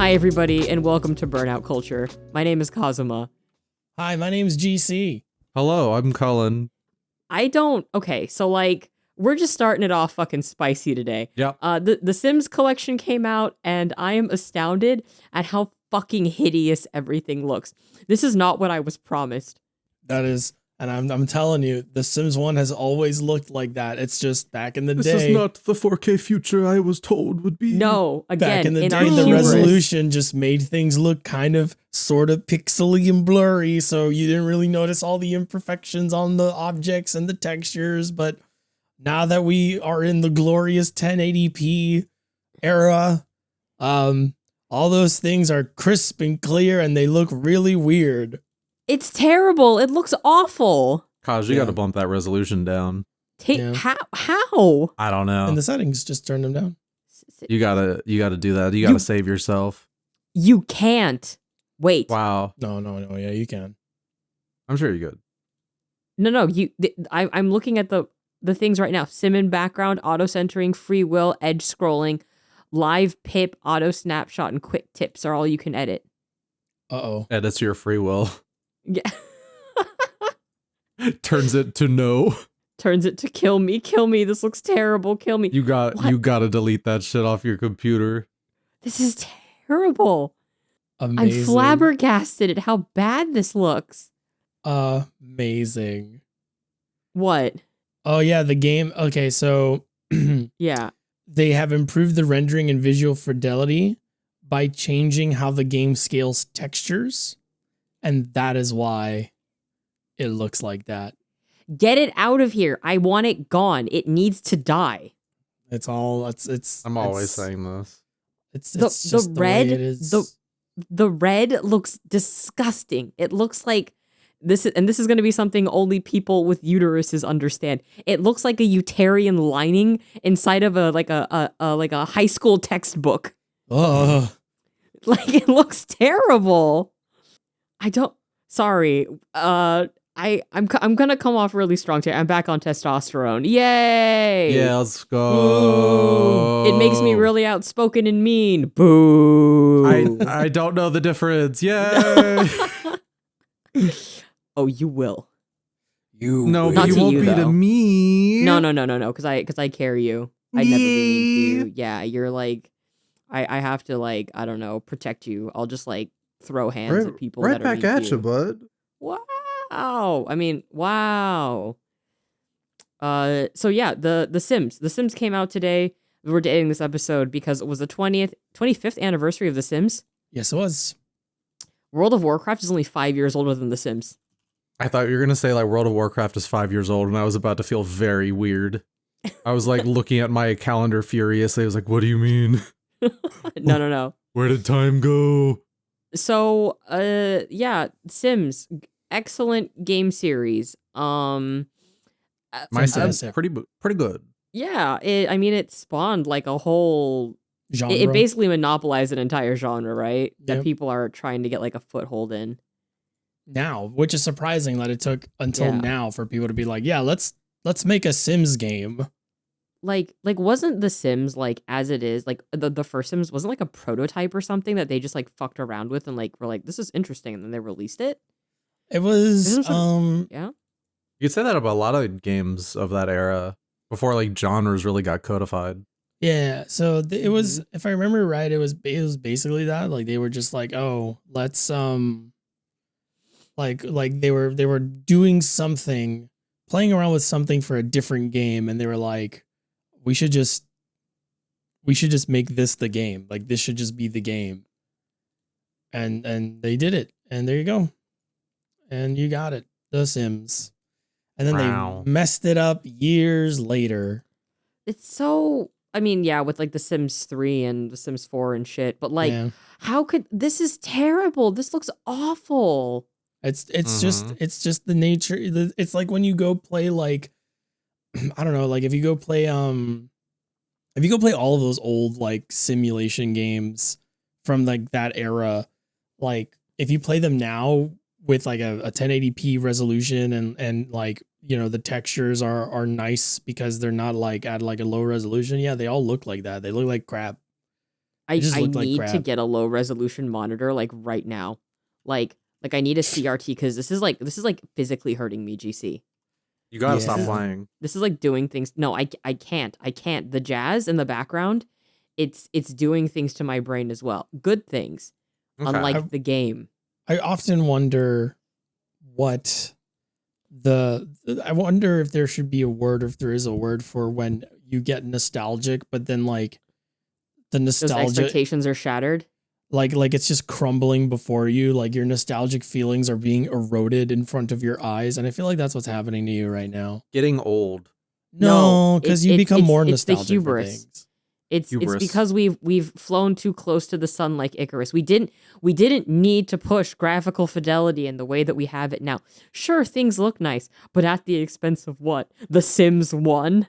Hi, everybody, and welcome to Burnout Culture. My name is Kazuma. Hi, my name's GC. Hello, I'm Cullen. Okay, so, we're just starting it off fucking spicy today. Yep. The Sims collection came out, and I am astounded at how fucking hideous everything looks. This is not what I was promised. That is, and I'm telling you, The Sims 1 has always looked like that. It's just back in the This day. is not the 4K future I was told would be. No, again, back in the our day, the hubris. resolution just made things look kind of sort of pixely and blurry, so you didn't really notice all the imperfections on the objects and the textures. But now that we are in the glorious 1080p era, all those things are crisp and clear, and they look really weird. It's terrible. It looks awful. Kaz, you Yeah. gotta bump that resolution down. Yeah. How? I don't know. In the settings, just turn them down. You gotta do that. You gotta save yourself. You can't. Wait. Wow. No. Yeah, you can. I'm sure you're good. No. I'm looking at the things right now. Sim in background, auto centering, free will, edge scrolling, live pip, auto snapshot, and quick tips are all you can edit. Uh-oh. Edits your free will. Yeah. Turns it to no. Turns it to kill me. This looks terrible. Kill me. You gotta delete that shit off your computer. This is terrible. Amazing. I'm flabbergasted at how bad this looks. Amazing. What? Oh yeah, the game. Okay, so Yeah. they have improved the rendering and visual fidelity by changing how the game scales textures, and that is why it looks like that. Get it out of here. I want it gone. It needs to die. It's all it's I'm always saying this. it's The just the red way it is. the red looks disgusting. It looks like this is going to be something only people with uteruses understand. It looks like a uterine lining inside of a high school textbook. Ugh. Like, it looks terrible. Sorry. I'm gonna come off really strong today. I'm back on testosterone. Yay! Yeah, let's go. It makes me really outspoken and mean. Boo! I don't know the difference. Yay! Oh, you will. No, Not but you to won't you, be though. to me. No, because I carry you. I never mean to. Yeah, you're like, I have to, like, I don't know, protect you. I'll just, like, throw hands at people Right that are back mean at to you, bud. Wow. I mean, wow. So yeah, the Sims. The Sims came out today. We're dating this episode because it was the 25th anniversary of The Sims. Yes, it was. World of Warcraft is only 5 years older than The Sims. I thought you were gonna say like World of Warcraft is 5 years old, and I was about to feel very weird. I was like looking at my calendar furiously. I was like, "What do you mean? No. Where did time go?" So, yeah, Sims, excellent game series. My Fantastic. Sims pretty good. Yeah, it spawned like a whole. Genre. It basically monopolized an entire genre, right? That Yep. people are trying to get like a foothold in. Now, which is surprising that it took until Yeah. now for people to be like, yeah, let's make a Sims game. Like wasn't The Sims, like, as it is, like the first Sims wasn't like a prototype or something that they just like fucked around with and like were like, this is interesting, and then they released it? It was Isn't some- Yeah. You could say that about a lot of games of that era before like genres really got codified. yeah, so it was, if I remember right, it was basically that, like they were just like, oh, let's like they were doing something, playing around with something for a different game, and they were like, we should just make this the game. Like, this should just be the game. And they did it. And there you go. And you got it. The Sims. And then Wow. they messed it up years later. It's so, yeah, with like The Sims 3 and The Sims 4 and shit, but like, Yeah. how could, this is terrible. This looks awful. It's just the nature. It's like when you go play, like, I don't know, like if you go play all of those old like simulation games from like that era, like if you play them now with like a 1080p resolution and like, you know, the textures are nice because they're not like at like a low resolution. Yeah, they all look like that. They look like crap. I just looked like need to crap. get a low resolution monitor like right now. Like I need a CRT because this is like physically hurting me, GC. You gotta Yeah. stop playing. This is like doing things. No, I can't. The jazz in the background, it's doing things to my brain as well. Good things, Okay. unlike the game. I often wonder what I wonder if there should be a word, or if there is a word for when you get nostalgic, but then like the Those nostalgia, expectations are shattered. like it's just crumbling before you, like your nostalgic feelings are being eroded in front of your eyes, and I feel like that's what's happening to you right now. Getting old. No, because you become more it's the nostalgic for hubris. things. It's Hubris. because we've flown too close to the sun like Icarus. We didn't need to push graphical fidelity in the way that we have it now. Sure, things look nice, but at the expense of what? The Sims 1?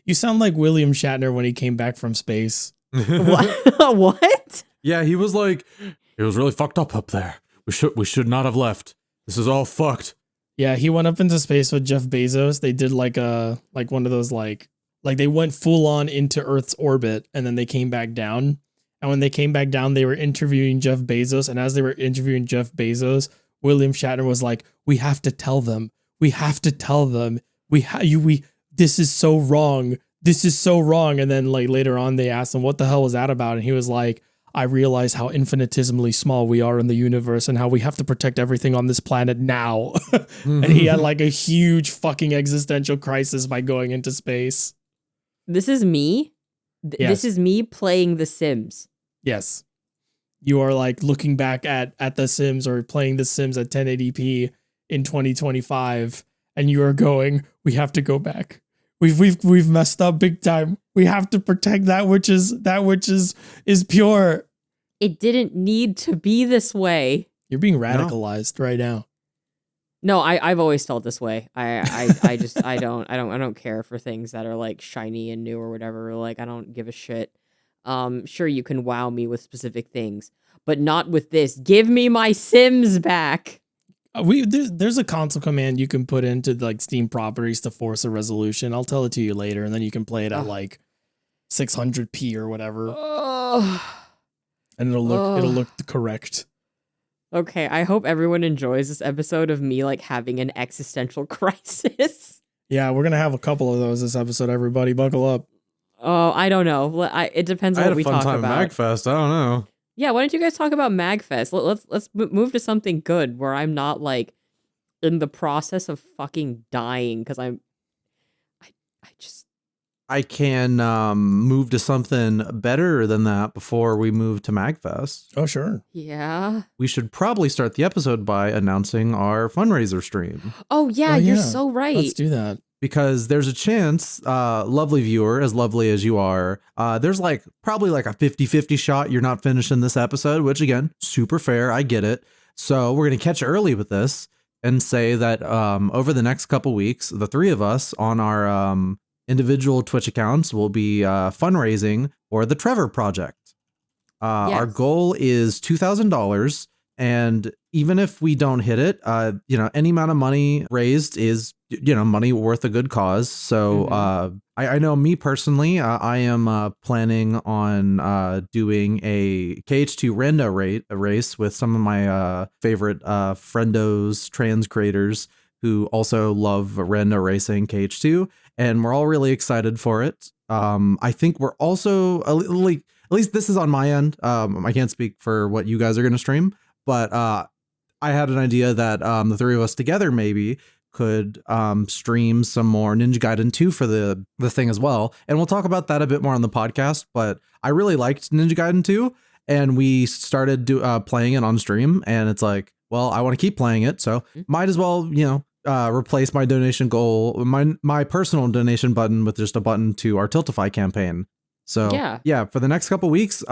You sound like William Shatner when he came back from space. What? What? Yeah, he was like, it was really fucked up there. We should not have left. This is all fucked. Yeah, he went up into space with Jeff Bezos. They did like one of those like they went full on into Earth's orbit, and then they came back down. And when they came back down, they were interviewing Jeff Bezos. And as they were interviewing Jeff Bezos, William Shatner was like, "We have to tell them. We have to tell them. This is so wrong. This is so wrong." And then like later on, they asked him, "What the hell was that about?" And he was like, "I realize how infinitesimally small we are in the universe and how we have to protect everything on this planet now." And he had like a huge fucking existential crisis by going into space. This is me. Yes. This is me playing The Sims. Yes. You are like looking back at The Sims or playing The Sims at 1080p in 2025, and you are going, "We have to go back. We've messed up big time. We have to protect that which is pure." It didn't need to be this way. You're being radicalized right now. No, I've always felt this way. I just I don't care for things that are like shiny and new or whatever. Like I don't give a shit. Sure you can wow me with specific things, but not with this. Give me my Sims back. There's a console command you can put into like Steam properties to force a resolution. I'll tell it to you later, and then you can play it at like 600p or whatever, and it'll look correct. Okay, I hope everyone enjoys this episode of me like having an existential crisis. Yeah, we're gonna have a couple of those this episode. Everybody, buckle up. Oh, I don't know. It depends on what we talk about. I had a fun time at MAGFest. I don't know. Yeah, why don't you guys talk about MAGFest? Let's move to something good where I'm not like in the process of fucking dying because I can move to something better than that before we move to MAGFest. Oh, sure. Yeah. We should probably start the episode by announcing our fundraiser stream. Oh yeah, you're so right. Let's do that. Because there's a chance, lovely viewer, as lovely as you are, there's like probably like a 50-50 shot you're not finishing this episode, which again, super fair. I get it. So we're going to catch you early with this and say that over the next couple weeks, the three of us on our individual Twitch accounts will be fundraising for the Trevor Project. Our goal is $2,000. And even if we don't hit it, any amount of money raised is, money worth a good cause. So I know me personally, I am planning on doing a KH2 rando race with some of my favorite friendos, trans creators who also love rando racing KH2. And we're all really excited for it. I think we're also, at least this is on my end. I can't speak for what you guys are going to stream. But I had an idea that the three of us together maybe could stream some more Ninja Gaiden 2 for the thing as well. And we'll talk about that a bit more on the podcast. But I really liked Ninja Gaiden 2, and we started playing it on stream. And it's like, well, I want to keep playing it. So might as well, replace my donation goal, my personal donation button with just a button to our Tiltify campaign. So yeah, for the next couple weeks,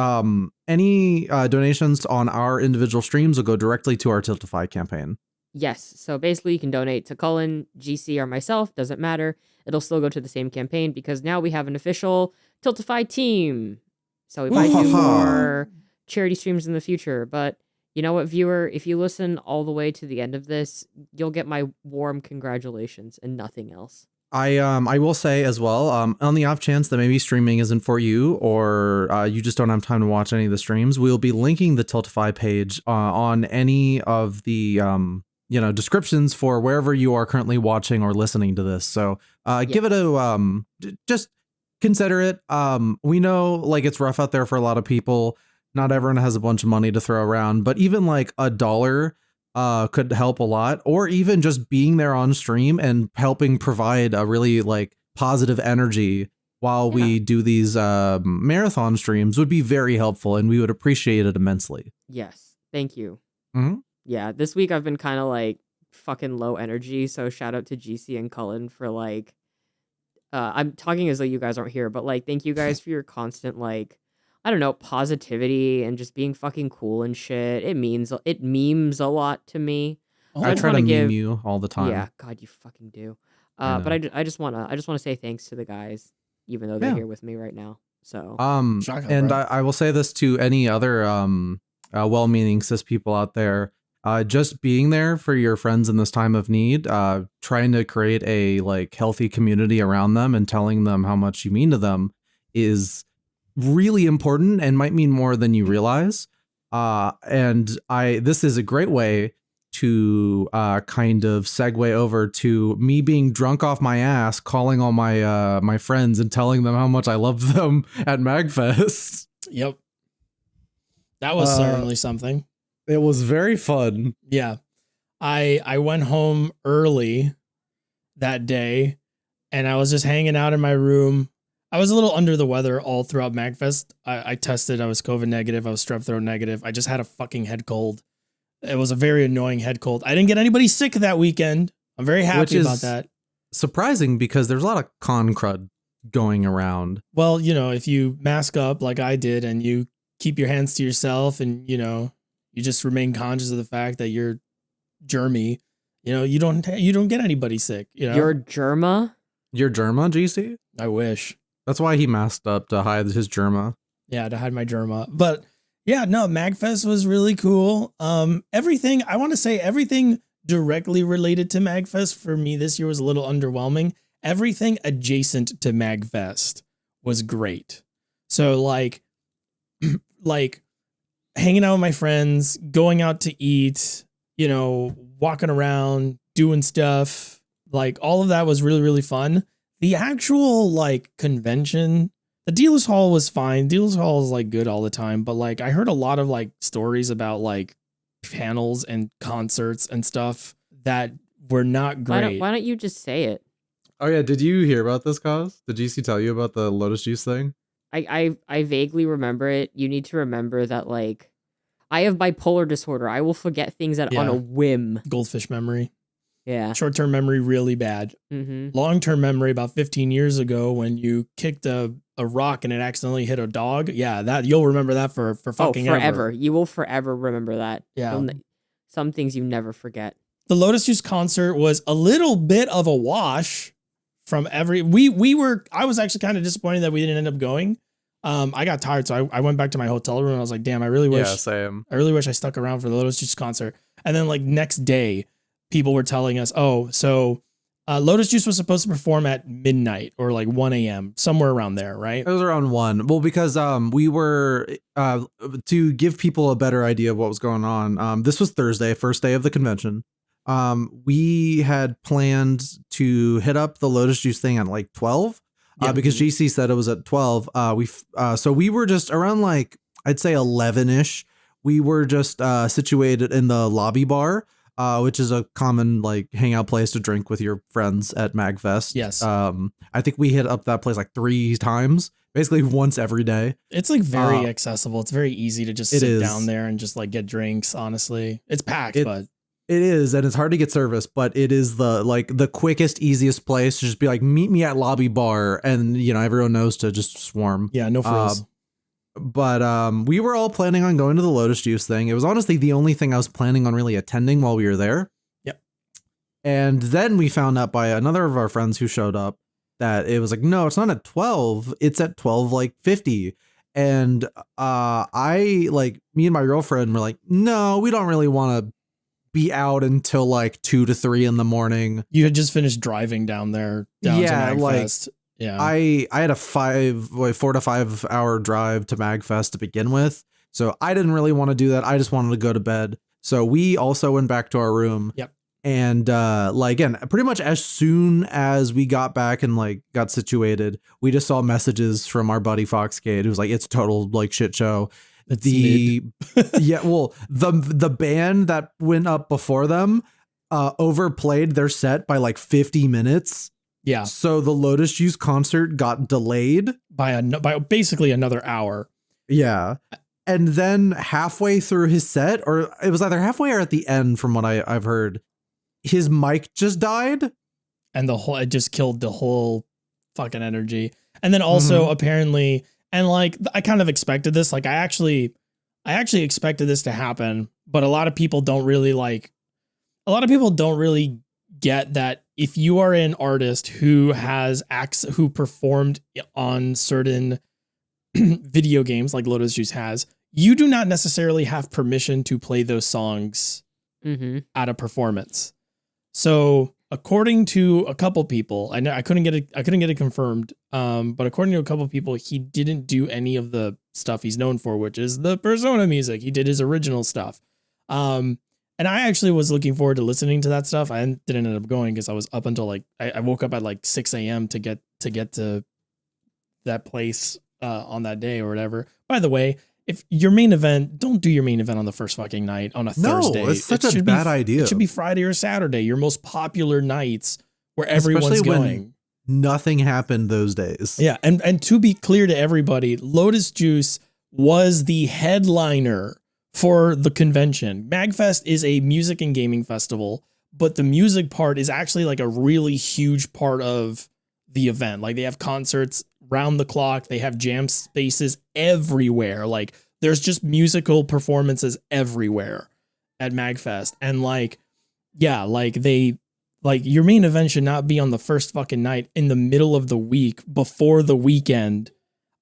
any donations on our individual streams will go directly to our Tiltify campaign. Yes. So basically you can donate to Cullen, GC, or myself. Doesn't matter. It'll still go to the same campaign because now we have an official Tiltify team. So we might do more charity streams in the future. But you know what, viewer? If you listen all the way to the end of this, you'll get my warm congratulations and nothing else. I will say as well, on the off chance that maybe streaming isn't for you, or you just don't have time to watch any of the streams, we'll be linking the Tiltify page on any of the descriptions for wherever you are currently watching or listening to this. So give it a just consider it. We know like it's rough out there for a lot of people. Not everyone has a bunch of money to throw around, but even like $1 could help a lot, or even just being there on stream and helping provide a really like positive energy while we do these marathon streams would be very helpful, and we would appreciate it immensely. Yes. Thank you. Mm-hmm. Yeah. This week I've been kind of like fucking low energy. So shout out to GC and Cullen for like, I'm talking as though you guys aren't here, but like, thank you guys for your constant, like, I don't know, positivity and just being fucking cool and shit. It memes a lot to me. Oh, I try to meme you all the time. Yeah, God, you fucking do. But I just wanna say thanks to the guys, even though they're here with me right now. So and I will say this to any other well-meaning cis people out there. Just being there for your friends in this time of need, trying to create a like healthy community around them and telling them how much you mean to them is really important and might mean more than you realize. And this is a great way to kind of segue over to me being drunk off my ass, calling all my my friends and telling them how much I love them at MAGFest. Yep. That was certainly something. It was very fun. Yeah. I went home early that day and I was just hanging out in my room. I was a little under the weather all throughout MAGFest. I tested. I was COVID negative. I was strep throat negative. I just had a fucking head cold. It was a very annoying head cold. I didn't get anybody sick that weekend. I'm very happy about that. Surprising because there's a lot of con crud going around. Well, if you mask up like I did and you keep your hands to yourself and, you just remain conscious of the fact that you're germy, you don't get anybody sick. You're germa? You're germa, GC? I wish. That's why he masked up, to hide his germa. Yeah, to hide my germa. But yeah, no, MAGFest was really cool. Everything directly related to MAGFest for me this year was a little underwhelming. Everything adjacent to MAGFest was great. So like hanging out with my friends, going out to eat, walking around, doing stuff, like all of that was really, really fun. The actual like convention, the dealer's hall was fine. Dealer's hall is like good all the time, but like I heard a lot of like stories about like panels and concerts and stuff that were not great. Why don't you just say it? Oh yeah, did you hear about this, Kaz? Did GC tell you about the Lotus Juice thing? I vaguely remember it. You need to remember that like I have bipolar disorder. I will forget things on a whim. Goldfish memory. Yeah. Short-term memory, really bad. Mm-hmm. Long-term memory, about 15 years ago when you kicked a rock and it accidentally hit a dog. Yeah, that you'll remember that for fucking forever. ever. You will forever remember that. Yeah. Some things you never forget. The Lotus Juice concert was a little bit of a wash from I was actually kind of disappointed that we didn't end up going. I got tired, so I went back to my hotel room and I was like, damn, I really wish I stuck around for the Lotus Juice concert. And then like next day, people were telling us, Lotus Juice was supposed to perform at midnight or like 1 a.m., somewhere around there, right? It was around 1. Well, because we were, to give people a better idea of what was going on, this was Thursday, first day of the convention. We had planned to hit up the Lotus Juice thing at like 12, because GC said it was at 12. So we were just around like, I'd say 11-ish. We were just situated in the lobby bar, which is a common like hangout place to drink with your friends at MAGFest. Yes. I think we hit up that place like 3 times, basically once every day. It's like very accessible. It's very easy to just sit down there and just like get drinks. Honestly, it's packed, but it is, and it's hard to get service, but it is the quickest, easiest place to just be like, meet me at lobby bar, and everyone knows to just swarm. Yeah, no frills. But we were all planning on going to the Lotus Juice thing. It was honestly the only thing I was planning on really attending while we were there. Yep. And then we found out by another of our friends who showed up that it was like, no, it's not at 12. It's at 12, like 50. And me and my girlfriend were like, no, we don't really want to be out until like 2 to 3 in the morning. You had just finished driving down there down to MAGFest. Yeah. I had a 4 to 5 hour drive to MAGFest to begin with. So I didn't really want to do that. I just wanted to go to bed. So we also went back to our room. Yep. And like, again, pretty much as soon as we got back and like got situated, we just saw messages from our buddy Foxcade, who's like, it's a total like shit show. Yeah, well, the band that went up before them overplayed their set by like 50 minutes. Yeah. So the Lotus Juice concert got delayed by basically another hour. Yeah. And then halfway through his set, or it was either halfway or at the end from what I've heard, his mic just died. And it just killed the whole fucking energy. And then also apparently, and like, I kind of expected this. Like I actually expected this to happen, but a lot of people don't really get that if you are an artist who who performed on certain video games like Lotus Juice has, you do not necessarily have permission to play those songs at a performance. So according to a couple people, I couldn't get it confirmed. But according to a couple people, he didn't do any of the stuff he's known for, which is the Persona music. He did his original stuff. And I actually was looking forward to listening to that stuff. I didn't end up going because I was up until like I woke up at like 6 a.m. to get to that place on that day or whatever. By the way, if your main event, don't do your main event on the first fucking night on a Thursday. No, it's such a bad idea. It should be Friday or Saturday, your most popular nights where everyone's going. Nothing happened those days. Yeah, and to be clear to everybody, Lotus Juice was the headliner for the convention. MAGFest is a music and gaming festival, but the music part is actually like a really huge part of the event. Like they have concerts round the clock. They have jam spaces everywhere. Like there's just musical performances everywhere at MAGFest. And like, yeah, like your main event should not be on the first fucking night in the middle of the week before the weekend.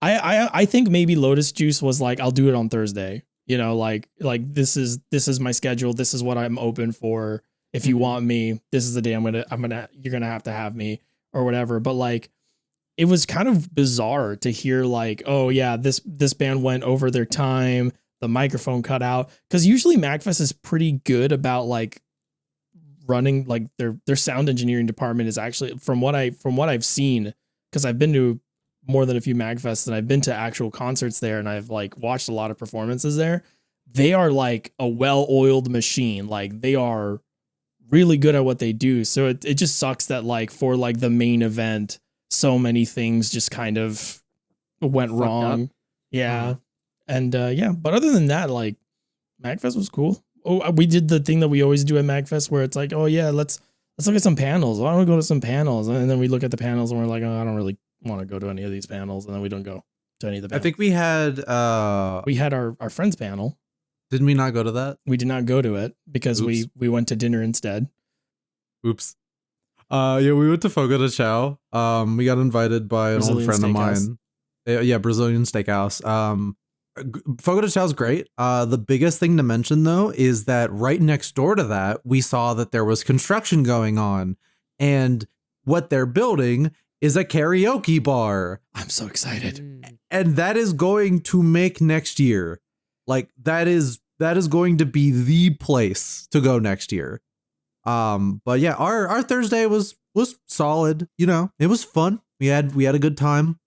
I think maybe Lotus Juice was like, I'll do it on Thursday. You know, like this is my schedule. This is what I'm open for. If you want me, this is the day you're gonna have to have me or whatever. But like, it was kind of bizarre to hear like, oh yeah, this band went over their time. The microphone cut out, because usually MAGFest is pretty good about like running, like their sound engineering department is actually from what I've seen, because I've been to more than a few MAGFests and I've been to actual concerts there and I've like watched a lot of performances there. They are like a well-oiled machine. Like they are really good at what they do. So it just sucks that like for like the main event, so many things just kind of went wrong. Up. Yeah. And yeah, but other than that, like MAGFest was cool. Oh, we did the thing that we always do at MAGFest where it's like, oh yeah, let's look at some panels. Why don't we go to some panels? And then we look at the panels and we're like, oh, I don't really want to go to any of these panels. And then we don't go to any of the panels. I think we had our friends panel. Didn't we not go to that? We did not go to it because we went to dinner instead. Oops. Yeah, we went to Fogo de Chao. We got invited by an old friend of mine. Yeah, Brazilian steakhouse. Fogo de Chao is great. The biggest thing to mention though is that right next door to that, we saw that there was construction going on, and what they're building is a karaoke bar. I'm so excited. And that is going to make next year. Like that is going to be the place to go next year. But yeah, our Thursday was solid. You know, it was fun. We had a good time.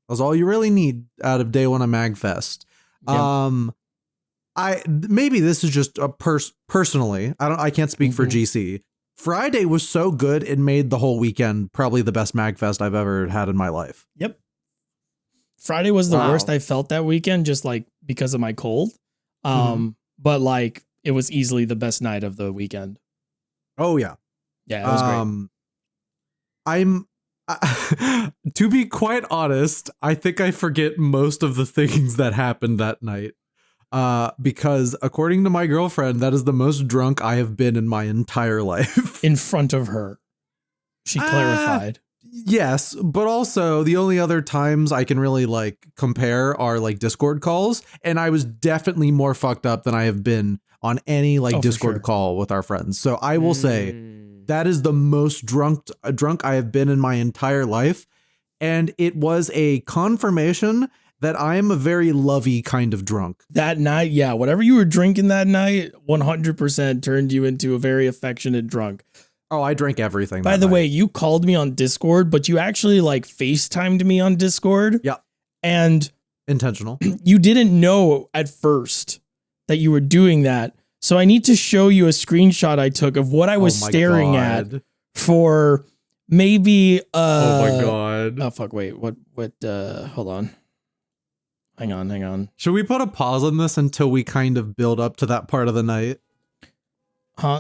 That was all you really need out of day one of MAGFest. Yep. Maybe this is just a personally. I can't speak for GC. Friday was so good it made the whole weekend probably the best MAGFest I've ever had in my life. Yep. Friday was the worst I felt that weekend, just like because of my cold. But like it was easily the best night of the weekend. Oh yeah. Yeah, it was great. To be quite honest, I think I forget most of the things that happened that night. Because according to my girlfriend, that is the most drunk I have been in my entire life. In front of her, she clarified. Yes, but also the only other times I can really like compare are like Discord calls, and I was definitely more fucked up than I have been on any like for Discord sure. call with our friends. So I will say Mm. that is the most drunk I have been in my entire life. And it was a confirmation that I am a very lovey kind of drunk. That night, yeah, whatever you were drinking that night, 100% turned you into a very affectionate drunk. Oh, I drank everything. By the way, you called me on Discord, but you actually like FaceTimed me on Discord. Yeah. And intentional. you didn't know at first that you were doing that. So I need to show you a screenshot I took of what I was staring at for maybe oh my god. Oh fuck, wait. What hold on. Hang on. Should we put a pause on this until we kind of build up to that part of the night?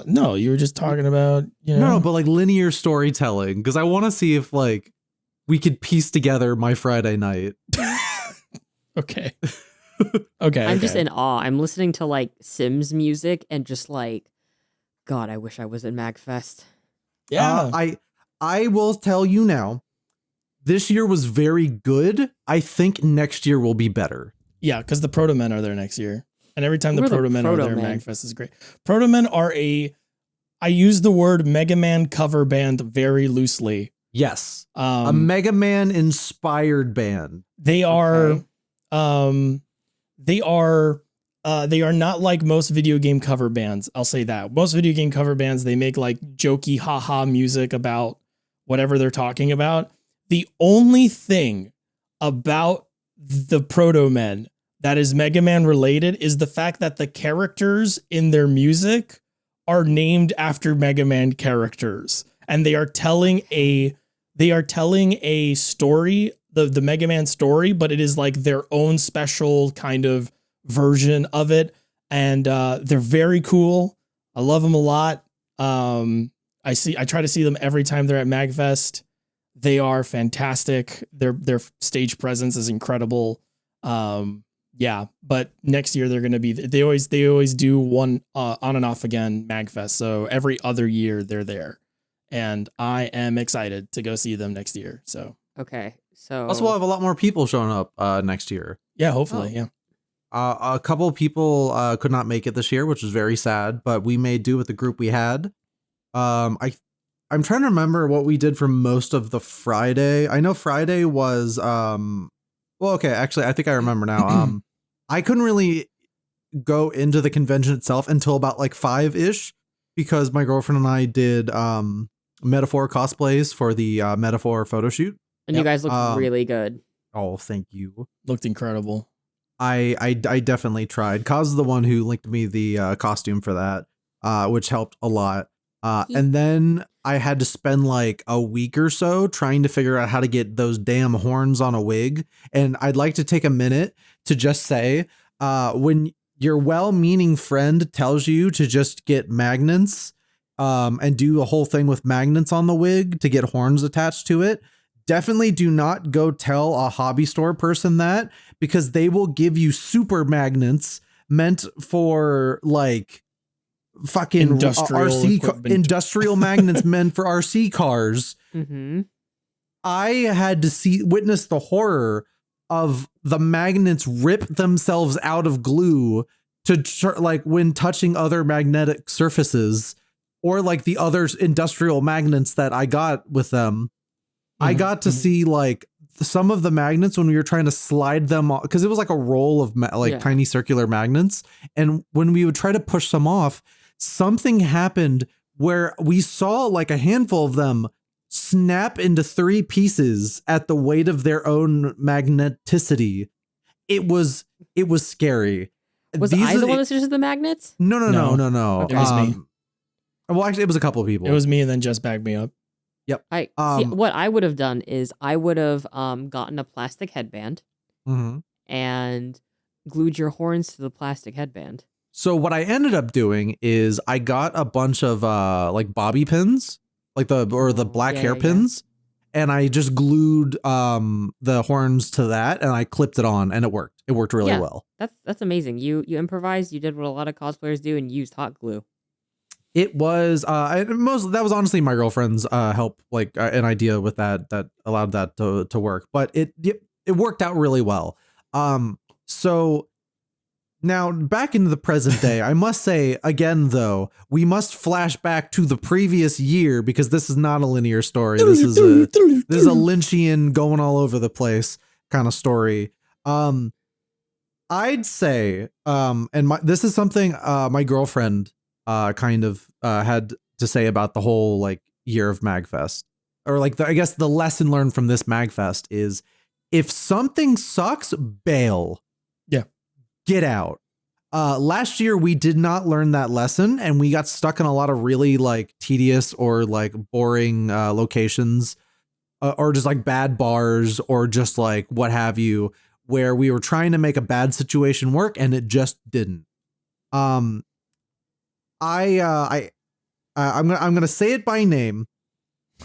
No, you were just talking about, you know. No, but like linear storytelling, because I want to see if like we could piece together my Friday night. Okay. Okay. I'm just in awe. I'm listening to like Sims music and just like, God, I wish I was at MAGFest. Yeah. I will tell you now, this year was very good. I think next year will be better. Yeah, because the Proto Men are there next year. And every time the Who are the Proto Men are Proto there, Men? MAGFest is great. Proto Men are I use the word Mega Man cover band very loosely. Yes. A Mega Man inspired band. They are they are not like most video game cover bands. I'll say that. Most video game cover bands, they make like jokey haha music about whatever they're talking about. The only thing about the Proto Men that is Mega Man related is the fact that the characters in their music are named after Mega Man characters, and they are telling a story, the Mega Man story, but it is like their own special kind of version of it, and they're very cool. I love them a lot. I try to see them every time they're at MAGFest. They are fantastic. Their stage presence is incredible. Yeah, but next year they're going to be, they always do one on and off again MAGFest. So every other year they're there, and I am excited to go see them next year. So, Okay. So Also, we'll have a lot more people showing up next year. yeah, hopefully. Yeah. A couple of people could not make it this year, which is very sad, but we made do with the group we had. I'm trying to remember what we did for most of the Friday. I know Friday was well, okay, actually I think I remember now. I couldn't really go into the convention itself until about like 5-ish, because my girlfriend and I did Metaphor cosplays for the Metaphor photo shoot. and you guys look really good. Oh, thank you. Looked incredible. I definitely tried. Kaz is the one who linked me the costume for that, which helped a lot. And then I had to spend like a week or so trying to figure out how to get those damn horns on a wig. And I'd like to take a minute to just say, when your well-meaning friend tells you to just get magnets, and do a whole thing with magnets on the wig to get horns attached to it, definitely do not go tell a hobby store person that, because they will give you super magnets meant for like fucking industrial magnets meant for RC cars. Mm-hmm. I had to witness the horror of the magnets rip themselves out of glue to like when touching other magnetic surfaces, or like the other industrial magnets that I got with them. I got to see like some of the magnets when we were trying to slide them off, because it was like a roll of tiny circular magnets. And when we would try to push them off, something happened where we saw like a handful of them snap into 3 pieces at the weight of their own magneticity. It was scary. Was I the one that suggested the magnets? No. It was me. Well, actually, it was a couple of people. It was me, and then Jess bagged me up. Yep. See, what I would have done is I would have gotten a plastic headband and glued your horns to the plastic headband. So what I ended up doing is I got a bunch of like bobby pins, like the black hairpins, and I just glued the horns to that, and I clipped it on, and it worked. It worked really well. That's amazing. You improvised. You did what a lot of cosplayers do, and used hot glue. It was that was honestly my girlfriend's help, like an idea with that allowed that to work, but it worked out really well. So Now, back into the present day, I must say again, though, we must flash back to the previous year because this is not a linear story. This is a Lynchian going all over the place kind of story. I'd say, this is something my girlfriend kind of had to say about the whole like year of MAGFest, or like I guess the lesson learned from this MAGFest is if something sucks, bail. Yeah. Get out. Last year we did not learn that lesson, and we got stuck in a lot of really like tedious or like boring locations, or just like bad bars, or just like what have you, where we were trying to make a bad situation work and it just didn't. I'm gonna say it by name,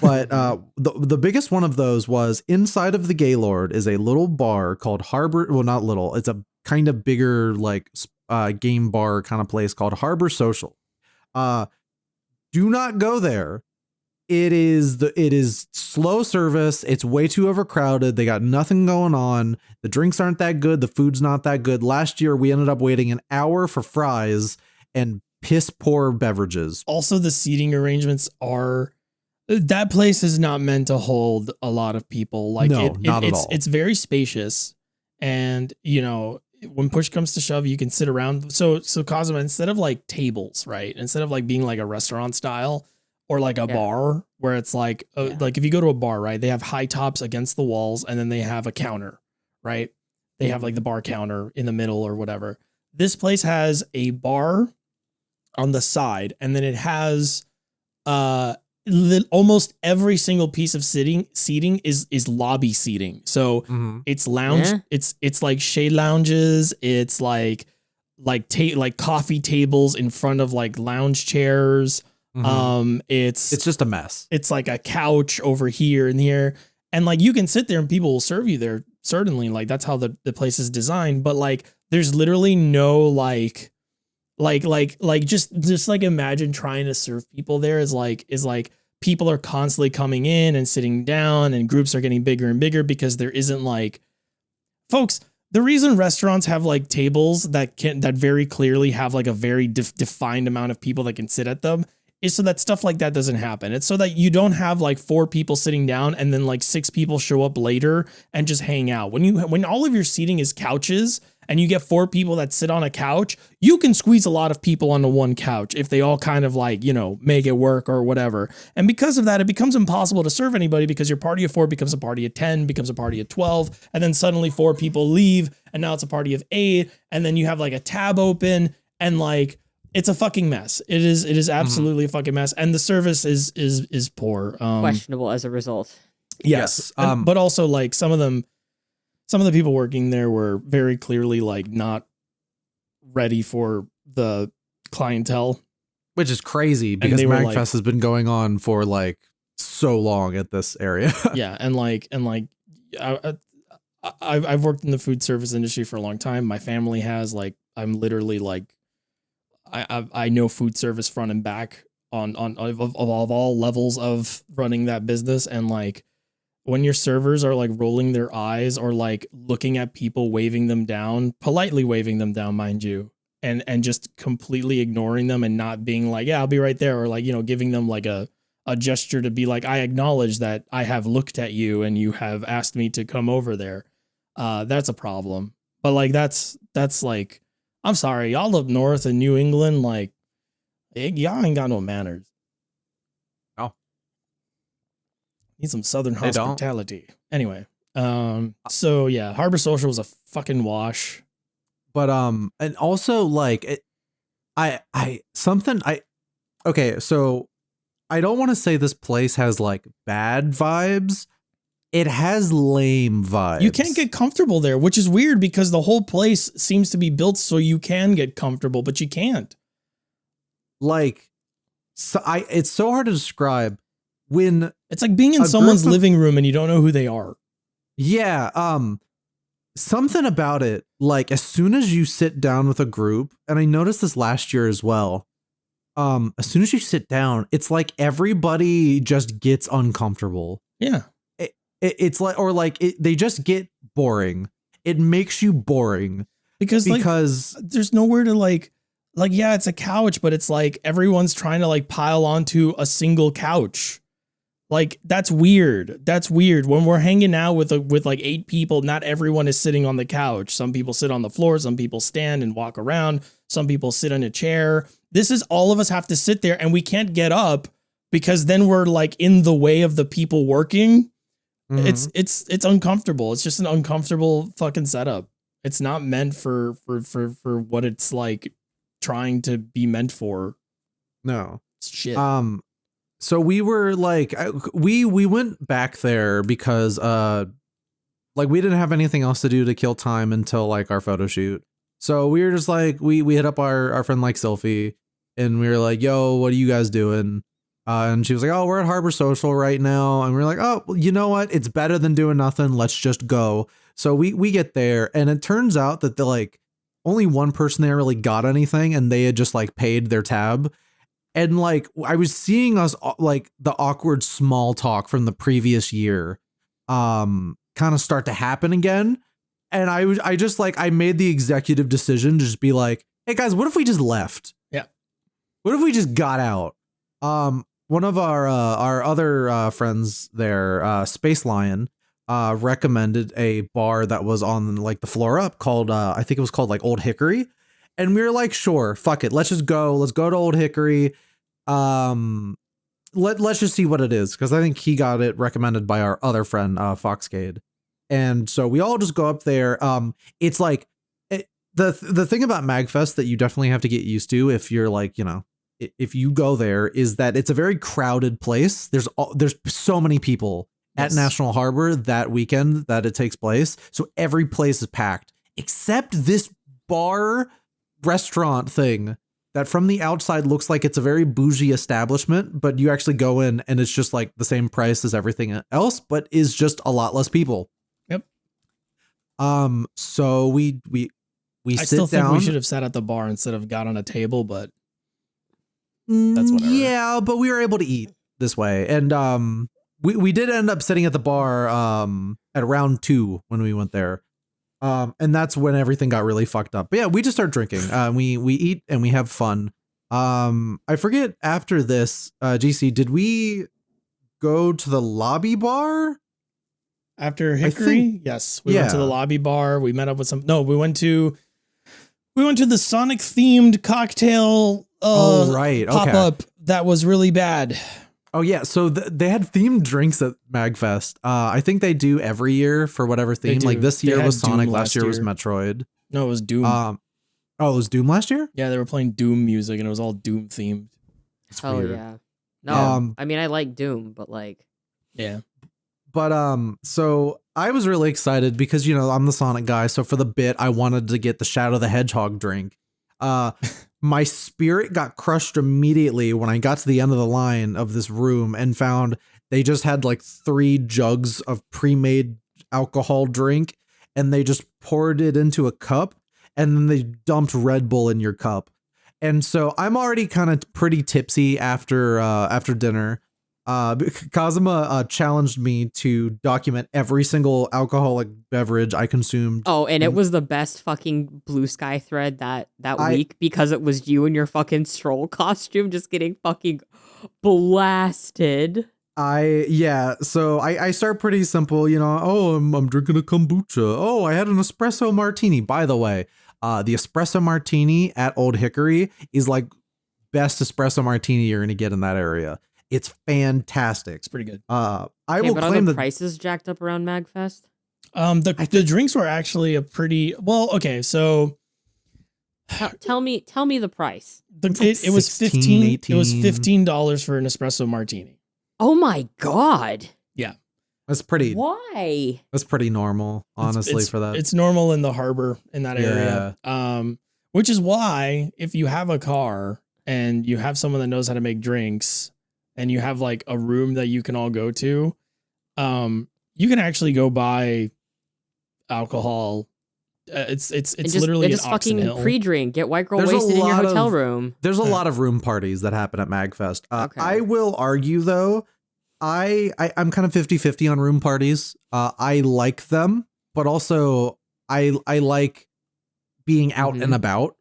but the biggest one of those was inside of the Gaylord is a little bar called Harbor. Well, not little. It's a kind of bigger like game bar kind of place called Harbor Social. Do not go there. It is slow service. It's way too overcrowded. They got nothing going on. The drinks aren't that good. The food's not that good. Last year we ended up waiting an hour for fries and piss poor beverages. Also, the seating arrangements are, that place is not meant to hold a lot of people. Like not at all. It's very spacious, and you know, when push comes to shove, you can sit around. So Kazuma, instead of like tables, right? Instead of like being like a restaurant style or like a bar where it's like if you go to a bar, right? They have high tops against the walls, and then they have a counter, right? They have like the bar counter in the middle or whatever. This place has a bar on the side, and then it has almost every single piece of seating is lobby seating. So it's lounge, it's like shade lounges, it's like coffee tables in front of like lounge chairs. It's just a mess. It's like a couch over here and here, and like you can sit there and people will serve you there. Certainly, like that's how the place is designed. But like there's literally no just like imagine trying to serve people there is like people are constantly coming in and sitting down, and groups are getting bigger and bigger because there isn't like, folks, the reason restaurants have like tables that very clearly have like a very defined amount of people that can sit at them is so that stuff like that doesn't happen. It's so that you don't have like 4 people sitting down and then like 6 people show up later and just hang out. When all of your seating is couches and you get 4 people that sit on a couch, you can squeeze a lot of people onto one couch if they all kind of like, you know, make it work or whatever. And because of that, it becomes impossible to serve anybody because your party of 4 becomes a party of 10, becomes a party of 12. And then suddenly 4 people leave and now it's a party of 8. And then you have like a tab open and like, it's a fucking mess. It is absolutely a fucking mess. And the service is poor. Questionable as a result. Yes. But also like some of the people working there were very clearly like not ready for the clientele, which is crazy because MAGFest has been going on for like so long at this area. Yeah, and I've worked in the food service industry for a long time. My family has, like, I'm literally like I know food service front and back on all levels of running that business, and like when your servers are like rolling their eyes or like looking at people, waving them down, politely waving them down, mind you, and just completely ignoring them and not being like, yeah, I'll be right there, or like, you know, giving them like a gesture to be like, I acknowledge that I have looked at you and you have asked me to come over there. That's a problem. But like that's like, I'm sorry, y'all up north in New England, like y'all ain't got no manners. Oh. Need some Southern hospitality. Anyway, so yeah, Harbor Social was a fucking wash. But and also like okay, so I don't want to say this place has like bad vibes. It has lame vibes. You can't get comfortable there, which is weird because the whole place seems to be built so you can get comfortable, but you can't. Like, so it's so hard to describe when it's like being in someone's living room and you don't know who they are. Yeah. Something about it, like as soon as you sit down with a group, and I noticed this last year as well. As soon as you sit down, it's like everybody just gets uncomfortable. Yeah. It's like, or like they just get boring. It makes you boring. Because there's nowhere to like, yeah, it's a couch, but it's like everyone's trying to like pile onto a single couch. Like, that's weird. That's weird. When we're hanging out with like 8 people, not everyone is sitting on the couch. Some people sit on the floor. Some people stand and walk around. Some people sit in a chair. This is all of us have to sit there and we can't get up because then we're like in the way of the people working. Mm-hmm. It's uncomfortable. It's just an uncomfortable fucking setup. It's not meant for what it's like trying to be meant for. No. Shit. So we were like, we went back there because like we didn't have anything else to do to kill time until like our photo shoot. So we were just like, we hit up our friend like Sylphie and we were like, yo, what are you guys doing? And she was like, oh, we're at Harbor Social right now. And we're like, oh, well, you know what? It's better than doing nothing. Let's just go. So we get there and it turns out that only one person there really got anything and they had just like paid their tab. And like, I was seeing us like the awkward small talk from the previous year kind of start to happen again. And I just like, I made the executive decision to just be like, hey guys, what if we just left? Yeah. What if we just got out? One of our other friends there, Space Lion, recommended a bar that was on like the floor up called, I think it was called like Old Hickory. And we were like, sure, fuck it. Let's just go. Let's go to Old Hickory. Let's just see what it is. Cause I think he got it recommended by our other friend, Foxcade. And so we all just go up there. It's like the thing about MAGFest that you definitely have to get used to if you're like, you know, if you go there is that it's a very crowded place. There's so many people at National Harbor that weekend that it takes place. So every place is packed except this bar restaurant thing that from the outside looks like it's a very bougie establishment, but you actually go in and it's just like the same price as everything else, but is just a lot less people. Yep. So we I sit still down. think we should have sat at the bar instead of got on a table, but that's whatever. Yeah, but we were able to eat this way. And we did end up sitting at the bar at round 2 when we went there. And that's when everything got really fucked up. But yeah, we just start drinking. We eat and we have fun. I forget after this, GC, did we go to the lobby bar? After Hickory? Yes. We went to the lobby bar. We met up with we went to the Sonic themed cocktail pop up that was really bad. Oh yeah, so they had themed drinks at MAGFest. I think they do every year for whatever theme. Like this year was Sonic, last year was Metroid. No, it was Doom. Oh, it was Doom last year? Yeah, they were playing Doom music and it was all Doom themed. Oh yeah. No, I mean I like Doom, but like yeah. But so I was really excited because, you know, I'm the Sonic guy. So for the bit, I wanted to get the Shadow the Hedgehog drink. My spirit got crushed immediately when I got to the end of the line of this room and found they just had like 3 jugs of pre-made alcohol drink and they just poured it into a cup and then they dumped Red Bull in your cup. And so I'm already kind of pretty tipsy after dinner. Kazuma challenged me to document every single alcoholic beverage I consumed. Oh, and it was the best fucking Blue Sky thread that week because it was you in your fucking stroll costume just getting fucking blasted. So I start pretty simple, you know. Oh, I'm drinking a kombucha. Oh, I had an espresso martini. By the way, the espresso martini at Old Hickory is like best espresso martini you're gonna get in that area. It's fantastic. It's pretty good. I will claim the prices jacked up around MAGFest. The drinks were actually a pretty well. Okay, so tell me the price. It was 15. 18. It was $15 for an espresso martini. Oh my god. Yeah, that's pretty. Why? That's pretty normal, honestly. For that, it's normal in the harbor in that area. Which is why if you have a car and you have someone that knows how to make drinks. And you have like a room that you can all go to, you can actually go buy alcohol. It's literally just an Oxon fucking Hill. pre-drink. Get white girl wasted in your hotel room. There's a lot of room parties that happen at MAGFest. Okay. I will argue though, I'm kind of 50-50 on room parties. I like them, but also I like being out and about.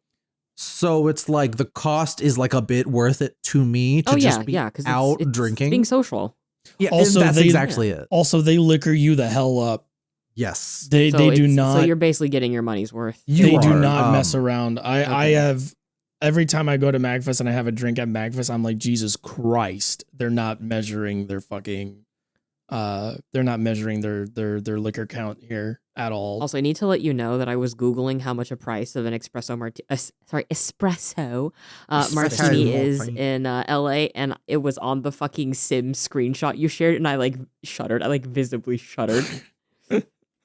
So it's like the cost is like a bit worth it to me to just be out drinking. Being social. Yeah, also, that's exactly it. Also, they liquor you the hell up. Yes. They do not. So you're basically getting your money's worth. They do not mess around. I have, every time I go to MAGFest and I have a drink at MAGFest, I'm like, Jesus Christ, they're not measuring their fucking, they're not measuring their liquor count here at all. Also, I need to let you know that I was Googling how much a price of an espresso martini is in LA, and it was on the fucking Sim screenshot you shared, and I like shuddered. I like visibly shuddered.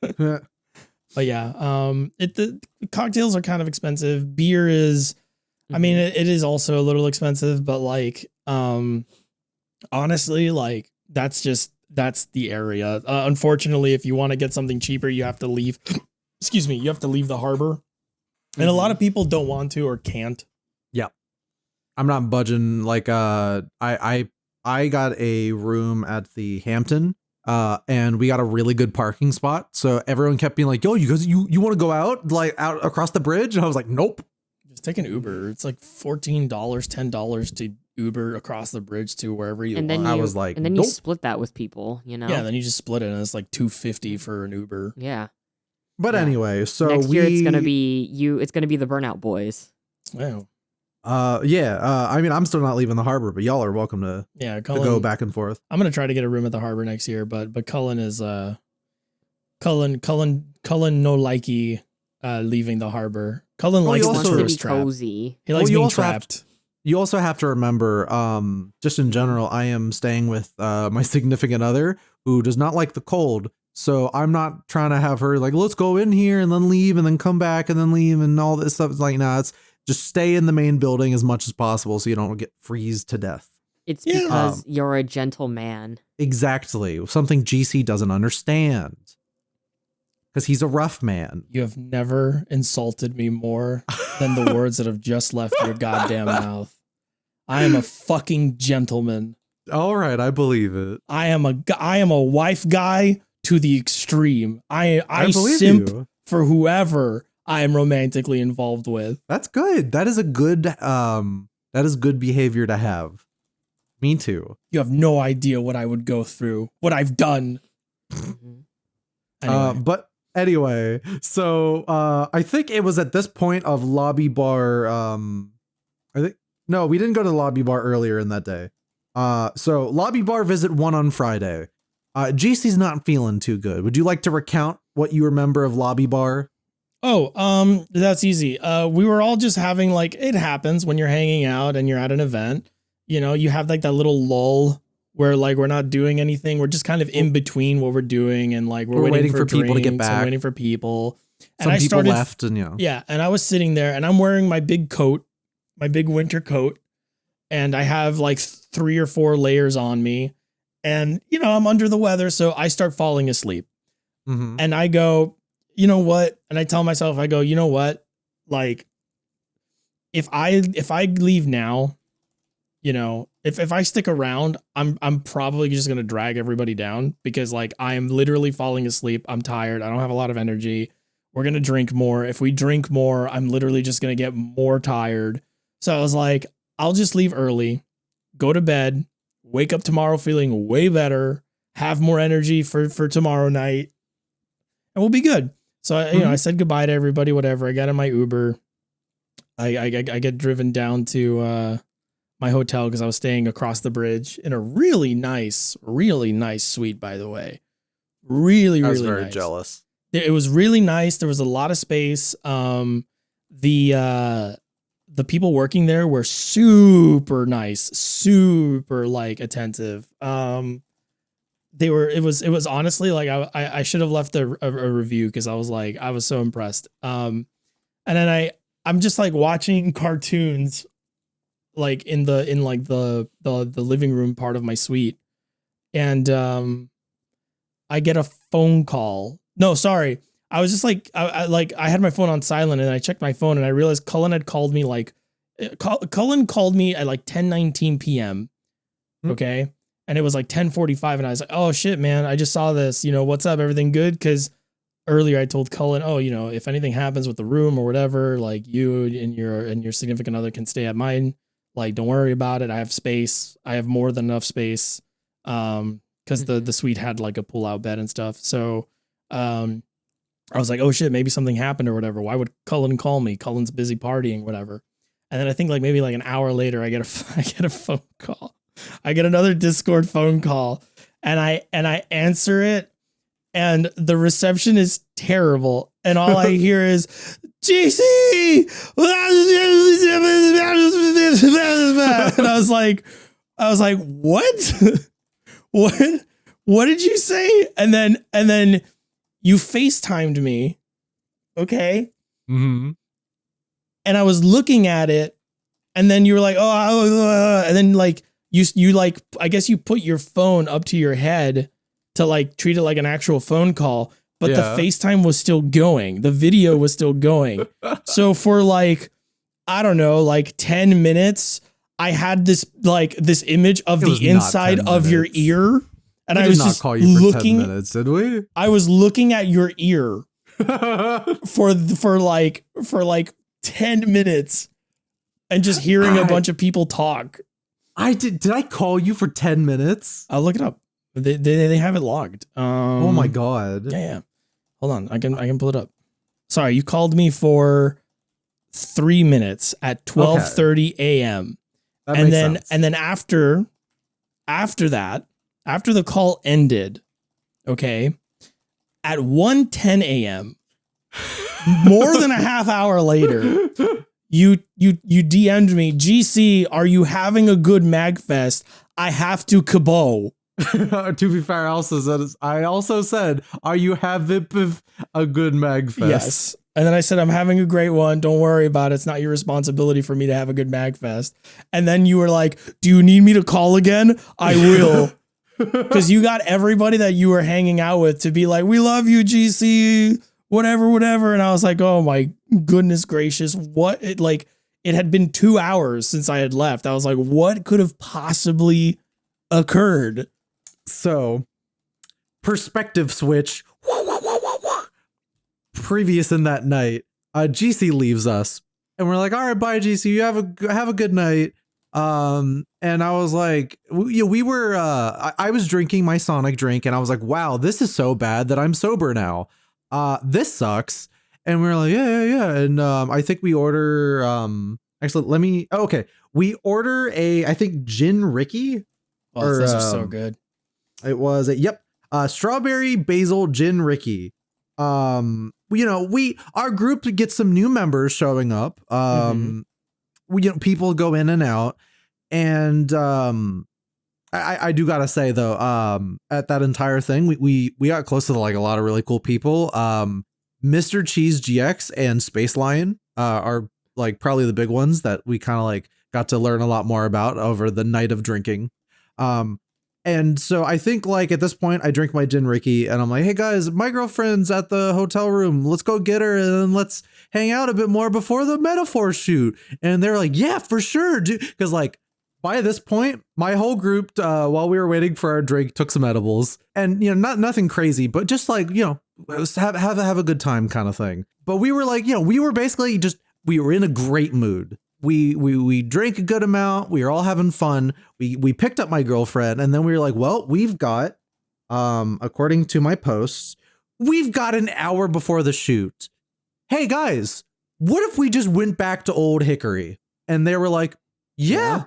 But yeah, the cocktails are kind of expensive. Beer is, I mean, it is also a little expensive, but like, honestly, like that's the area. Unfortunately, if you want to get something cheaper, you have to leave. Excuse me, you have to leave the harbor, and a lot of people don't want to or can't. Yeah, I'm not budging. Like, I got a room at the Hampton. And we got a really good parking spot. So everyone kept being like, yo, you want to go out across the bridge? And I was like, nope. Just take an Uber. It's like $14, $10 to Uber across the bridge to wherever you want. I was like, and then you split that with people, you know? Yeah, then you just split it and it's like $250 for an Uber. Yeah. But anyway, so next year it's gonna be the Burnout Boys. Wow. I mean, I'm still not leaving the harbor, but y'all are welcome to Cullen, to go back and forth. I'm gonna try to get a room at the harbor next year, but Cullen is Cullen no likey leaving the harbor. Cullen likes the tourist trap. Cozy. He likes being trapped. You also have to remember, just in general, I am staying with my significant other who does not like the cold. So I'm not trying to have her like, let's go in here and then leave and then come back and then leave and all this stuff. It's like, nah, it's just stay in the main building as much as possible so you don't get freeze to death. It's because you're a gentle man. Exactly. Something GC doesn't understand. Because he's a rough man. You have never insulted me more than the words that have just left your goddamn mouth. I am a fucking gentleman. All right, I believe it. I am a wife guy to the extreme. I simp for whoever I am romantically involved with. That's good. That is a good good behavior to have. Me too. You have no idea what I would go through, what I've done. Anyway, so I think it was at this point of lobby bar. We didn't go to the lobby bar earlier in that day. So lobby bar visit 1 on Friday. GC's not feeling too good. Would you like to recount what you remember of lobby bar? Oh, that's easy. We were all just having like, it happens when you're hanging out and you're at an event, you know, you have like that little lull where like we're not doing anything. We're just kind of in between what we're doing and like we're waiting for people to get back. Waiting for people. And Some people left and yeah. And I was sitting there and I'm wearing my big coat, my big winter coat. And I have like 3 or 4 layers on me and, you know, I'm under the weather. So I start falling asleep and I go, you know what? And I tell myself, I go, you know what? Like if I leave now, you know, if I stick around, I'm probably just going to drag everybody down because like I am literally falling asleep. I'm tired. I don't have a lot of energy. We're going to drink more. If we drink more, I'm literally just going to get more tired. So I was like, I'll just leave early, go to bed, wake up tomorrow feeling way better, have more energy for tomorrow night, and we'll be good. So I said goodbye to everybody, whatever. I got in my Uber. I get driven down to my hotel because I was staying across the bridge in a really nice suite, by the way. Really, really nice. I was very jealous. It was really nice. There was a lot of space. The people working there were super nice, super like attentive. It was honestly like I should have left a review because I was so impressed. And then I'm just like watching cartoons like in the living room part of my suite. And I get a phone call. No, sorry. I was just like, I had my phone on silent and I checked my phone and I realized Cullen had called me Cullen called me at like 10:19 p.m. Okay. And it was like 10:45 and I was like, oh shit, man, I just saw this, you know, what's up? Everything good? earlier I told Cullen, oh, if anything happens with the room or whatever, like you and your significant other can stay at mine. Like, don't worry about it. I have space. I have more than enough space. Because the suite had like a pull-out bed and stuff. So I was like, oh shit, maybe something happened or whatever. Why would Cullen call me? Cullen's busy partying, whatever. And then I think like maybe like an hour later, I get a phone call. I get another Discord phone call, and I answer it, and the reception is terrible, and all I hear is GC. And I was like, what? What did you say? And then you FaceTimed me, okay? Mm-hmm. And I was looking at it, and then you were like, and then like you like, I guess you put your phone up to your head to like treat it like an actual phone call, but the FaceTime was still going. The video was still going. So for like, I don't know, like 10 minutes, I had this image of the inside of your ear. And I was not just call you for looking, 10 minutes, did we? I was looking at your ear for like 10 minutes and just hearing a bunch of people talk. Did I call you for 10 minutes? I'll look it up. They have it logged. Oh my God. Yeah. Hold on. I can pull it up. Sorry, you called me for 3 minutes at 12:30 a.m. And then after that, after the call ended, okay, at 1:10 a.m., more than a half hour later, you DM'd me, GC, are you having a good MAGFest? I have to kabo. To be fair, I also said, are you having a good MAGFest? Yes. And then I said, I'm having a great one. Don't worry about it. It's not your responsibility for me to have a good MAGFest. And then you were like, do you need me to call again? I will. Because you got everybody that you were hanging out with to be like, we love you, GC, whatever. And I was like, oh my goodness gracious. It had been 2 hours since I had left. I was like, what could have possibly occurred? So, perspective switch. Previous in that night, GC leaves us, and we're like, all right, bye, GC. You have a good night. And I was like, we were, I was drinking my Sonic drink, and I was like, wow, this is so bad that I'm sober now. This sucks. And we were like, yeah. And I think we order, we order I think Gin Ricky. Oh, those are so good. It was strawberry basil Gin Ricky. Our group gets some new members showing up. People go in and out, and I do gotta say though, at that entire thing, we got close to like a lot of really cool people. Mr. Cheese GX and Space Lion are like probably the big ones that we kind of like got to learn a lot more about over the night of drinking. And so I think like at this point I drink my Gin Ricky and I'm like, hey guys, my girlfriend's at the hotel room. Let's go get her and then let's hang out a bit more before the metaphor shoot. And they're like, yeah, for sure, dude. Because like by this point, my whole group, while we were waiting for our drink, took some edibles and, nothing crazy, but just like, have a good time kind of thing. But we were like, we were basically we were in a great mood. We drank a good amount. We were all having fun. We picked up my girlfriend and then we were like, well, we've got, according to my posts, we've got an hour before the shoot. Hey guys, what if we just went back to Old Hickory? And they were like, yeah,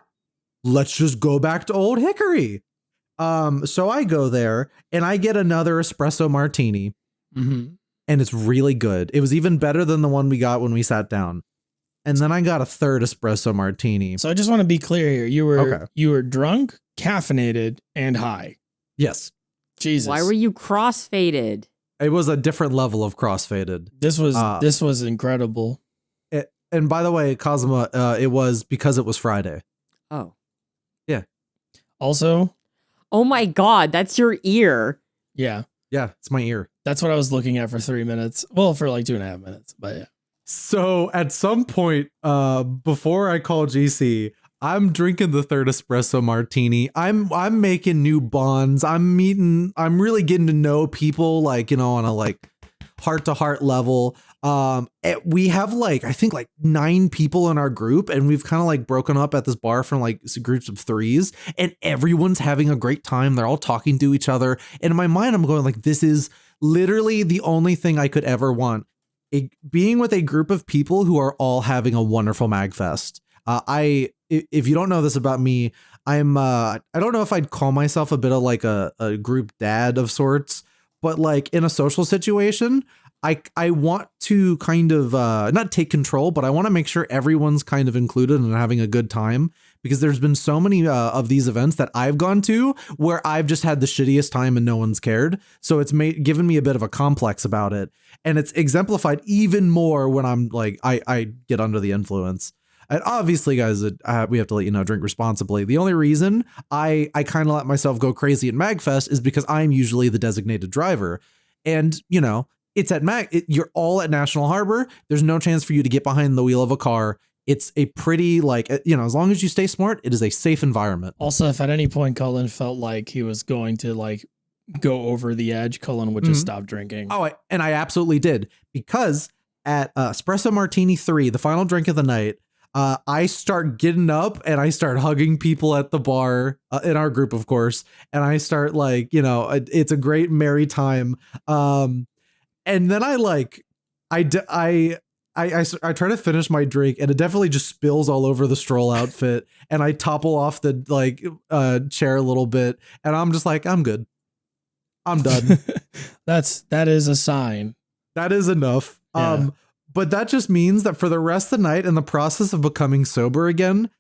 let's just go back to Old Hickory. So I go there and I get another espresso martini and it's really good. It was even better than the one we got when we sat down. And then I got a third espresso martini. So I just want to be clear here. You were drunk, caffeinated, and high. Yes. Jesus. Why were you crossfaded? It was a different level of crossfaded. This was incredible. And by the way, Kazuma, it was because it was Friday. Oh. Yeah. Also. Oh my God, that's your ear. Yeah. Yeah, it's my ear. That's what I was looking at for 3 minutes. Well, for like 2.5 minutes, but yeah. So at some point, before I call GC, I'm drinking the third espresso martini. I'm making new bonds. I'm really getting to know people, like, on a like heart to heart level. We have like, I think like 9 people in our group, and we've kind of like broken up at this bar from like groups of 3s, and everyone's having a great time. They're all talking to each other. And in my mind, I'm going like, this is literally the only thing I could ever want. Being with a group of people who are all having a wonderful MAGFest. If you don't know this about me, I don't know if I'd call myself a bit of like a group dad of sorts, but like in a social situation, I want to kind of not take control, but I want to make sure everyone's kind of included and having a good time, because there's been so many of these events that I've gone to where I've just had the shittiest time and no one's cared. So it's given me a bit of a complex about it. And it's exemplified even more when I'm like, I get under the influence. And obviously, guys, we have to let you know, drink responsibly. The only reason I kind of let myself go crazy at MAGFest is because I'm usually the designated driver. And, you know, it's at you're all at National Harbor. There's no chance for you to get behind the wheel of a car. It's a pretty, like, you know, as long as you stay smart, it is a safe environment. Also, if at any point Cullen felt like he was going to like go over the edge, Cullen would just stop drinking. Oh, and I absolutely did, because at Espresso Martini 3, the final drink of the night, I start getting up and I start hugging people at the bar in our group, of course. And I start like, you know, it's a great merry time. And then I try to finish my drink, and it definitely just spills all over the stroll outfit. And I topple off the like chair a little bit, and I'm just like, I'm good. I'm done. That is a sign. That is enough. Yeah. But that just means that for the rest of the night, in the process of becoming sober again,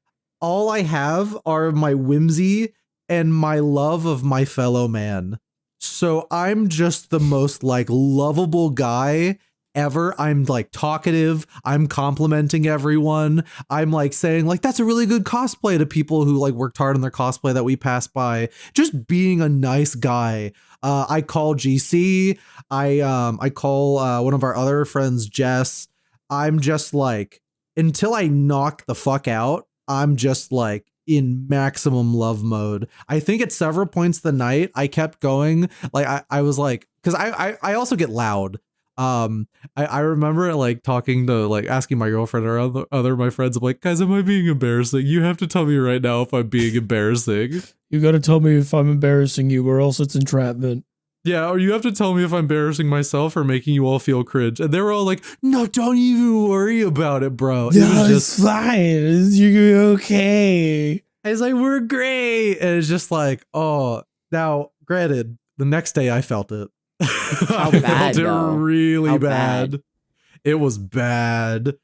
all I have are my whimsy and my love of my fellow man. So I'm just the most like lovable guy ever. I'm like talkative. I'm complimenting everyone. I'm like saying like, that's a really good cosplay to people who like worked hard on their cosplay that we passed by. Just being a nice guy. I call GC. I call one of our other friends, Jess. I'm just like, until I knock the fuck out, I'm just like in maximum love mode. I think at several points of the night, I kept going. Like I was like, because I also get loud. I remember like talking to like asking my girlfriend or other my friends, I'm like, guys, am I being embarrassing? You have to tell me right now if I'm being embarrassing. You got to tell me if I'm embarrassing you, or else it's entrapment. Yeah, or you have to tell me if I'm embarrassing myself or making you all feel cringe. And they were all like, no, don't even worry about it, bro. No, it's fine. You're okay. I was like, we're great. And it's just like, oh, now, granted, the next day I felt it. How I bad, felt it though? really How bad. It was bad.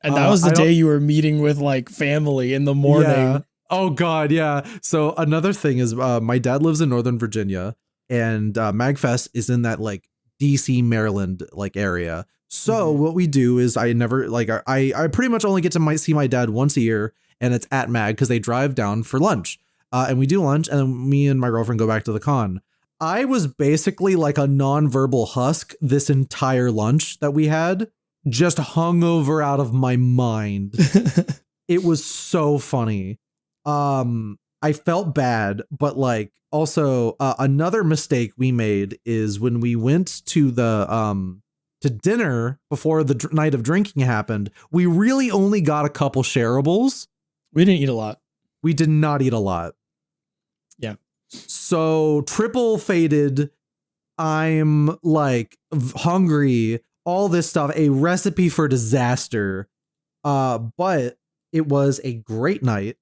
And that was the day you were meeting with like family in the morning. Yeah. Oh, God, yeah. So another thing is my dad lives in Northern Virginia, and MAGFest is in that like DC, Maryland like area. So what we do is I pretty much only get to see my dad once a year, and it's at MAG because they drive down for lunch. And we do lunch, and then me and my girlfriend go back to the con. I was basically like a nonverbal husk this entire lunch that we had, just hungover out of my mind. It was so funny. I felt bad, but like also another mistake we made is when we went to the to dinner before the night of drinking happened, we really only got a couple shareables. We didn't eat a lot. We did not eat a lot. Yeah. So triple faded. I'm like hungry, all this stuff, a recipe for disaster. But it was a great night.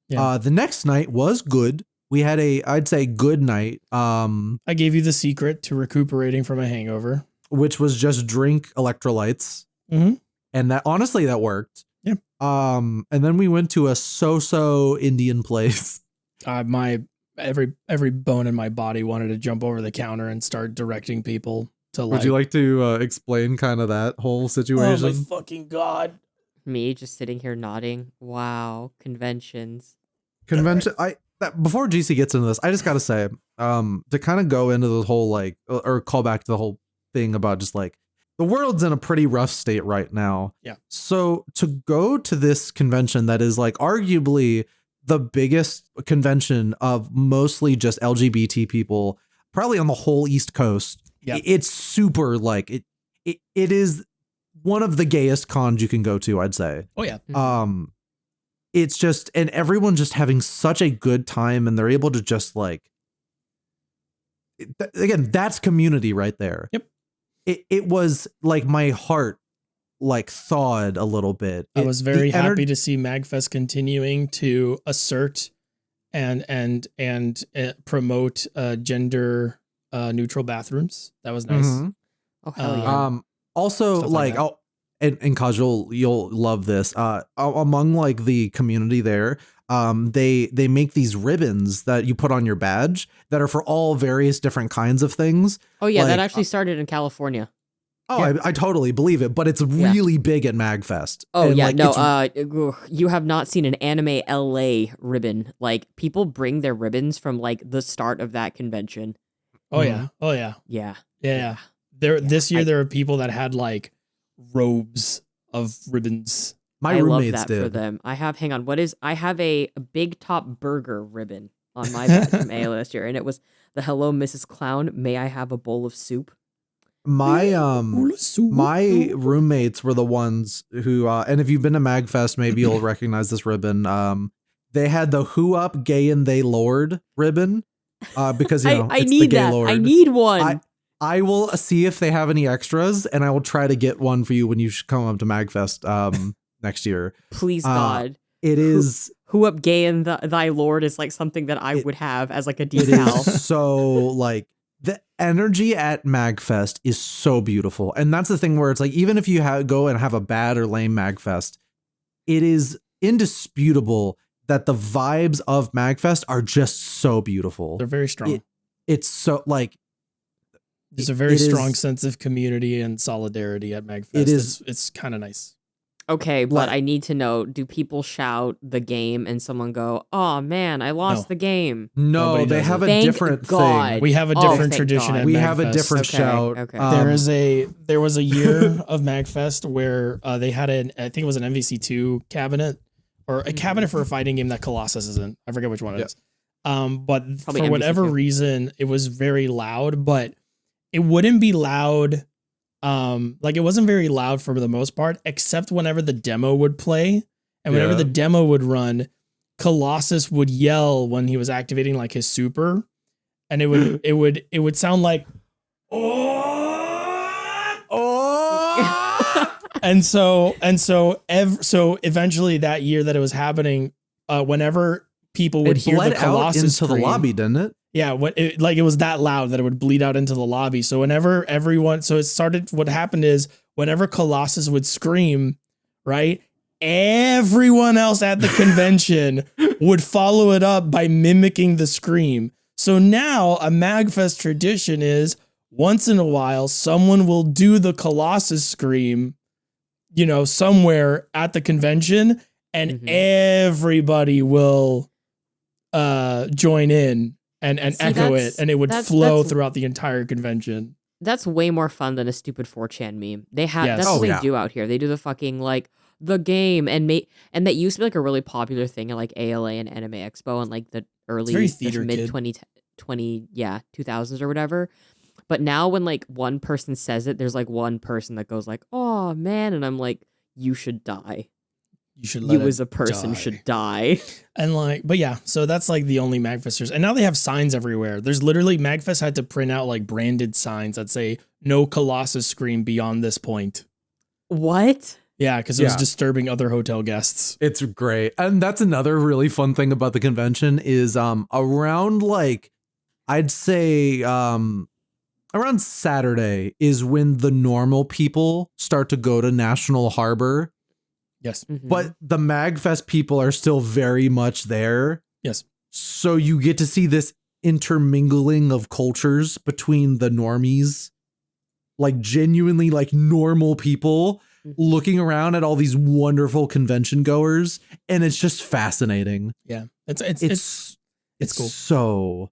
Yeah. The next night was good. We had I'd say good night. I gave you the secret to recuperating from a hangover, which was just drink electrolytes. Mm-hmm. And that honestly, that worked. Yeah. And then we went to a so-so Indian place. My every bone in my body wanted to jump over the counter and start directing people to like. Would you like to explain kind of that whole situation? Oh my fucking God. Me just sitting here nodding. Wow. Convention. Before GC gets into this, I just got to say, to kind of go into the whole like, or call back to the whole thing about just like, the world's in a pretty rough state right now. Yeah. So to go to this convention that is like arguably the biggest convention of mostly just LGBT people, probably on the whole East Coast. Yeah. It's super like it is one of the gayest cons you can go to, I'd say. Oh yeah. It's just, and everyone's just having such a good time, and they're able to just like, again, that's community right there. Yep. It was like my heart like thawed a little bit. I was very happy to see MAGFest continuing to assert and promote gender neutral bathrooms. That was nice. Mm-hmm. Oh hell yeah. Also, like and Kaz, you'll love this. Among like the community there, they make these ribbons that you put on your badge that are for all various different kinds of things. Oh yeah, like, that actually started in California. Oh, yeah. I totally believe it, but it's really big at MAGFest. Oh and, yeah, like, no, you have not seen an Anime LA ribbon. Like people bring their ribbons from like the start of that convention. Oh yeah, oh yeah, yeah. This year there were people that had like robes of ribbons. My I roommates love that did. for them. I have I have a big top burger ribbon on my badge from ALA last year, and it was the Hello Mrs. Clown. May I have a bowl of soup? My roommates were the ones who and if you've been to MAGFest, maybe you'll recognize this ribbon. They had the Who Up Gay and They Lord ribbon. Because you know, I it's need the gay that. Lord. I need one. I will see if they have any extras, and I will try to get one for you when you come up to MAGFest next year. Please God. It is Who Up Gay and Thy Lord is like something that I would have as like a it decal. is so like the energy at MAGFest is so beautiful. And that's the thing where it's like, even if you go and have a bad or lame MAGFest, it is indisputable that the vibes of MAGFest are just so beautiful. They're very strong. It's so like, there's a very strong sense of community and solidarity at MAGFest. It's kind of nice. Okay, but I need to know, do people shout the game and someone go, oh man, I lost the game? No, Nobody they does have it. a Thank different God. thing. We have a different tradition at We MAGFest. have a different shout. Okay. There was a year of MAGFest where they had I think it was an MVC2 cabinet or a cabinet for a fighting game that Colossus is in. I forget which one it is. But Probably for whatever MVC2. reason, it was very loud, but it wouldn't be loud. Like it wasn't very loud for the most part, except whenever the demo would play and whenever the demo would run, Colossus would yell when he was activating like his super, and it would sound like and so eventually that year that it was happening, whenever people would hear the Colossus into the lobby, didn't it? Yeah, it was that loud that it would bleed out into the lobby. So whenever what happened is whenever Colossus would scream, right, everyone else at the convention would follow it up by mimicking the scream. So now a MAGFest tradition is once in a while, someone will do the Colossus scream, somewhere at the convention, and everybody will join in and echo it, and it would flow throughout the entire convention. That's way more fun than a stupid 4chan meme. That's what they do out here. They do the fucking like the game and that used to be like a really popular thing at like ALA and Anime Expo and like the early mid 2000s or whatever. But now when like one person says it, there's like one person that goes like, "Oh man," and I'm like, "You should die. You as a person should die." And like, but yeah, so that's like the only MAGFesters. And now they have signs everywhere. There's literally MAGFest had to print out like branded signs that say no Colossus scream beyond this point. What? Yeah, because it was disturbing other hotel guests. It's great. And that's another really fun thing about the convention is around like, I'd say around Saturday is when the normal people start to go to National Harbor. Yes. Mm-hmm. But the MAGFest people are still very much there. Yes. So you get to see this intermingling of cultures between the normies, like genuinely like normal people looking around at all these wonderful convention goers. And it's just fascinating. Yeah. It's cool. So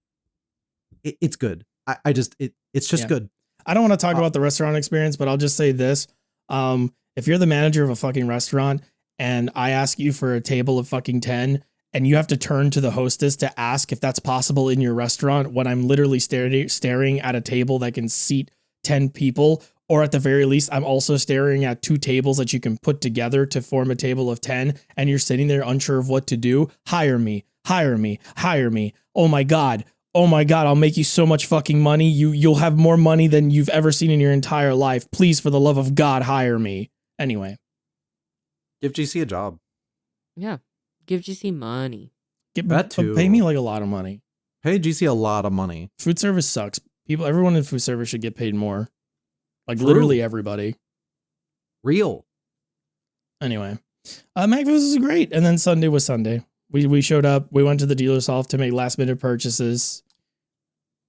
it's good. It's just good. I don't want to talk about the restaurant experience, but I'll just say this. If you're the manager of a fucking restaurant and I ask you for a table of fucking 10 and you have to turn to the hostess to ask if that's possible in your restaurant when I'm literally staring at a table that can seat 10 people, Or at the very least, I'm also staring at 2 tables that you can put together to form a table of 10, and you're sitting there unsure of what to do. Hire me. Oh my God, I'll make you so much fucking money. You'll have more money than you've ever seen in your entire life. Please, for the love of God, hire me. Anyway. Give GC a job. Yeah. Give GC money. That too. Pay me like a lot of money. Pay GC a lot of money. Food service sucks. Everyone in food service should get paid more. Like True. literally everybody. Real. Anyway, MAGFest was great. And then Sunday was Sunday. We showed up. We went to the dealer's office to make last minute purchases.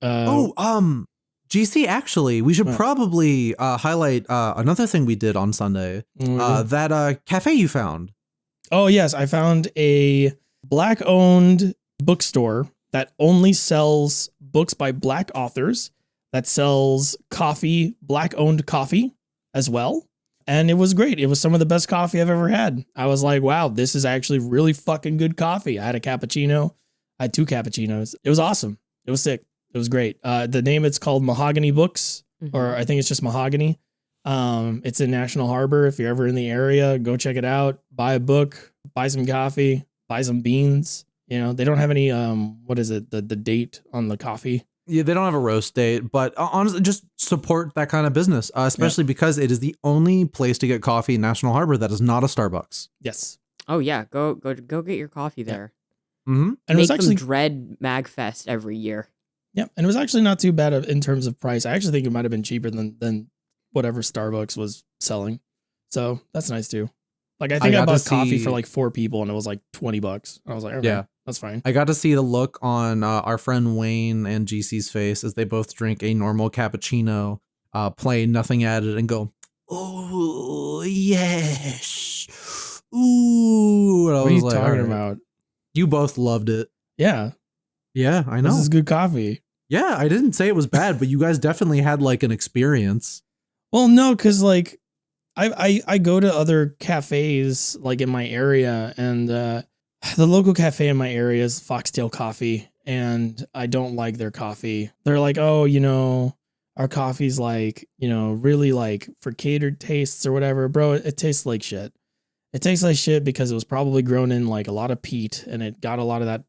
GC, actually, we should probably highlight another thing we did on Sunday. That cafe you found. Oh, yes. I found a Black-owned bookstore that only sells books by Black authors, that sells coffee, Black-owned coffee as well. And it was great. It was some of the best coffee I've ever had. I was like, wow, this is actually really fucking good coffee. I had a cappuccino. I had 2 cappuccinos. It was awesome. It was sick. It was great. The name, it's called Mahogany Books, or I think it's just Mahogany. It's in National Harbor. If you're ever in the area, go check it out. Buy a book, buy some coffee, buy some beans. You know, they don't have any, what is it? The date on the coffee. Yeah, they don't have a roast date, but honestly, just support that kind of business, especially because it is the only place to get coffee in National Harbor that is not a Starbucks. Yes. Oh yeah, go get your coffee there. Mm-hmm. And it was actually them dread MAGFest every year. Yeah, and it was actually not too bad in terms of price. I actually think it might have been cheaper than whatever Starbucks was selling. So that's nice too. Like I think I bought coffee for like 4 people and it was like $20. I was like, okay, yeah, that's fine. I got to see the look on our friend Wayne and GC's face as they both drink a normal cappuccino, plain, nothing added, and go, oh yes, ooh. What are you talking about? You both loved it. Yeah. Yeah, I know. This is good coffee. Yeah, I didn't say it was bad, but you guys definitely had like an experience. Well, no, because like I go to other cafes like in my area, and the local cafe in my area is Foxtail Coffee, and I don't like their coffee. They're like, oh, you know, our coffee's like, you know, really like for catered tastes or whatever. Bro, it tastes like shit. It tastes like shit because it was probably grown in like a lot of peat, and it got a lot of that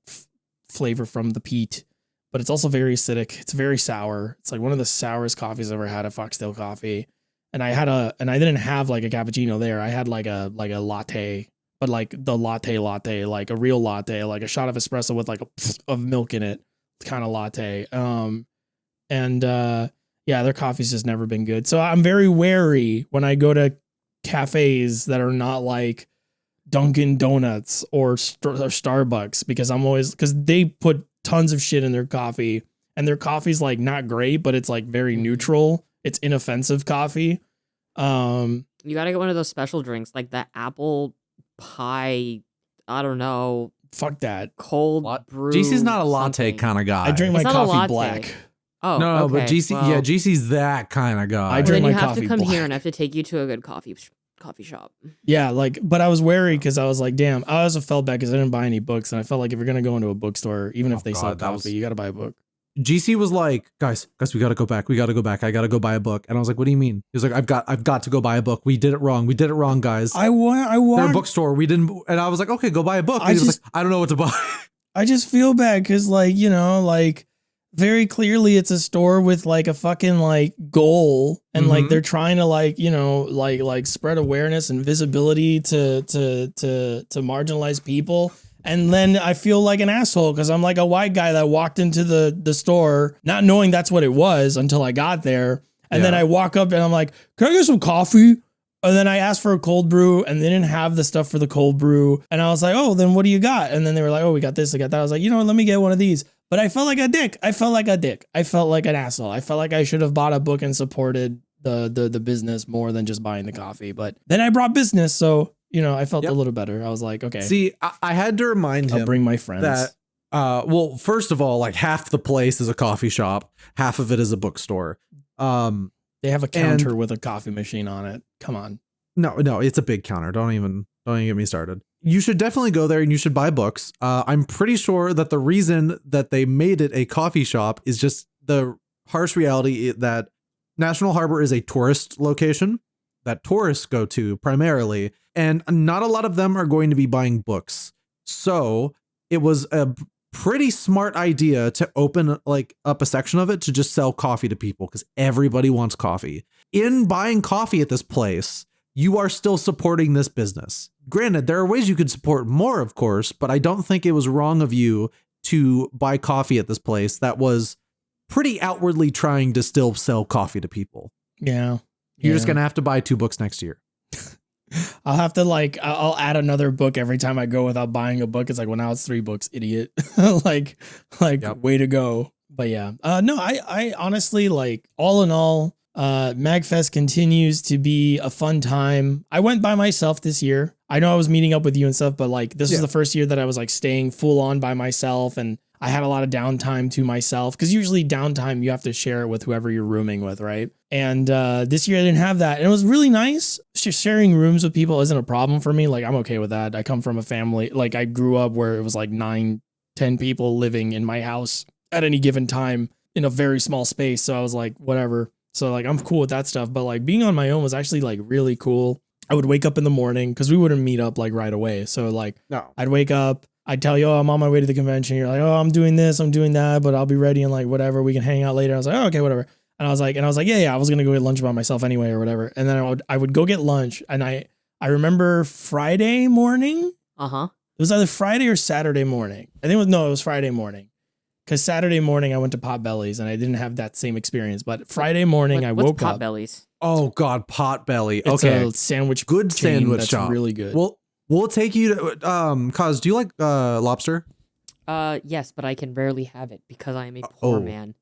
flavor from the peat, but it's also very acidic. It's very sour. It's like one of the sourest coffees I've ever had at Foxtail Coffee. And I didn't have like a cappuccino there. I had like a latte, but like the latte, like a real latte, like a shot of espresso with like of milk in it, kind of latte. Yeah, their coffee's just never been good. So I'm very wary when I go to cafes that are not like Dunkin' Donuts or Starbucks, because they put tons of shit in their coffee, and their coffee's like not great, but it's like very neutral. It's inoffensive coffee. You gotta get one of those special drinks, like the apple pie. I don't know. Fuck that. Cold brew. GC's not a latte kind of guy. I drink my coffee black. Oh, no, okay. but GC, well, yeah, GC's that kind of guy. I drink then my you have coffee to come black. here, and I have to take you to a good coffee shop. Yeah, like, but I was wary because I was like, damn, I also felt bad because I didn't buy any books, and I felt like if you're gonna go into a bookstore, even if they sell coffee, you gotta buy a book. GC was like, guys, we gotta go back. I gotta go buy a book. And I was like, what do you mean? He was like, I've got to go buy a book. We did it wrong, guys. I want. They're a bookstore. We didn't. And I was like, okay, go buy a book. And he was like, I don't know what to buy. I just feel bad because, like, you know, like very clearly it's a store with like a fucking like goal, and like they're trying to like, you know, like spread awareness and visibility to marginalized people. And then I feel like an asshole because I'm like a white guy that walked into the store not knowing that's what it was until I got there. And then I walk up and I'm like, can I get some coffee? And then I asked for a cold brew, and they didn't have the stuff for the cold brew. And I was like, oh, then what do you got? And then they were like, oh, we got this, I got that. I was like, you know what, let me get one of these. But I felt like a dick. I felt like an asshole. I felt like I should have bought a book and supported the business more than just buying the coffee. But then I brought business, so you know, I felt a little better. I was like, okay. See, I had to remind him. I'll bring my friends. That, well, first of all, like half the place is a coffee shop. Half of it is a bookstore. They have a counter with a coffee machine on it. Come on. No, it's a big counter. Don't even get me started. You should definitely go there and you should buy books. I'm pretty sure that the reason that they made it a coffee shop is just the harsh reality that National Harbor is a tourist location that tourists go to primarily, and not a lot of them are going to be buying books. So it was a pretty smart idea to open like up a section of it to just sell coffee to people because everybody wants coffee. In buying coffee at this place, you are still supporting this business. Granted, there are ways you could support more, of course, but I don't think it was wrong of you to buy coffee at this place that was pretty outwardly trying to still sell coffee to people. Yeah. You're just going to have to buy 2 books next year. I'll have to I'll add another book every time I go without buying a book. It's like, well, now it's 3 books, idiot. Yep. Way to go. But yeah, no, I honestly, like, all in all, MAGFest continues to be a fun time. I went by myself this year. I know I was meeting up with you and stuff, but like, this is the first year that I was like staying full on by myself, and I had a lot of downtime to myself, because usually downtime you have to share it with whoever you're rooming with, right? And this year I didn't have that, and it was really nice. Sharing rooms with people isn't a problem for me. Like, I'm okay with that. I come from a family, like, I grew up where it was like 9-10 people living in my house at any given time in a very small space. So I was like, whatever. So like, I'm cool with that stuff. But like, being on my own was actually like really cool. I would wake up in the morning, because we wouldn't meet up like right away. So like, no, I'd wake up, I'd tell you, oh, I'm on my way to the convention. You're like, oh, I'm doing this, I'm doing that, but I'll be ready and like, whatever, we can hang out later. I was like, oh, okay, whatever. And I was like, yeah, I was going to go get lunch by myself anyway, or whatever. And then I would go get lunch. And I remember Friday morning. It was either Friday or Saturday morning. It was Friday morning. Because Saturday morning I went to Potbelly's and I didn't have that same experience. But Friday morning I woke up. Potbelly's? Oh God, Potbelly. It's a sandwich, good sandwich that's shop. Really good. We'll take you to. Cause do you like lobster? Yes, but I can rarely have it because I am a poor man.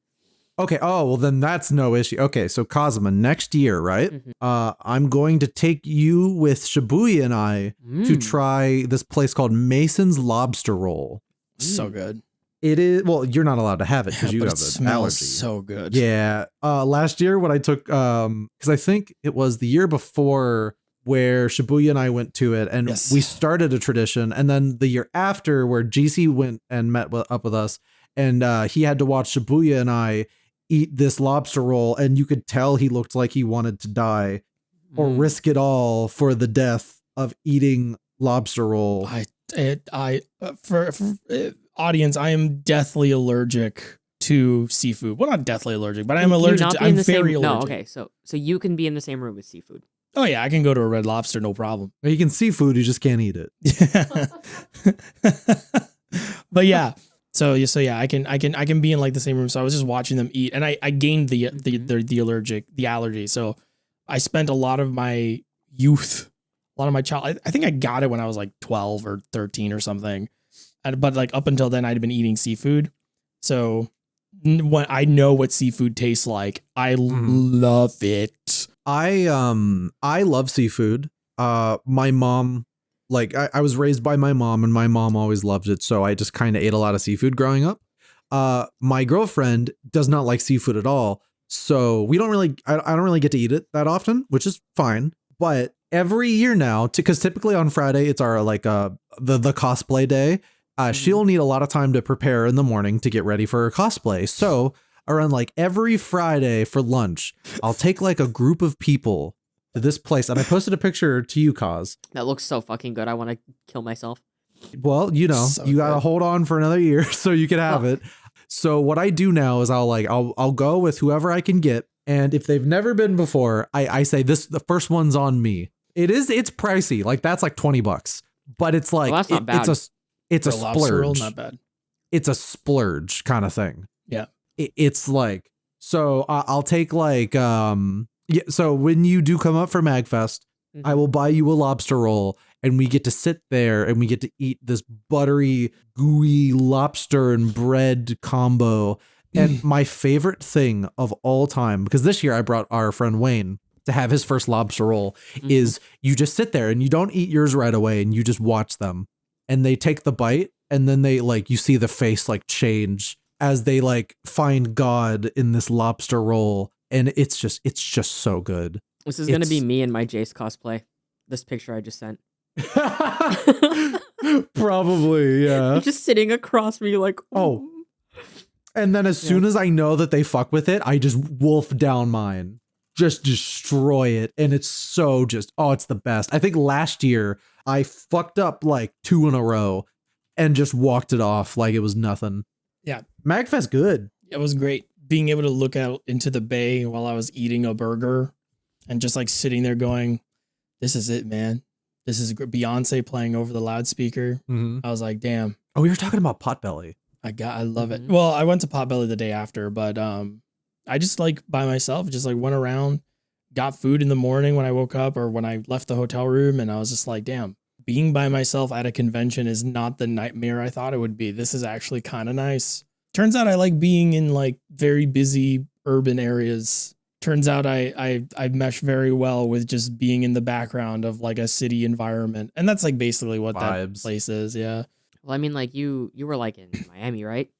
Okay. Oh, well then that's no issue. Okay, so Kazuma, next year, right? Mm-hmm. I'm going to take you with Shibuya and I to try this place called Mason's Lobster Roll. So good. It is. Well, you're not allowed to have it because you have an allergy. So good. Yeah. Last year when I took, because I think it was the year before where Shibuya and I went to it, and we started a tradition, and then the year after where GC went and met up with us, and he had to watch Shibuya and I eat this lobster roll, and you could tell he looked like he wanted to die or risk it all for the death of eating lobster roll. Audience, I am deathly allergic to seafood. Well, not deathly allergic, but I'm allergic. I'm very allergic. No, okay, so you can be in the same room with seafood. Oh yeah, I can go to a Red Lobster, no problem. You can see food, you just can't eat it. But yeah, so yeah, I can be in like the same room. So I was just watching them eat, and I gained the allergy. So I spent a lot of my youth, a lot of my child. I think I got it when I was like 12 or 13 or something. But like up until then, I'd been eating seafood. So when I know what seafood tastes like, I love it. I love seafood. My mom, like I was raised by my mom, and my mom always loved it. So I just kind of ate a lot of seafood growing up. My girlfriend does not like seafood at all. So I don't really get to eat it that often, which is fine. But every year now, because typically on Friday, it's our like the cosplay day. She'll need a lot of time to prepare in the morning to get ready for her cosplay. So around like every Friday for lunch, I'll take like a group of people to this place. And I posted a picture to you, Kaz. That looks so fucking good. I want to kill myself. Well, you got to hold on for another year so you can have it. So what I do now is I'll go with whoever I can get. And if they've never been before, I say the first one's on me. It's pricey. Like that's like $20, but it's like, that's not bad. It's a splurge. Not bad. It's a splurge kind of thing. Yeah. It's like, so I'll take like, so when you do come up for MAGFest, I will buy you a lobster roll, and we get to sit there and we get to eat this buttery, gooey lobster and bread combo. And my favorite thing of all time, because this year I brought our friend Wayne to have his first lobster roll, is you just sit there and you don't eat yours right away, and you just watch them. And they take the bite, and then they like, you see the face like change as they like find God in this lobster roll. And it's just so good. This is going to be me in my Jace cosplay. This picture I just sent. Probably, yeah. You're just sitting across me like, oh. And then as soon as I know that they fuck with it, I just wolf down mine. just destroy it. And it's so just, oh, it's the best. I think last year I fucked up like 2 in a row and just walked it off like it was nothing. Yeah. MAGFest good. It was great being able to look out into the bay while I was eating a burger and just like sitting there going, this is it, man. This is Beyonce playing over the loudspeaker. Mm-hmm. I was like, damn. Oh, you were talking about Potbelly. I love it. Well, I went to Potbelly the day after, but I just like by myself, just like went around, got food in the morning when I woke up or when I left the hotel room. And I was just like, damn, being by myself at a convention is not the nightmare I thought it would be. This is actually kind of nice. Turns out I like being in like very busy urban areas. Turns out I mesh very well with just being in the background of like a city environment. And that's like basically what that place is. Yeah. Well, I mean, like you were like in Miami, right?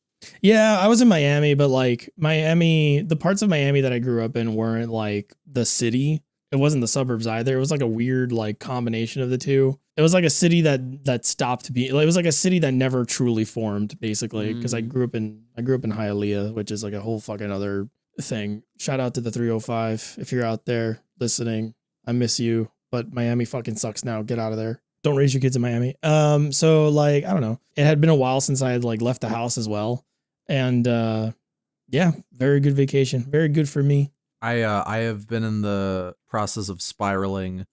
Yeah, I was in Miami, but like Miami, the parts of Miami that I grew up in weren't like the city. It wasn't the suburbs either. It was like a weird like combination of the two. It was like a city that stopped being. It was like a city that never truly formed, basically. Because I grew up in Hialeah, which is like a whole fucking other thing. Shout out to the 305 if you're out there listening. I miss you, but Miami fucking sucks now. Get out of there. Don't raise your kids in Miami. So like I don't know. It had been a while since I had like left the house as well, and yeah, very good vacation. Very good for me. I have been in the process of spiraling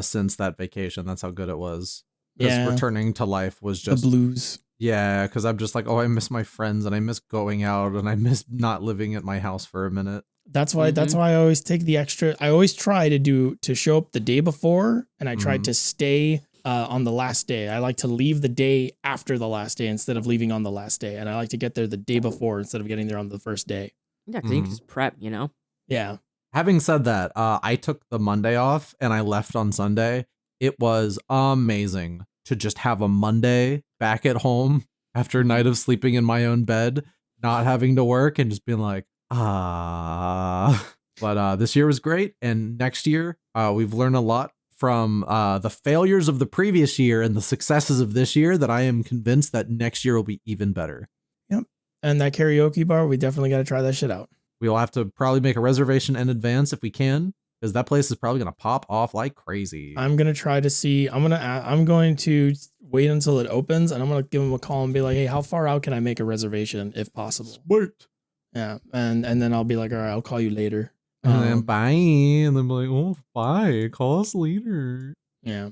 since that vacation. That's how good it was. Because returning to life was just the blues. Yeah, because I'm just like, oh, I miss my friends and I miss going out and I miss not living at my house for a minute. That's why I always take the extra. I always try to show up the day before, and I try to stay on the last day. I like to leave the day after the last day instead of leaving on the last day, and I like to get there the day before instead of getting there on the first day. Yeah, because you can just prep, you know? Yeah. Having said that, I took the Monday off and I left on Sunday. It was amazing to just have a Monday back at home after a night of sleeping in my own bed, not having to work and just being like, But this year was great. And next year, we've learned a lot from the failures of the previous year and the successes of this year that I am convinced that next year will be even better. Yep. And that karaoke bar, we definitely got to try that shit out. We'll have to probably make a reservation in advance if we can, because that place is probably going to pop off like crazy. I'm going to try to see. I'm going to wait until it opens, and I'm going to give them a call and be like, hey, how far out can I make a reservation if possible? Smart. Yeah. And then I'll be like, all right, I'll call you later. And then bye. And then be like, oh, bye. Call us later. Yeah.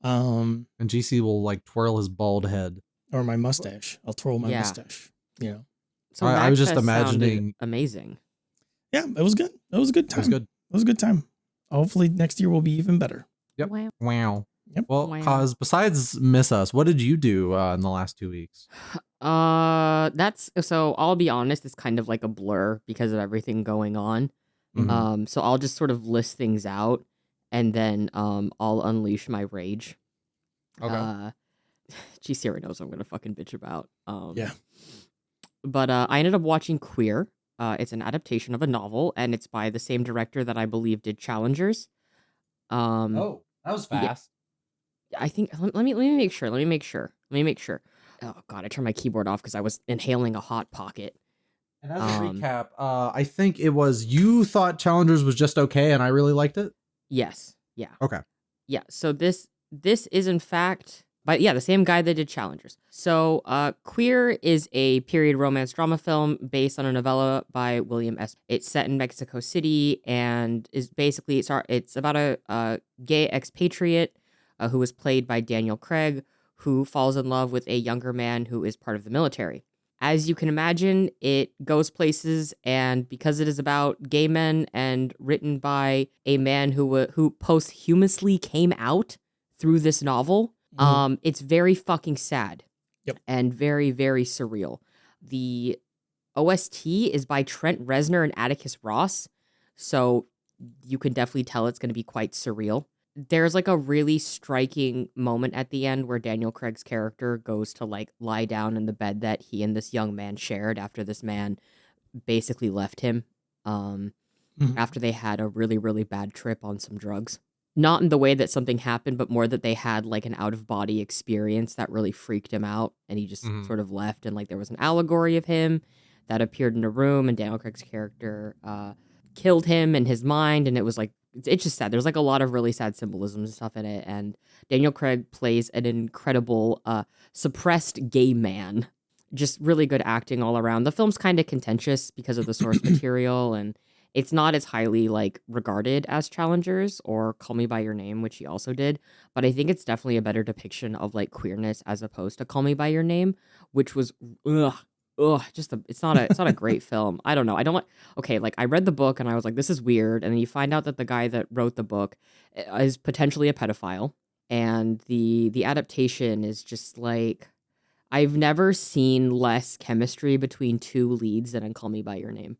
And GC will like twirl his bald head. Or my mustache. I'll twirl my mustache. You know. So I was just imagining. Amazing. Yeah, it was good. It was a good time. It was a good time. Hopefully next year will be even better. Yep. Wow. Yep. Well, Kaz, besides Miss Us, what did you do in the last 2 weeks? So I'll be honest, it's kind of like a blur because of everything going on. Mm-hmm. So I'll just sort of list things out and then I'll unleash my rage. Okay. GC already knows what I'm gonna fucking bitch about. Yeah. But I ended up watching Queer. It's an adaptation of a novel, and it's by the same director that I believe did Challengers. Oh, that was fast. I think. Let me make sure. Let me make sure. Oh god, I turned my keyboard off because I was inhaling a hot pocket. And as a recap, I think it was you thought Challengers was just okay, and I really liked it. Yes. Yeah. Okay. Yeah. So this is in fact. But yeah, the same guy that did Challengers. So, Queer is a period romance drama film based on a novella by William S. It's set in Mexico City and is basically it's about a gay expatriate who was played by Daniel Craig, who falls in love with a younger man who is part of the military. As you can imagine, it goes places, and because it is about gay men and written by a man who posthumously came out through this novel. It's very fucking sad. Yep. And very, very surreal. The OST is by Trent Reznor and Atticus Ross, so you can definitely tell it's going to be quite surreal. There's like a really striking moment at the end where Daniel Craig's character goes to like lie down in the bed that he and this young man shared after this man basically left him after they had a really, really bad trip on some drugs. Not in the way that something happened, but more that they had like an out-of-body experience that really freaked him out, and he just sort of left, and like there was an allegory of him that appeared in a room, and Daniel Craig's character killed him and his mind, and it was like it's just sad. There's like a lot of really sad symbolism and stuff in it, and Daniel Craig plays an incredible suppressed gay man. Just really good acting all around. The film's kind of contentious because of the source material, and it's not as highly like regarded as Challengers or Call Me by Your Name, which he also did. But I think it's definitely a better depiction of like queerness as opposed to Call Me by Your Name, which was it's not a great film. I don't know. Okay, like I read the book and I was like, this is weird, and then you find out that the guy that wrote the book is potentially a pedophile, and the adaptation is just like, I've never seen less chemistry between two leads than in Call Me by Your Name.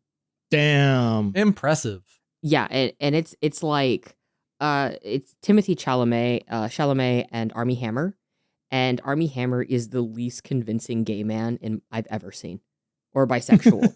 Damn. Impressive. Yeah, and it's like it's Timothy Chalamet and Armie Hammer. And Armie Hammer is the least convincing gay man I've ever seen. Or bisexual.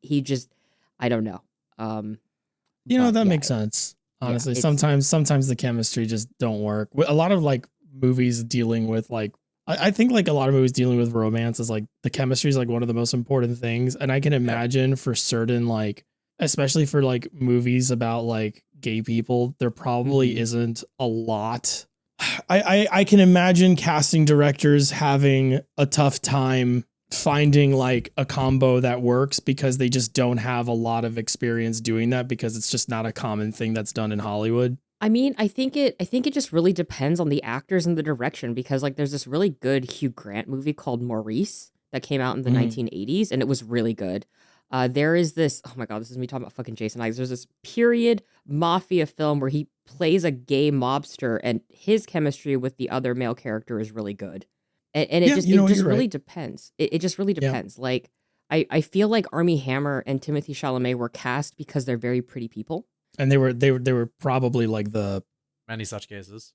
he just, I don't know. That makes sense. Honestly, sometimes the chemistry just don't work. A lot of like movies dealing with like, I think like a lot of movies dealing with romance is like the chemistry is like one of the most important things. And I can imagine for certain, like, especially for like movies about like gay people, there probably isn't a lot. I can imagine casting directors having a tough time finding like a combo that works because they just don't have a lot of experience doing that, because it's just not a common thing that's done in Hollywood. I mean, I think it just really depends on the actors and the direction, because like there's this really good Hugh Grant movie called Maurice that came out in the 1980s, and it was really good. There is this, oh my God, this is me talking about fucking Jason Isaacs. There's this period mafia film where he plays a gay mobster, and his chemistry with the other male character is really good. And it just really depends. It just really depends. Yeah. Like, I feel like Armie Hammer and Timothy Chalamet were cast because they're very pretty people. And they were probably like many such cases.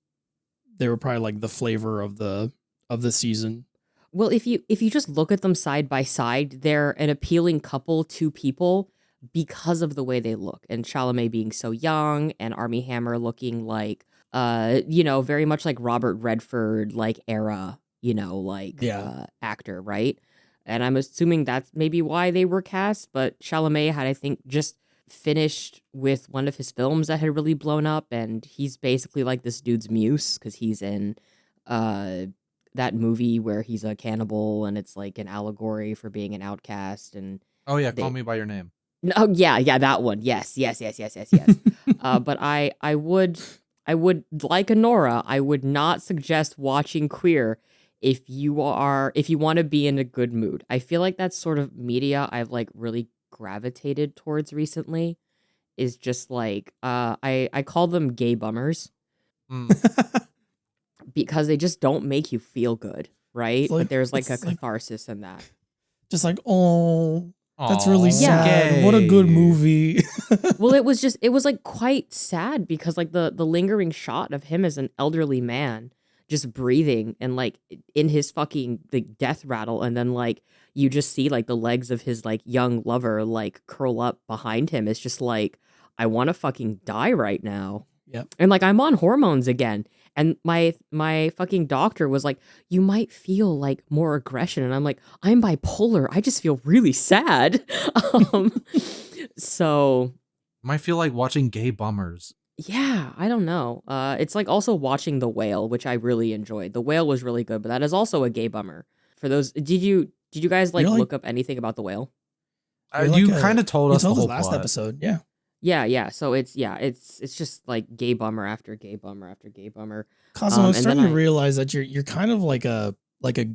They were probably like the flavor of the season. Well, if you just look at them side by side, they're an appealing couple to people because of the way they look. And Chalamet being so young, and Armie Hammer looking like, very much like Robert Redford, like era, actor, right? And I'm assuming that's maybe why they were cast. But Chalamet had, I think, just finished with one of his films that had really blown up, and he's basically like this dude's muse because he's in that movie where he's a cannibal, and it's like an allegory for being an outcast. And Call Me by Your Name. Oh yeah, that one. Yes. But I would like Honora, I would not suggest watching Queer if you want to be in a good mood. I feel like that's sort of media I've like really gravitated towards recently, is just like I call them gay bummers. Because they just don't make you feel good, right? But there's like a catharsis in that. Just like, oh, that's really sad. Gay. What a good movie. Well, it was like quite sad because like the lingering shot of him as an elderly man just breathing and like in his fucking like death rattle, and then like you just see like the legs of his like young lover like curl up behind him. It's just like, I want to fucking die right now. Yep. And like I'm on hormones again. And my fucking doctor was like, you might feel like more aggression. And I'm like, I'm bipolar. I just feel really sad. So might feel like watching gay bummers. Yeah, I don't know. It's like also watching The Whale, which I really enjoyed. The Whale was really good, but that is also a gay bummer. For those, did you guys like look up anything about The Whale? You kind of told us the whole last episode. Yeah. Yeah. So it's just like gay bummer after gay bummer after gay bummer. Kazuma, I'm starting to realize that you're kind of like a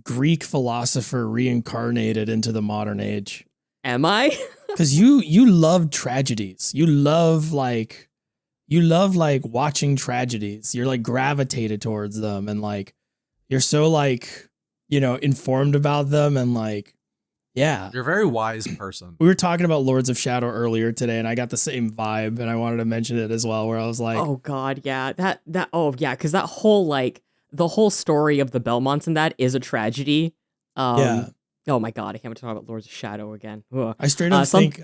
Greek philosopher reincarnated into the modern age. Am I? Because you love tragedies. You love watching tragedies. You're like gravitated towards them, and like you're so like informed about them, and like. Yeah. You're a very wise person. We were talking about Lords of Shadow earlier today, and I got the same vibe, and I wanted to mention it as well, where I was like, oh God, yeah. Because that whole like the whole story of the Belmonts and that is a tragedy. Yeah. Oh my God, I can't talk about Lords of Shadow again. Ugh. I straight up think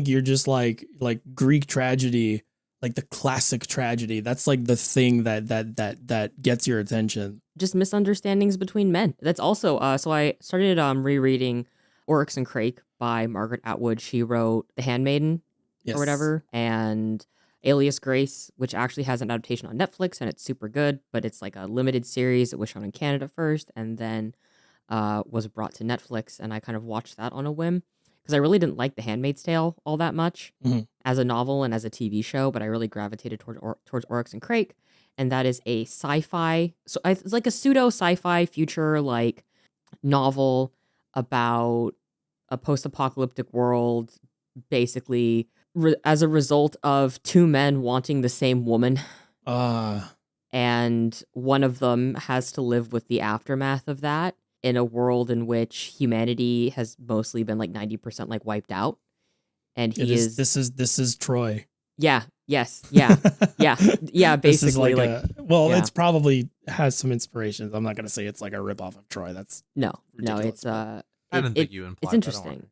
you're just like Greek tragedy, like the classic tragedy. That's like the thing that gets your attention. Just misunderstandings between men. That's also so I started rereading Oryx and Crake by Margaret Atwood. She wrote The Handmaiden or whatever, and Alias Grace, which actually has an adaptation on Netflix, and it's super good, but it's like a limited series. It was shown in Canada first, and then was brought to Netflix, and I kind of watched that on a whim because I really didn't like The Handmaid's Tale all that much as a novel and as a TV show, but I really gravitated towards Oryx and Crake, and that is a sci-fi, so it's like a pseudo sci-fi future like novel about a post-apocalyptic world, basically as a result of two men wanting the same woman. And one of them has to live with the aftermath of that in a world in which humanity has mostly been like 90% like wiped out. And this is Troy. Yeah. Yes. Yeah. Yeah. Basically, it's probably has some inspirations. I'm not gonna say it's like a ripoff of Troy. That's no. It's I didn't think you implied. It's interesting.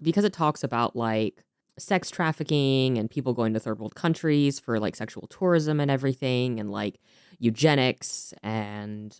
Because it talks about like sex trafficking and people going to third world countries for like sexual tourism and everything, and like eugenics and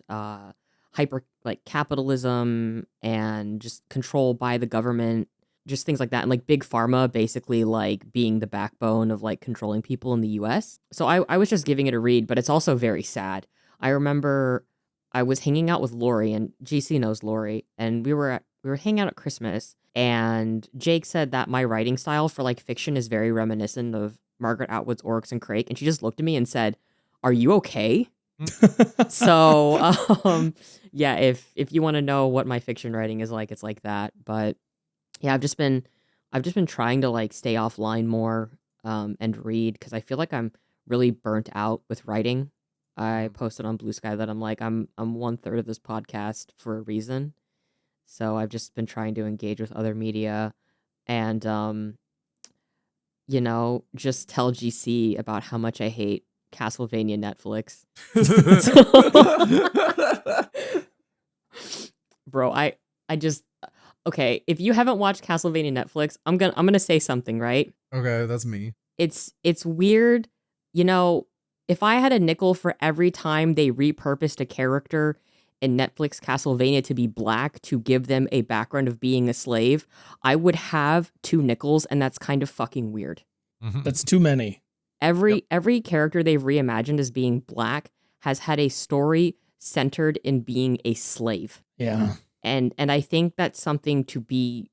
hyper like capitalism and just control by the government, just things like that, and like big pharma basically like being the backbone of like controlling people in the US. So I was just giving it a read, but it's also very sad. I remember I was hanging out with Lori, and GC knows Lori, and we were hanging out at Christmas, and Jake said that my writing style for like fiction is very reminiscent of Margaret Atwood's Oryx and Crake, and she just looked at me and said, "Are you okay?" So yeah, if you want to know what my fiction writing is like, it's like that. But yeah, I've just been trying to like stay offline more and read, because I feel like I'm really burnt out with writing. I posted on Blue Sky that I'm 1/3 of this podcast for a reason. So I've just been trying to engage with other media and just tell GC about how much I hate Castlevania Netflix. Bro, I just okay, if you haven't watched Castlevania Netflix, I'm gonna say something, right? Okay, that's me. It's weird, if I had a nickel for every time they repurposed a character in Netflix Castlevania to be black to give them a background of being a slave, I would have 2 nickels, and that's kind of fucking weird. That's too many. Every character they've reimagined as being black has had a story centered in being a slave. Yeah. And I think that's something to be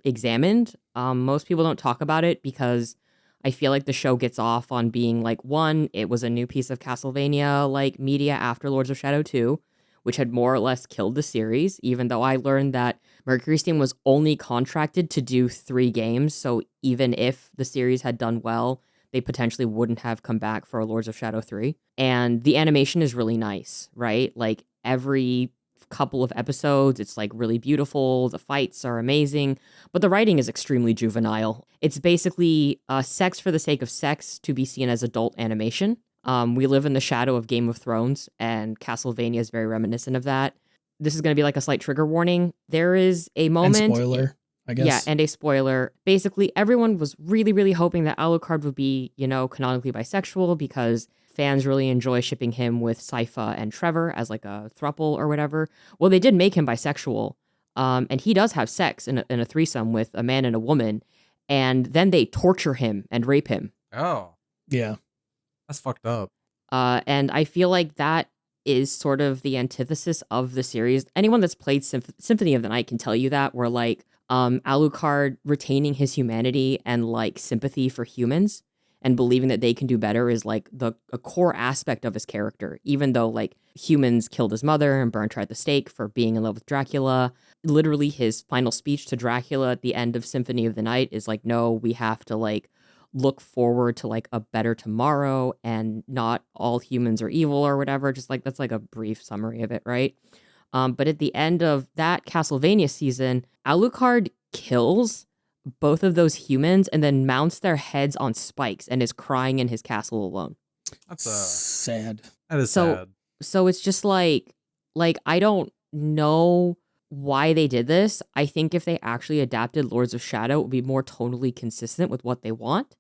examined. Most people don't talk about it because I feel like the show gets off on being like, one, it was a new piece of Castlevania like media after Lords of Shadow 2, which had more or less killed the series, even though I learned that Mercury Steam was only contracted to do 3 games. So even if the series had done well, they potentially wouldn't have come back for Lords of Shadow 3. And the animation is really nice, right? Like every couple of episodes, it's like really beautiful. The fights are amazing, but the writing is extremely juvenile. It's basically sex for the sake of sex to be seen as adult animation. We live in the shadow of Game of Thrones, and Castlevania is very reminiscent of that. This is going to be like a slight trigger warning. There is a moment... And spoiler, I guess. Yeah, and a spoiler. Basically, everyone was really, really hoping that Alucard would be, canonically bisexual, because fans really enjoy shipping him with Sypha and Trevor as like a throuple or whatever. Well, they did make him bisexual, and he does have sex in a threesome with a man and a woman, and then they torture him and rape him. Oh. Yeah. That's fucked up. And I feel like that is sort of the antithesis of the series. Anyone that's played Symphony of the Night can tell you that, where like Alucard retaining his humanity and like sympathy for humans and believing that they can do better is like a core aspect of his character, even though like humans killed his mother and burned her at the stake for being in love with Dracula. Literally his final speech to Dracula at the end of Symphony of the Night is like, no, we have to like look forward to like a better tomorrow, and not all humans are evil or whatever. Just like, that's like a brief summary of it, right? But at the end of that Castlevania season, Alucard kills both of those humans and then mounts their heads on spikes and is crying in his castle alone. That's sad. That is sad. So it's just like I don't know why they did this. I think if they actually adapted Lords of Shadow, it would be more tonally consistent with what they want,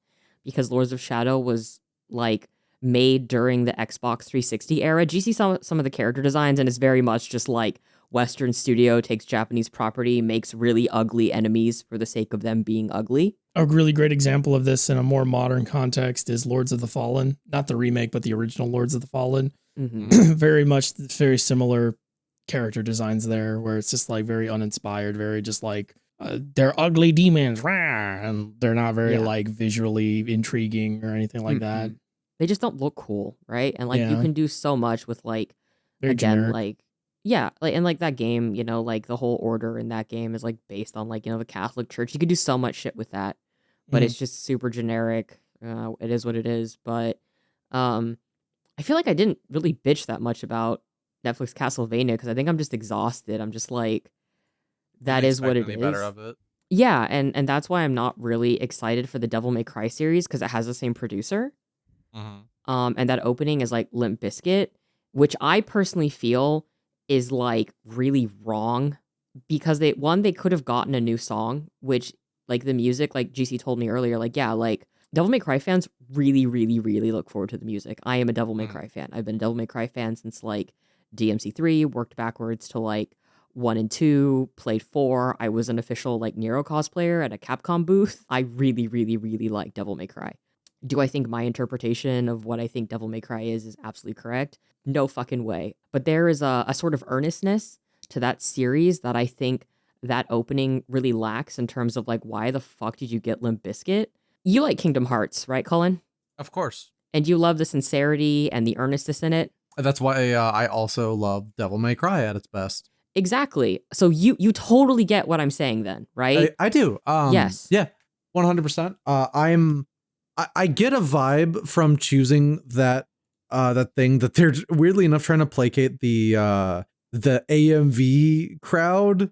because Lords of Shadow was like made during the Xbox 360 era. GC saw some of the character designs, and it's very much just like Western studio takes Japanese property, makes really ugly enemies for the sake of them being ugly. A really great example of this in a more modern context is Lords of the Fallen, not the remake, but the original Lords of the Fallen. Very similar character designs there, where it's just like very uninspired, very just like they're ugly demons, rah, and they're not very like visually intriguing or anything like that. They just don't look cool, right? And like you can do so much with like Very generic. like and like that game, you know, like the whole order in that game is like based on like, you know, the Catholic Church. You could do so much shit with that, but it's just super generic. It is what it is. But I feel like I didn't really bitch that much about Netflix Castlevania because I think I'm just exhausted. I'm just like, that is what it is. Better of it. Yeah, and that's why I'm not really excited for the Devil May Cry series because it has the same producer. And that opening is like Limp Bizkit, which I personally feel is like really wrong because they could have gotten a new song, which like the music, like GC told me earlier, like like Devil May Cry fans really, really, really look forward to the music. I am a Devil May Cry fan. I've been a Devil May Cry fan since like DMC3, worked backwards to like 1 and 2, played 4. I was an official like Nero cosplayer at a Capcom booth. I really, really, really like Devil May Cry. Do I think my interpretation of what I think Devil May Cry is absolutely correct? No fucking way. But there is a sort of earnestness to that series that I think that opening really lacks in terms of like, why the fuck did you get Limp Bizkit? You like Kingdom Hearts, right, Cullen? Of course. And you love the sincerity and the earnestness in it. That's why I also love Devil May Cry at its best. Exactly. So you totally get what I'm saying then, right? I do. Yes. Yeah, 100%. I get a vibe from choosing that thing that they're weirdly enough trying to placate the AMV crowd,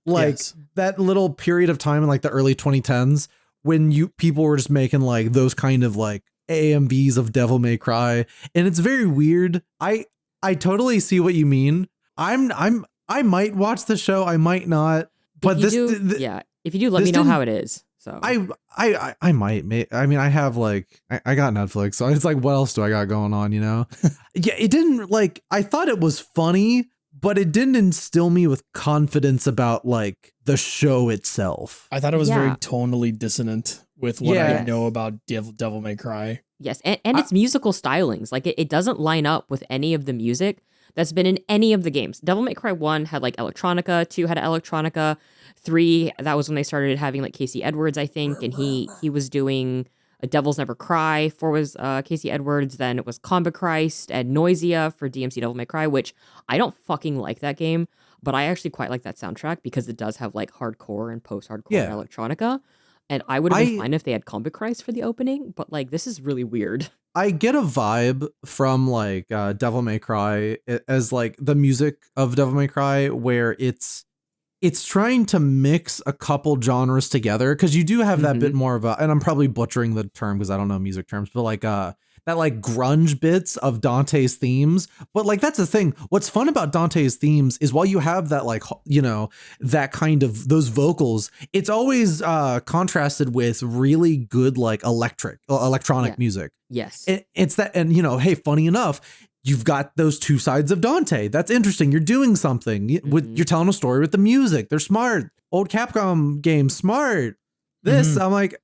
like that little period of time in like the early 2010s when people were just making like those kind of like AMVs of Devil May Cry, and it's very weird. I totally see what you mean. I might watch the show, I might not, but if you do, let me know how it is. So I might. I mean, I have like I got Netflix, so it's like, what else do I got going on? You know? Yeah, it didn't like. I thought it was funny, but it didn't instill me with confidence about like the show itself. I thought it was very tonally dissonant with what I know about Devil May Cry. Yes, and its musical stylings, like it doesn't line up with any of the music that's been in any of the games. Devil May Cry 1 had like electronica, 2 had electronica, 3, that was when they started having like Casey Edwards, I think, and he was doing Devils Never Cry. 4 was Casey Edwards, then it was Combat Christ and Noisia for DMC Devil May Cry, which I don't fucking like that game, but I actually quite like that soundtrack because it does have like hardcore and post-hardcore electronica. And I would have been fine if they had Combat Christ for the opening, but like this is really weird. I get a vibe from like Devil May Cry as like the music of Devil May Cry where it's trying to mix a couple genres together, because you do have that bit more of a, and I'm probably butchering the term because I don't know music terms, but like that like grunge bits of Dante's themes. But like that's the thing. What's fun about Dante's themes is while you have that like, you know, that kind of those vocals, it's always contrasted with really good like electronic music. Yes. It's that, and you know, hey, funny enough, you've got those two sides of Dante. That's interesting. You're doing something you're telling a story with the music. They're smart. Old Capcom games, smart. This, I'm like,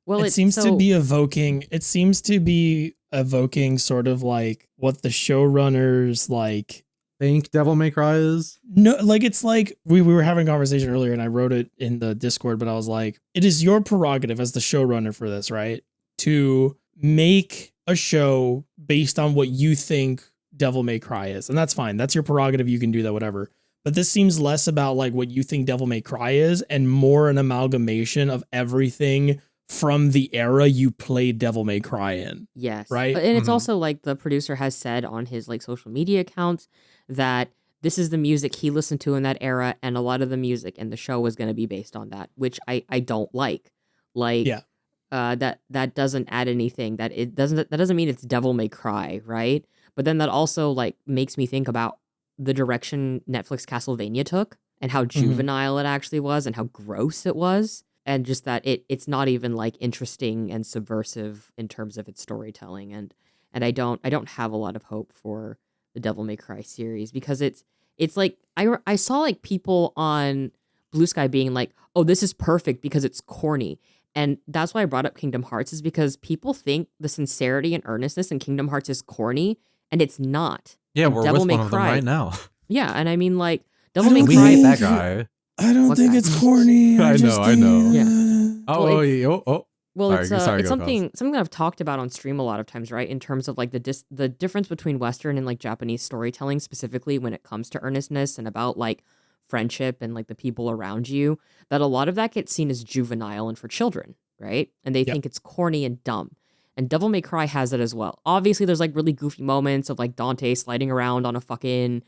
well, it seems to be evoking. It seems to be evoking sort of like what the showrunners like think Devil May Cry is. No, like it's like we were having a conversation earlier, and I wrote it in the Discord, but I was like, it is your prerogative as the showrunner for this, right, to make a show based on what you think Devil May Cry is. And that's fine. That's your prerogative. You can do that, whatever. But this seems less about like what you think Devil May Cry is and more an amalgamation of everything from the era you played Devil May Cry in. Yes. Right. And it's also like the producer has said on his like social media accounts that this is the music he listened to in that era. And a lot of the music in the show was going to be based on that, which I don't like. Like, that doesn't add anything. That doesn't mean it's Devil May Cry, right? But then that also like makes me think about the direction Netflix Castlevania took and how juvenile it actually was and how gross it was, and just that it's not even like interesting and subversive in terms of its storytelling. And I don't have a lot of hope for the Devil May Cry series because It's like I saw like people on Blue Sky being like, "Oh, this is perfect because it's corny." And that's why I brought up Kingdom Hearts, is because people think the sincerity and earnestness in Kingdom Hearts is corny, and it's not. Yeah, And we're Devil with May one of them Cry, right now. yeah, and I mean like Devil I May don't We Cry. hate that guy. I don't What think guy? it's corny. I just know, I know. think- Yeah. Oh, oh. Well, Sorry, it's sorry, it's go, Cos. something that I've talked about on stream a lot of times, right? In terms of like the difference between Western and like Japanese storytelling, specifically when it comes to earnestness and about like friendship and like the people around you, that a lot of that gets seen as juvenile and for children, right? And they Yep. think it's corny and dumb. And Devil May Cry has it as well. Obviously, there's like really goofy moments of like Dante sliding around on a fucking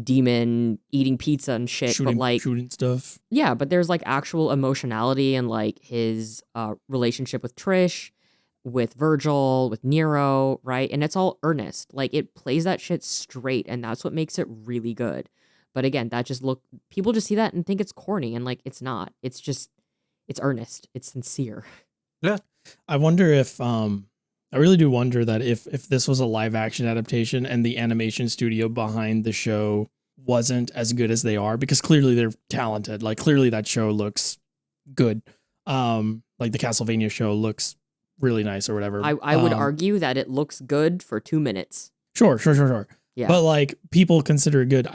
demon eating pizza and shit, but like shooting stuff. yeah, but there's like actual emotionality and like his relationship with Trish, with Virgil, with Nero, right? And it's all earnest. Like it plays that shit straight, and that's what makes it really good. But again, people just see that and think it's corny, and like it's not. It's just it's earnest. It's sincere. Yeah. I wonder if I really do wonder that if this was a live action adaptation and the animation studio behind the show wasn't as good as they are, because clearly they're talented. Like clearly that show looks good. Like the Castlevania show looks really nice or whatever. I would argue that it looks good for 2 minutes. Sure. Yeah. But like people consider it good.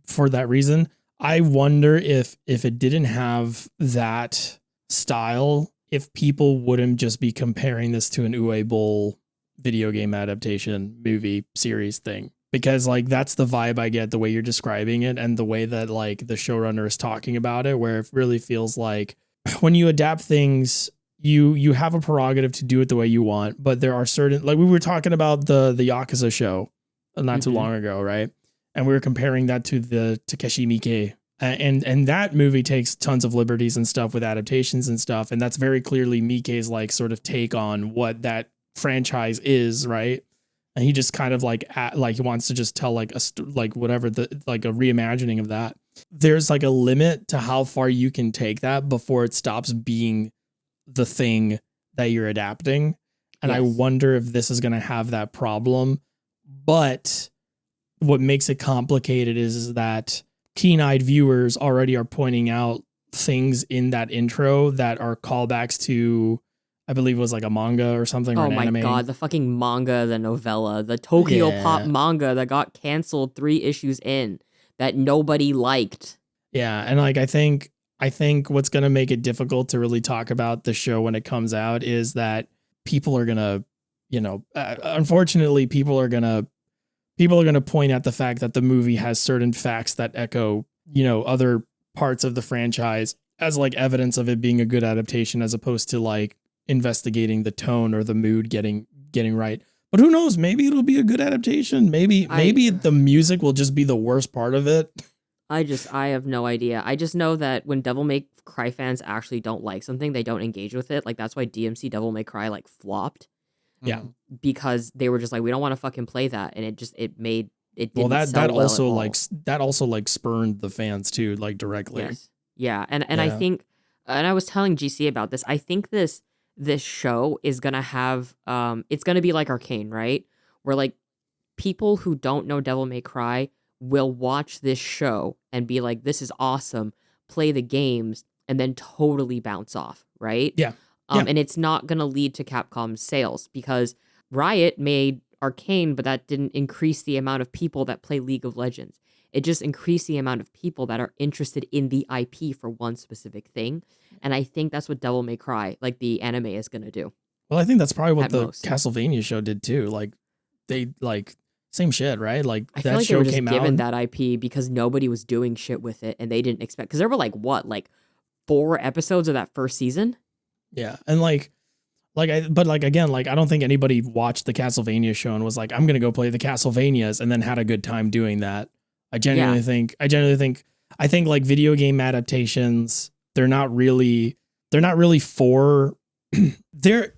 For that reason, I wonder if it didn't have that style, if people wouldn't just be comparing this to an Uwe video game adaptation movie series thing. Because like that's the vibe I get, the way you're describing it and the way that like the showrunner is talking about it, where it really feels like when you adapt things, you have a prerogative to do it the way you want, but there are certain, like we were talking about the Yakuza show not too long ago, right? And we were comparing that to the Takeshi Miike. And that movie takes tons of liberties and stuff with adaptations and stuff. And that's very clearly Miike's like sort of take on what that franchise is, right? And he just kind of like he wants to just tell like whatever like a reimagining of that. There's like a limit to how far you can take that before it stops being the thing that you're adapting. And Yes. I wonder if this is going to have that problem. But what makes it complicated is that keen-eyed viewers already are pointing out things in that intro that are callbacks to, I believe it was like a manga or something. Or Oh an my anime. god, the fucking manga, the novella, the Tokyo Pop Yeah. manga that got canceled 3 issues in that nobody liked. Yeah, and like I think what's going to make it difficult to really talk about the show when it comes out is that people are going to, unfortunately people are going to point at the fact that the movie has certain facts that echo, other parts of the franchise as like evidence of it being a good adaptation, as opposed to like investigating the tone or the mood getting right. But who knows? Maybe it'll be a good adaptation. Maybe the music will just be the worst part of it. I have no idea. I just know that when Devil May Cry fans actually don't like something, they don't engage with it. Like that's why DMC Devil May Cry like flopped. Yeah. Because they were just like, we don't want to fucking play that, and it didn't That sell well also at all. like spurned the fans too, like directly. Yes. Yeah, and I Yeah. think, and I was telling GC about this. I think this show is gonna have it's gonna be like Arcane, right? Where like people who don't know Devil May Cry will watch this show and be like, this is awesome, play the games, and then totally bounce off, right? Yeah. And it's not gonna lead to Capcom's sales, because Riot made Arcane, but that didn't increase the amount of people that play League of Legends. It just increased the amount of people that are interested in the IP for one specific thing. And I think that's what Devil May Cry, like the anime, is going to do. Well, I think that's probably what At the most. Castlevania show did too. Like they like same shit, right? Like I feel that like they show were just came given out. that IP because nobody was doing shit with it, and they didn't expect, because there were like 4 episodes of that first season? Yeah. And but again, like I don't think anybody watched the Castlevania show and was like, I'm gonna go play the Castlevanias and then had a good time doing that. I genuinely think like video game adaptations, they're not really for they're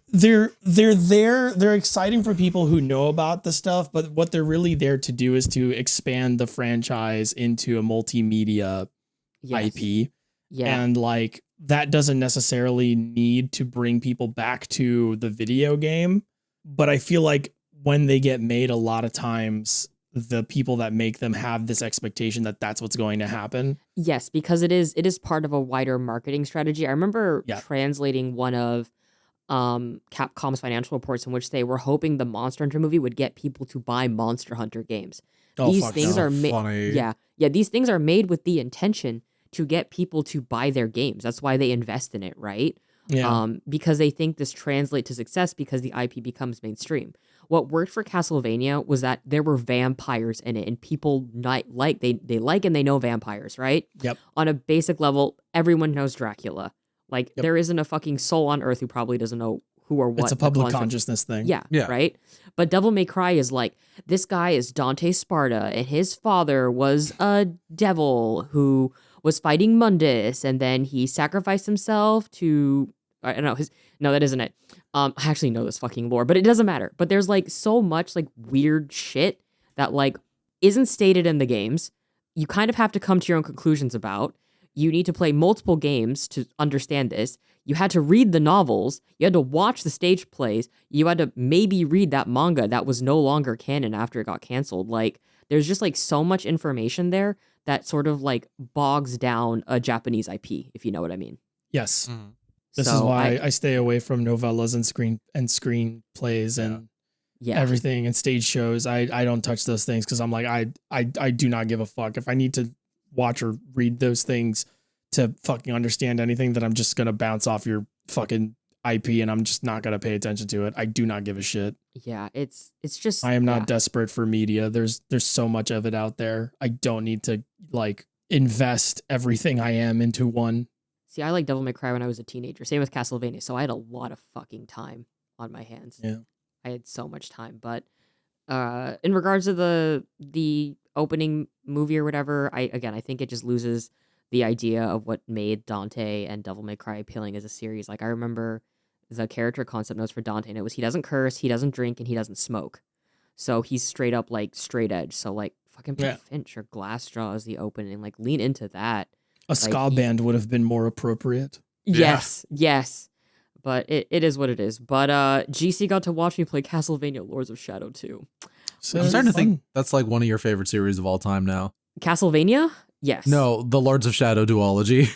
exciting for people who know about the stuff, but what they're really there to do is to expand the franchise into a multimedia Yes. IP. Yeah. And like that doesn't necessarily need to bring people back to the video game. But I feel like when they get made, a lot of times the people that make them have this expectation that that's what's going to happen. Yes, because it is part of a wider marketing strategy. I remember translating one of Capcom's financial reports in which they were hoping the Monster Hunter movie would get people to buy Monster Hunter games. These things are made. Yeah. These things are made with the intention to get people to buy their games. That's why they invest in it, right? Yeah. Because they think this translates to success because the IP becomes mainstream. What worked for Castlevania was that there were vampires in it, and people they like and they know vampires, right? Yep. On a basic level, everyone knows Dracula. Like there isn't a fucking soul on earth who probably doesn't know who or what. It's a public consciousness thing. Yeah, right? But Devil May Cry is like, this guy is Dante Sparta, and his father was a devil who was fighting Mundus, and then he sacrificed himself to... I don't know. No, that isn't it. I actually know this fucking lore, but it doesn't matter. But there's like so much like weird shit that like isn't stated in the games. You kind of have to come to your own conclusions about. You need to play multiple games to understand this. You had to read the novels. You had to watch the stage plays. You had to maybe read that manga that was no longer canon after it got canceled. Like there's just like so much information there that sort of like bogs down a Japanese IP, if you know what I mean. Yes. Mm. This is why I stay away from novellas and screen plays and everything and stage shows. I don't touch those things because I'm like, I do not give a fuck. If I need to watch or read those things to fucking understand anything, that I'm just going to bounce off your fucking IP and I'm just not going to pay attention to it. I do not give a shit. Yeah, it's just... I am not desperate for media. There's so much of it out there. I don't need to like invest everything I am into one. See, I like Devil May Cry when I was a teenager. Same with Castlevania. So I had a lot of fucking time on my hands. Yeah. I had so much time. But in regards to the opening movie or whatever, I think it just loses the idea of what made Dante and Devil May Cry appealing as a series. Like I remember the character concept notes for Dante, and it was he doesn't curse, he doesn't drink, and he doesn't smoke. So he's straight up like straight edge. So like fucking put Finch or Glassjaw as the opening. Like lean into that. A ska band would have been more appropriate. Yes. But it is what it is. But GC got to watch me play Castlevania Lords of Shadow 2. So I'm starting to think that's like one of your favorite series of all time now. Castlevania? Yes. No, the Lords of Shadow duology.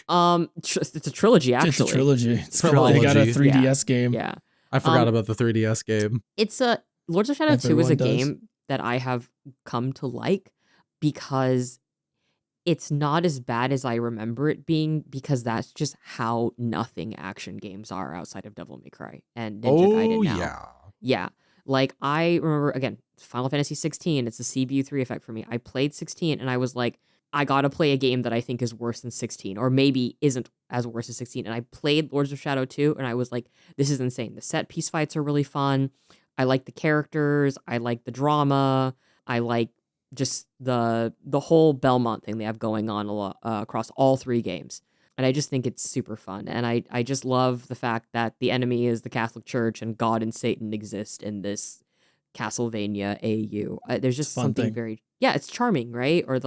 It's a trilogy, actually. It's a trilogy. They got a 3DS game. Yeah. I forgot about the 3DS game. It's Lords of Shadow 2 is a game that I have come to like because it's not as bad as I remember it being, because that's just how nothing action games are outside of Devil May Cry and Ninja Gaiden now. Yeah. Like I remember, again, Final Fantasy 16, it's the CBU3 effect for me. I played 16 and I was like, I gotta play a game that I think is worse than 16, or maybe isn't as worse as 16. And I played Lords of Shadow 2 and I was like, this is insane. The set piece fights are really fun. I like the characters. I like the drama. I like just the whole Belmont thing they have going on a lot, across all three games. And I just think it's super fun. And I just love the fact that the enemy is the Catholic Church and God and Satan exist in this Castlevania AU. There's just something very... Yeah, it's charming, right? Or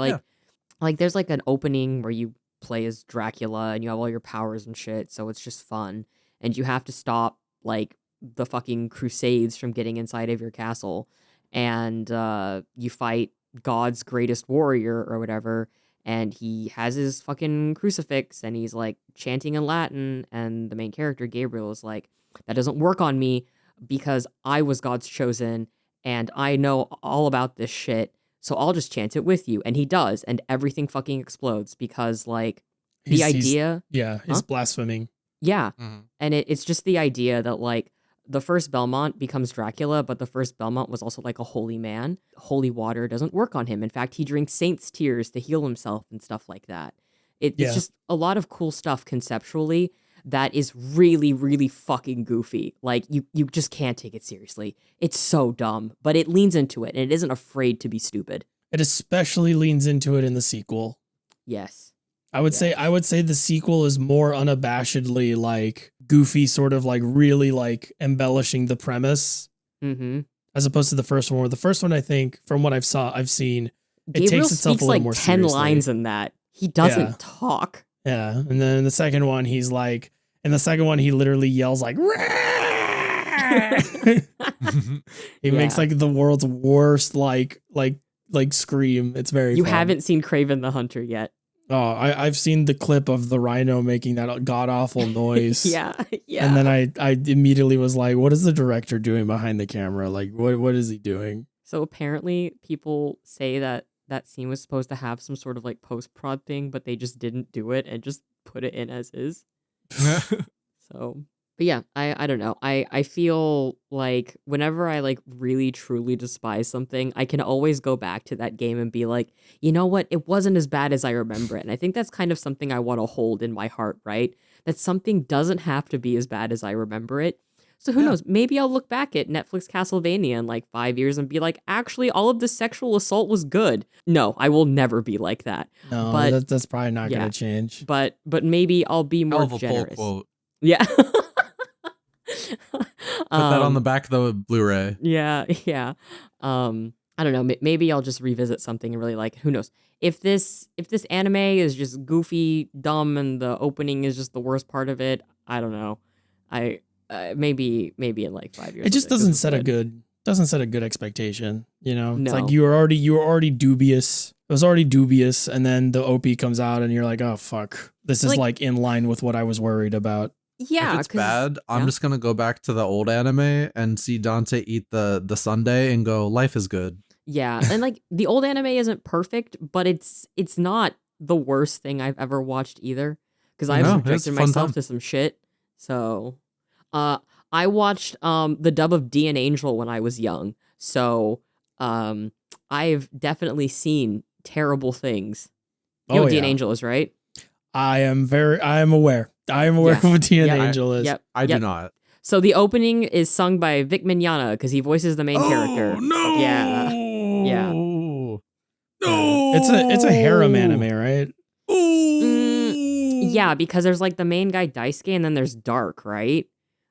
like there's like an opening where you play as Dracula and you have all your powers and shit. So it's just fun. And you have to stop like the fucking Crusades from getting inside of your castle. And you fight God's greatest warrior or whatever, and he has his fucking crucifix and he's like chanting in Latin, and the main character Gabriel is like, that doesn't work on me because I was God's chosen and I know all about this shit, so I'll just chant it with you. And he does, and everything fucking explodes because like he's blaspheming. Yeah. Mm-hmm. And it's just the idea that like the first Belmont becomes Dracula, but the first Belmont was also like a holy man. Holy water doesn't work on him. In fact, he drinks saints' tears to heal himself and stuff like that. It's just a lot of cool stuff conceptually that is really, really fucking goofy. Like, you just can't take it seriously. It's so dumb, but it leans into it, and it isn't afraid to be stupid. It especially leans into it in the sequel. Yes. I would say the sequel is more unabashedly like goofy, sort of like really like embellishing the premise, as opposed to the first one. Where the first one, I think, from what I've seen, Gabriel it takes itself a little like more 10 seriously. lines in that. He doesn't talk. Yeah, and then in the second one, he literally yells like, he makes like the world's worst like like scream. It's very You fun. haven't seen Kraven the Hunter yet. Oh, I've seen the clip of the rhino making that god awful noise. Yeah. And then I immediately was like, what is the director doing behind the camera? Like, what is he doing? So apparently people say that scene was supposed to have some sort of like post-prod thing, but they just didn't do it and just put it in as is. So, but yeah, I don't know. I feel like whenever I like really truly despise something, I can always go back to that game and be like, you know what? It wasn't as bad as I remember it. And I think that's kind of something I want to hold in my heart, right? That something doesn't have to be as bad as I remember it. So who knows? Maybe I'll look back at Netflix Castlevania in like 5 years and be like, actually, all of the sexual assault was good. No, I will never be like that. No, but that's probably not going to change. But maybe I'll be more generous. Quote. Yeah. Put that on the back of the Blu-ray. Yeah. I don't know. Maybe I'll just revisit something and really like it. Who knows? If this anime is just goofy, dumb, and the opening is just the worst part of it, I don't know. Maybe in like 5 years. It just doesn't set a good expectation. You know, it's No. like you were already dubious. It was already dubious, and then the OP comes out, and you're like, oh fuck, this is like in line with what I was worried about. Yeah, if it's bad, I'm just gonna go back to the old anime and see Dante eat the sundae and go, life is good. Yeah, and like the old anime isn't perfect, but it's not the worst thing I've ever watched either. Because I've subjected myself to some shit. So, I watched the dub of D and Angel when I was young. So, I've definitely seen terrible things. You know what D and Angel is, right? I am aware. I am aware of what D and Angel is. Yep. I do not. So the opening is sung by Vic Mignogna because he voices the main character. No. Yeah. No. It's a harem anime, right? Yeah, because there's like the main guy Daisuke and then there's Dark, right?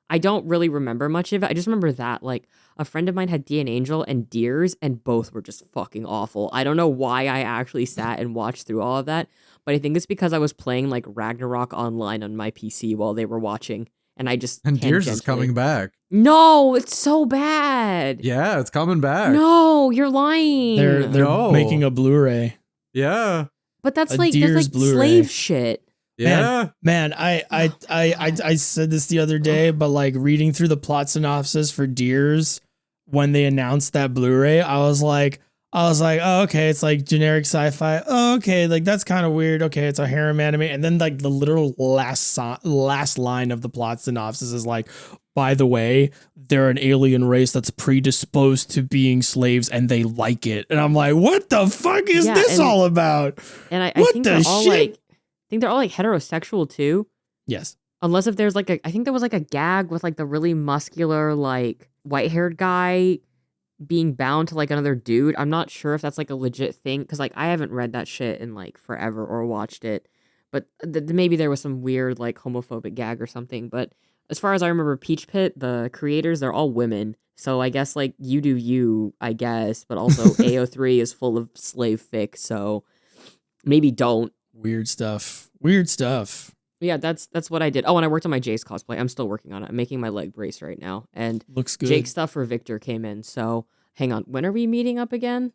I don't really remember much of it. I just remember that like a friend of mine had D and Angel and Deers and both were just fucking awful. I don't know why I actually sat and watched through all of that, but I think it's because I was playing like Ragnarok online on my PC while they were watching. And I just and Deers is coming back. No, it's so bad. Yeah, it's coming back. No, you're lying. They're making a Blu-ray. Yeah, but that's like slave shit. Yeah, man. I said this the other day, but like reading through the plot synopsis for Deers when they announced that Blu-ray, I was like, oh, okay, it's like generic sci-fi. Oh, okay, like that's kind of weird. Okay, it's a harem anime. And then like the literal last line of the plot synopsis is like, by the way, they're an alien race that's predisposed to being slaves and they like it. And I'm like, what the fuck is this all about? And I think they're all like, they're all like heterosexual too. Yes. Unless if there's like I think there was like a gag with like the really muscular like white-haired guy being bound to like another dude. I'm not sure if that's like a legit thing because like I haven't read that shit in like forever or watched it, but maybe there was some weird like homophobic gag or something. But as far as I remember, Peach Pit, the creators, they're all women, so I guess like you do you, I guess, but also AO3 is full of slave fic, so maybe don't. Weird stuff. Yeah, that's what I did. Oh, and I worked on my Jace cosplay. I'm still working on it. I'm making my leg brace right now. And looks good. Jake stuff for Victor came in. So hang on. When are we meeting up again?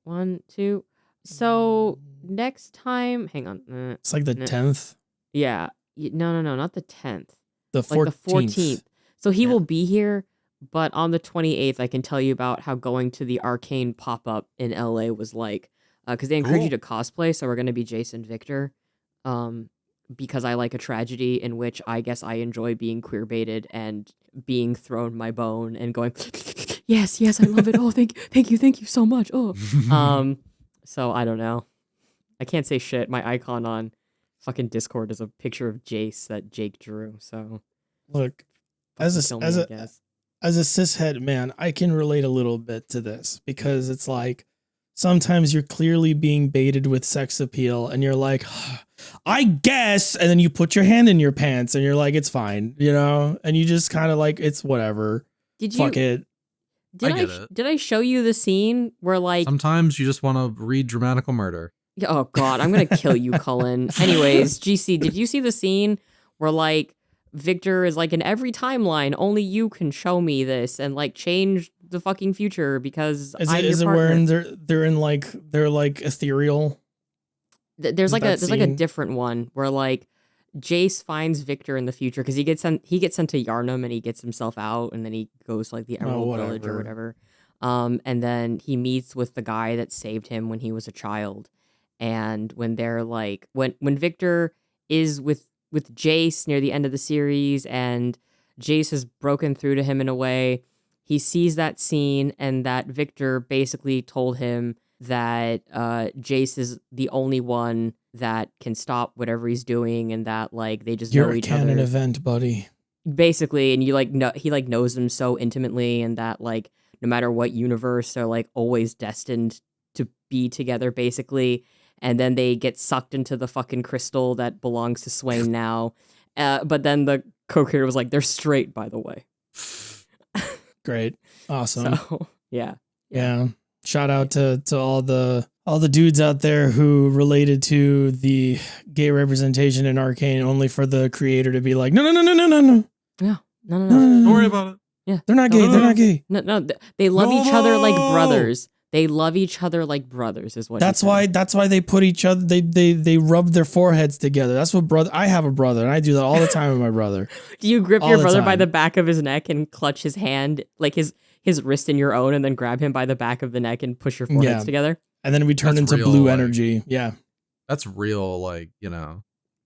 1, 2. So next time, hang on. It's like the 10th. Yeah. No, not the 10th. The 14th. Like the 14th. So he will be here, but on the 28th, I can tell you about how going to the Arcane pop-up in LA was like. Because they encourage you to cosplay, so we're going to be Jason Victor. Because I like a tragedy in which I guess I enjoy being queer baited and being thrown my bone and going, yes, I love it. Oh, thank you so much. Oh, so I don't know. I can't say shit. My icon on fucking Discord is a picture of Jace that Jake drew. So look, as a cishet man, I can relate a little bit to this because it's like sometimes you're clearly being baited with sex appeal and you're like, I guess, and then you put your hand in your pants and you're like, it's fine, you know, and you just kind of like, it's whatever. Fuck it. Did I show you the scene where like sometimes you just want to read dramatical murder? Oh God, I'm gonna kill you, Cullen. Anyways, GC, did you see the scene where like Victor is like in every timeline, only you can show me this and like change the fucking future because is it where they're like ethereal? There's like a different one where like Jace finds Victor in the future because he gets sent to Yharnam and he gets himself out and then he goes to like the Emerald Village or whatever. And then he meets with the guy that saved him when he was a child. And when they're like when Victor is with Jace near the end of the series and Jace has broken through to him in a way, he sees that scene and that Victor basically told him that Jace is the only one that can stop whatever he's doing and that like they just know each other. You're a canon event, buddy. Basically, and you like know he like knows him so intimately and that like no matter what universe they're like always destined to be together basically. And then they get sucked into the fucking crystal that belongs to Swain now. But then the co-creator was like, they're straight, by the way. Great. Awesome. So, yeah. Shout out to all the dudes out there who related to the gay representation in Arcane only for the creator to be like, no. Yeah. No. Don't worry about it. Yeah. They're not gay. They're not gay. No. They love each other like brothers. They love each other like brothers is what that's why they put each other they rub their foreheads together. That's what brother I have a brother and I do that all the time with my brother. Do you grip your brother by the back of his neck and clutch his hand like his wrist in your own and then grab him by the back of the neck and push your foreheads together? And then we turn into real, blue energy. Yeah. That's real like,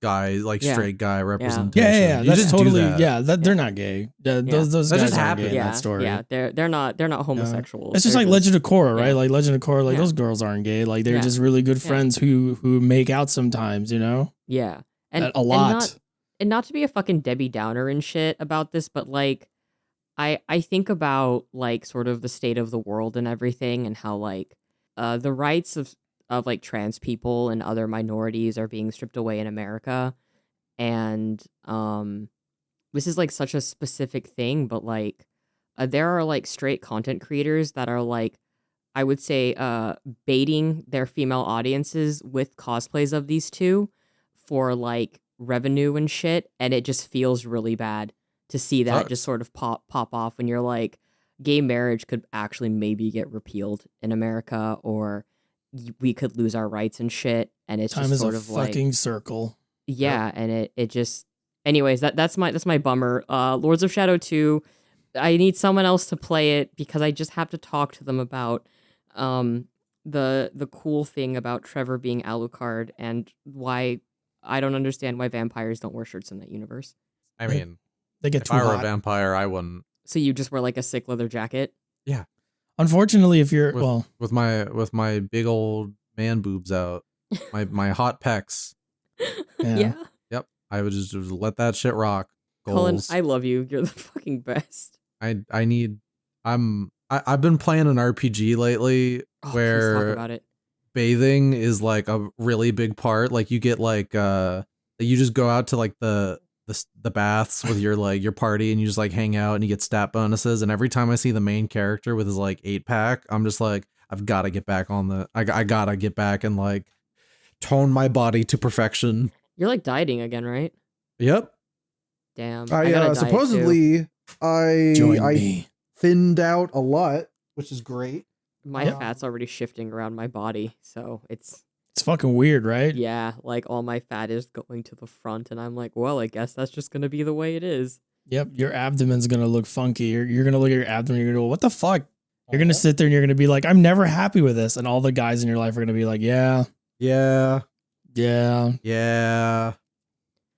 guy like straight guy representation. Yeah. That's totally they're not gay. Those guys just happen in that story. Yeah, they're not homosexuals. It's just like Legend of Korra, right? Like Legend of Korra, like those girls aren't gay. Like they're just really good friends who make out sometimes, Yeah. And a lot. And not to be a fucking Debbie Downer and shit about this, but like I think about like sort of the state of the world and everything and how like the rights of like trans people and other minorities are being stripped away in America. And this is like such a specific thing, but like there are like straight content creators that are like, I would say, baiting their female audiences with cosplays of these two for like revenue and shit. And it just feels really bad to see that just sort of pop off when you're like, gay marriage could actually maybe get repealed in America or we could lose our rights and shit. And it's time just is sort a of like fucking circle. Yeah. Yep. And it just, anyways, that's my bummer. Lords of Shadow 2, I need someone else to play it because I just have to talk to them about the cool thing about Trevor being Alucard and why I don't understand why vampires don't wear shirts in that universe. I mean, they get if I were a vampire, I wouldn't. So you just wear like a sick leather jacket? Yeah. Unfortunately, if you're with my big old man boobs out, my hot pecs. Yeah. Yep. I would just let that shit rock. Cullen, I love you. You're the fucking best. I've been playing an RPG lately where talk about it. Bathing is like a really big part. Like you get like you just go out to like the baths with your party and you just like hang out and you get stat bonuses. And every time I see the main character with his like 8-pack, I'm just like, I've got to get back on I gotta get back and like tone my body to perfection. You're like dieting again, right? Yep. Damn. I supposedly I thinned out a lot, which is great. My fat's already shifting around my body, so it's fucking weird, right? Yeah, like all my fat is going to the front, and I'm like, well, I guess that's just gonna be the way it is. Yep, your abdomen's gonna look funky. You're gonna look at your abdomen, you're gonna go, what the fuck? You're gonna sit there and you're gonna be like, I'm never happy with this, and all the guys in your life are gonna be like, yeah.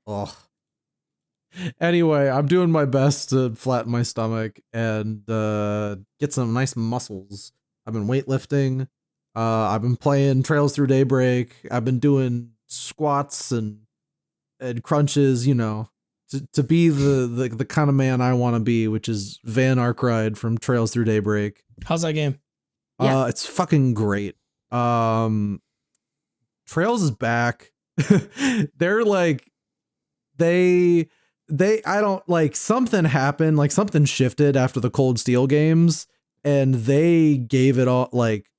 Oh. Anyway, I'm doing my best to flatten my stomach and get some nice muscles. I've been weightlifting. I've been playing Trails Through Daybreak. I've been doing squats and crunches, to be the kind of man I want to be, which is Van Arkride from Trails Through Daybreak. How's that game? It's fucking great. Trails is back. They're like I don't like something happened, like something shifted after the Cold Steel games, and they gave it all like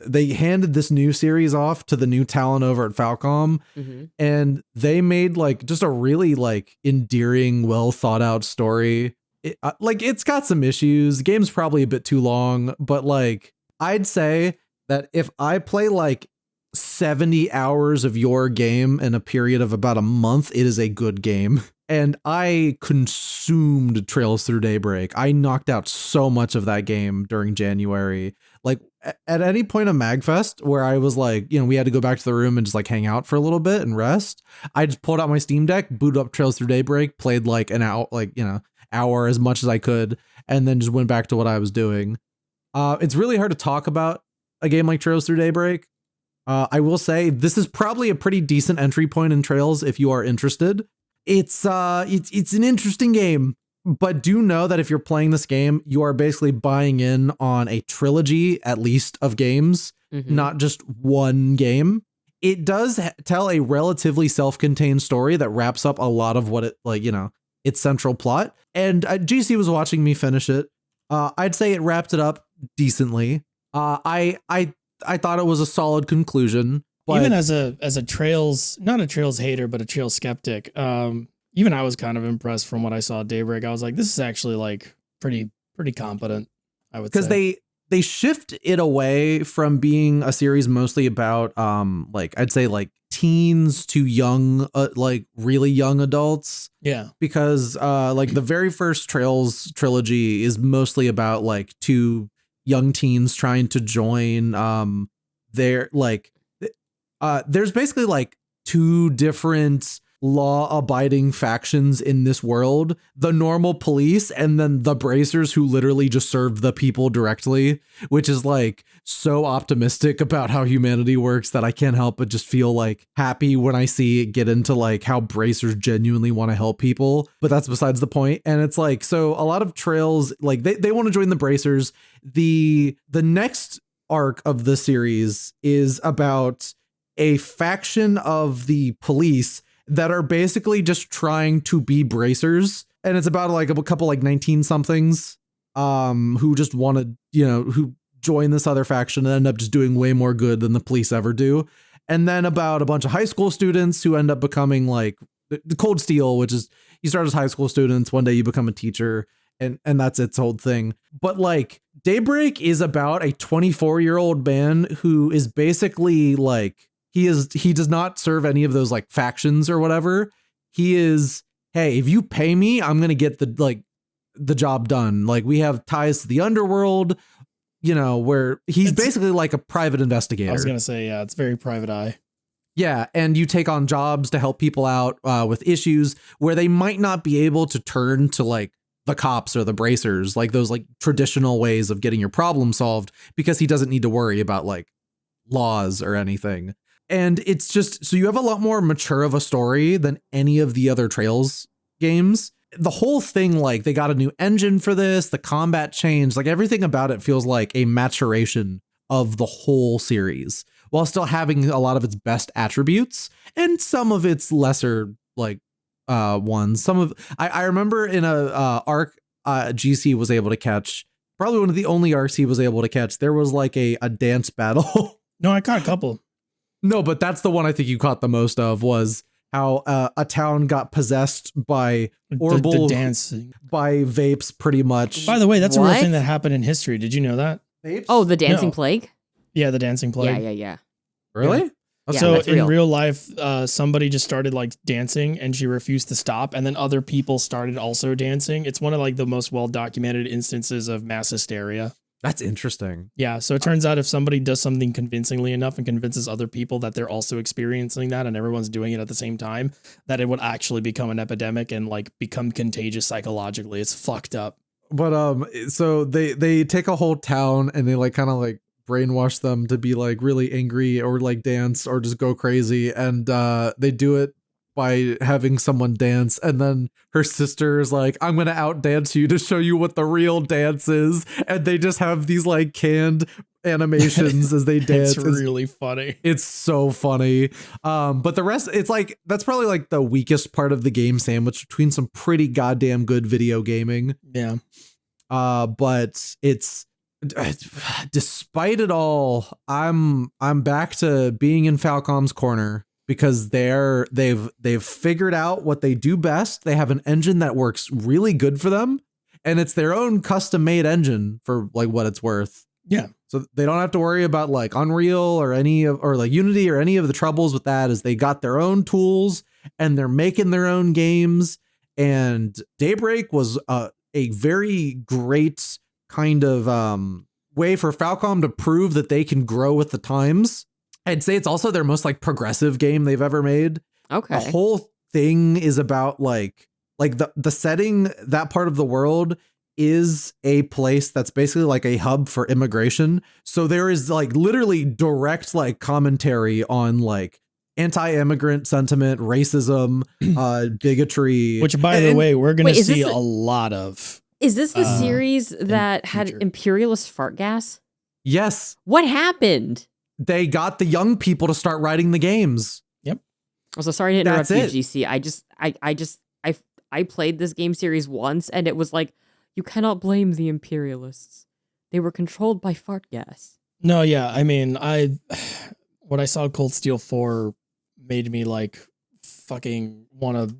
they handed this new series off to the new talent over at Falcom, and they made like just a really like endearing, well thought out story like it's got some issues. The game's probably a bit too long, but like I'd say that if I play like 70 hours of your game in a period of about a month, it is a good game. And I consumed Trails Through Daybreak. I knocked out so much of that game during January. Like at any point of MAGFest where I was like, we had to go back to the room and just like hang out for a little bit and rest, I just pulled out my Steam Deck, booted up Trails Through Daybreak, played like an hour, hour as much as I could, and then just went back to what I was doing. It's really hard to talk about a game like Trails Through Daybreak. I will say this is probably a pretty decent entry point in Trails if you are interested. It's an interesting game, but do know that if you're playing this game, you are basically buying in on a trilogy, at least, of games, not just one game. It does tell a relatively self-contained story that wraps up a lot of what its central plot. And GC was watching me finish it. I'd say it wrapped it up decently. I thought it was a solid conclusion. But even as a Trails, not a Trails hater, but a Trails skeptic, even I was kind of impressed from what I saw at Daybreak. I was like, this is actually like pretty competent, I would say. Because they shift it away from being a series mostly about I'd say like teens to young, like really young adults. Yeah. Because like the very first Trails trilogy is mostly about like two young teens trying to join there's basically like two different law-abiding factions in this world: the normal police and then the bracers, who literally just serve the people directly, which is like so optimistic about how humanity works that I can't help but just feel like happy when I see it get into like how bracers genuinely want to help people. But that's besides the point. And it's like, so a lot of Trails, like they want to join the bracers. The next arc of the series is about a faction of the police that are basically just trying to be bracers. And it's about like a couple like 19 somethings who just wanted, who join this other faction and end up just doing way more good than the police ever do. And then about a bunch of high school students who end up becoming like the Cold Steel, which is you start as high school students, one day you become a teacher, and that's its whole thing. But like Daybreak is about a 24-year-old man who is basically like, he does not serve any of those like factions or whatever. He is, hey, if you pay me, I'm going to get the job done. Like we have ties to the underworld, where he's basically like a private investigator. I was going to say, yeah, it's very private eye. Yeah. And you take on jobs to help people out with issues where they might not be able to turn to like the cops or the bracers, like those like traditional ways of getting your problem solved, because he doesn't need to worry about like laws or anything. And it's just, so you have a lot more mature of a story than any of the other Trails games. The whole thing, like they got a new engine for this, the combat changed, like everything about it feels like a maturation of the whole series, while still having a lot of its best attributes and some of its lesser like ones. I remember in a arc GC was able to catch, probably one of the only arcs he was able to catch, there was like a dance battle. No, I caught a couple. No, but that's the one I think you caught the most of, was how a town got possessed by horrible dancing, by vapes, pretty much. By the way, that's a real thing that happened in history. Did you know that? Vapes? Oh, the dancing plague? Yeah, the dancing plague. Yeah. Really? Yeah, so that's in real life, somebody just started like dancing and she refused to stop. And then other people started also dancing. It's one of like the most well-documented instances of mass hysteria. That's interesting. Yeah. So it turns out if somebody does something convincingly enough and convinces other people that they're also experiencing that and everyone's doing it at the same time, that it would actually become an epidemic and like become contagious psychologically. It's fucked up. But so they take a whole town and they like kind of like brainwash them to be like really angry or like dance or just go crazy. And they do it by having someone dance, and then her sister is like, I'm gonna outdance you to show you what the real dance is, and they just have these like canned animations as they dance. It's really funny. It's so funny. But the rest, it's like, that's probably like the weakest part of the game sandwich between some pretty goddamn good video gaming. Yeah. But it's, despite it all, I'm back to being in Falcom's corner, because they've figured out what they do best. They have an engine that works really good for them, and it's their own custom made engine for like what it's worth. Yeah. So they don't have to worry about like Unreal or like Unity or any of the troubles with that, is they got their own tools and they're making their own games. And Daybreak was a very great kind of way for Falcom to prove that they can grow with the times. I'd say it's also their most like progressive game they've ever made. Okay. The whole thing is about like the setting, that part of the world is a place that's basically like a hub for immigration. So there is like literally direct like commentary on like anti-immigrant sentiment, racism, bigotry. Which, by the way, we're going to see a lot of. Is this the series that had imperialist fart gas? Yes. What happened? They got the young people to start writing the games. Yep. I'm so sorry to interrupt you, GC. I played this game series once, and it was like, you cannot blame the imperialists. They were controlled by fart gas. No, yeah. I mean, what I saw Cold Steel 4 made me like fucking want to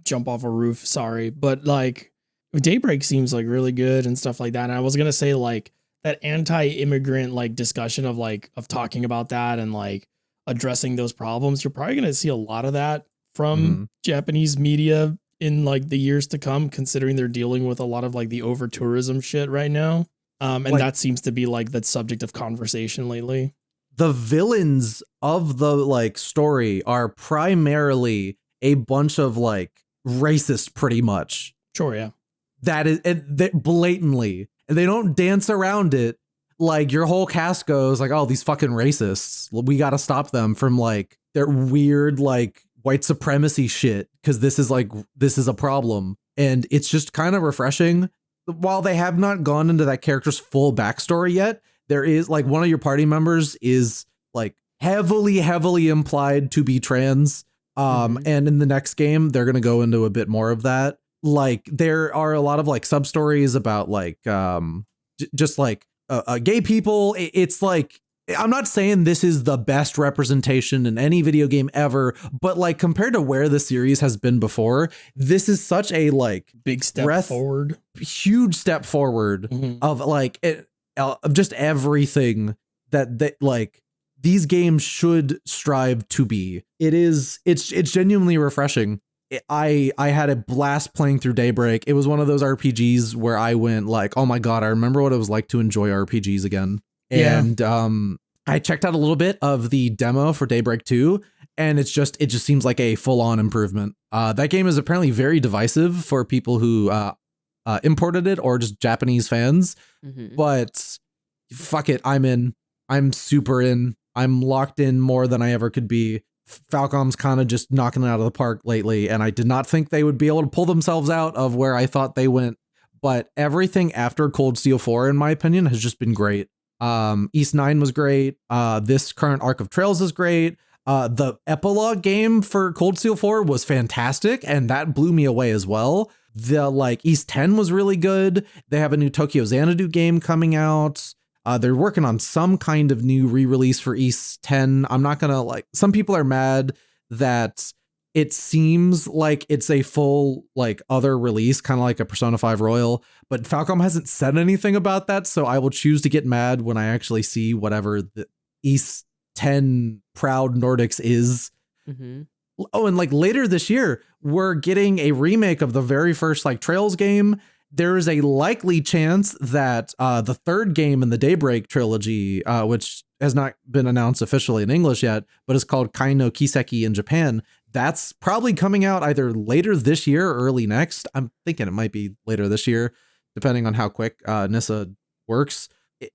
jump off a roof. Sorry. But like Daybreak seems like really good and stuff like that. And I was going to say like that anti-immigrant like discussion of talking about that and like addressing those problems. You're probably going to see a lot of that from Japanese media in like the years to come, considering they're dealing with a lot of like the over tourism shit right now. And like, that seems to be like the subject of conversation lately. The villains of the like story are primarily a bunch of like racists, pretty much. Sure, yeah. That is that blatantly, and they don't dance around it. Like your whole cast goes like, oh, these fucking racists. We got to stop them from like their weird like white supremacy shit, because this is a problem. And it's just kind of refreshing. While they have not gone into that character's full backstory yet, there is like one of your party members is like heavily implied to be trans. And in the next game, they're going to go into a bit more of that. Like there are a lot of like sub stories about like just like gay people. It's like, I'm not saying this is the best representation in any video game ever, but like compared to where the series has been before, this is such a like big step forward, huge step forward of like of just everything that like these games should strive to be. It's genuinely refreshing. I had a blast playing through Daybreak. It was one of those RPGs where I went like, oh my God, I remember what it was like to enjoy RPGs again. And I checked out a little bit of the demo for Daybreak 2, and it just seems like a full-on improvement. That game is apparently very divisive for people who imported it or just Japanese fans. But fuck it, I'm in. I'm super in. I'm locked in more than I ever could be. Falcom's kind of just knocking it out of the park lately, and I did not think they would be able to pull themselves out of where I thought they went. But everything after Cold Steel 4, in my opinion, has just been great. East 9 was great. This current arc of Trails is great. The epilogue game for Cold Steel 4 was fantastic, and that blew me away as well. The like East 10 was really good. They have a new Tokyo Xanadu game coming out. They're working on some kind of new re-release for East 10. I'm not gonna like, some people are mad that it seems like it's a full like other release, kind of like a Persona 5 Royal, but Falcom hasn't said anything about that. So I will choose to get mad when I actually see whatever the East 10 Proud Nordics is. Oh, and like later this year, we're getting a remake of the very first like Trails game. There is a likely chance that the third game in the Daybreak trilogy, which has not been announced officially in English yet, but is called Kai no Kiseki in Japan, that's probably coming out either later this year or early next. I'm thinking it might be later this year, depending on how quick Nissa works.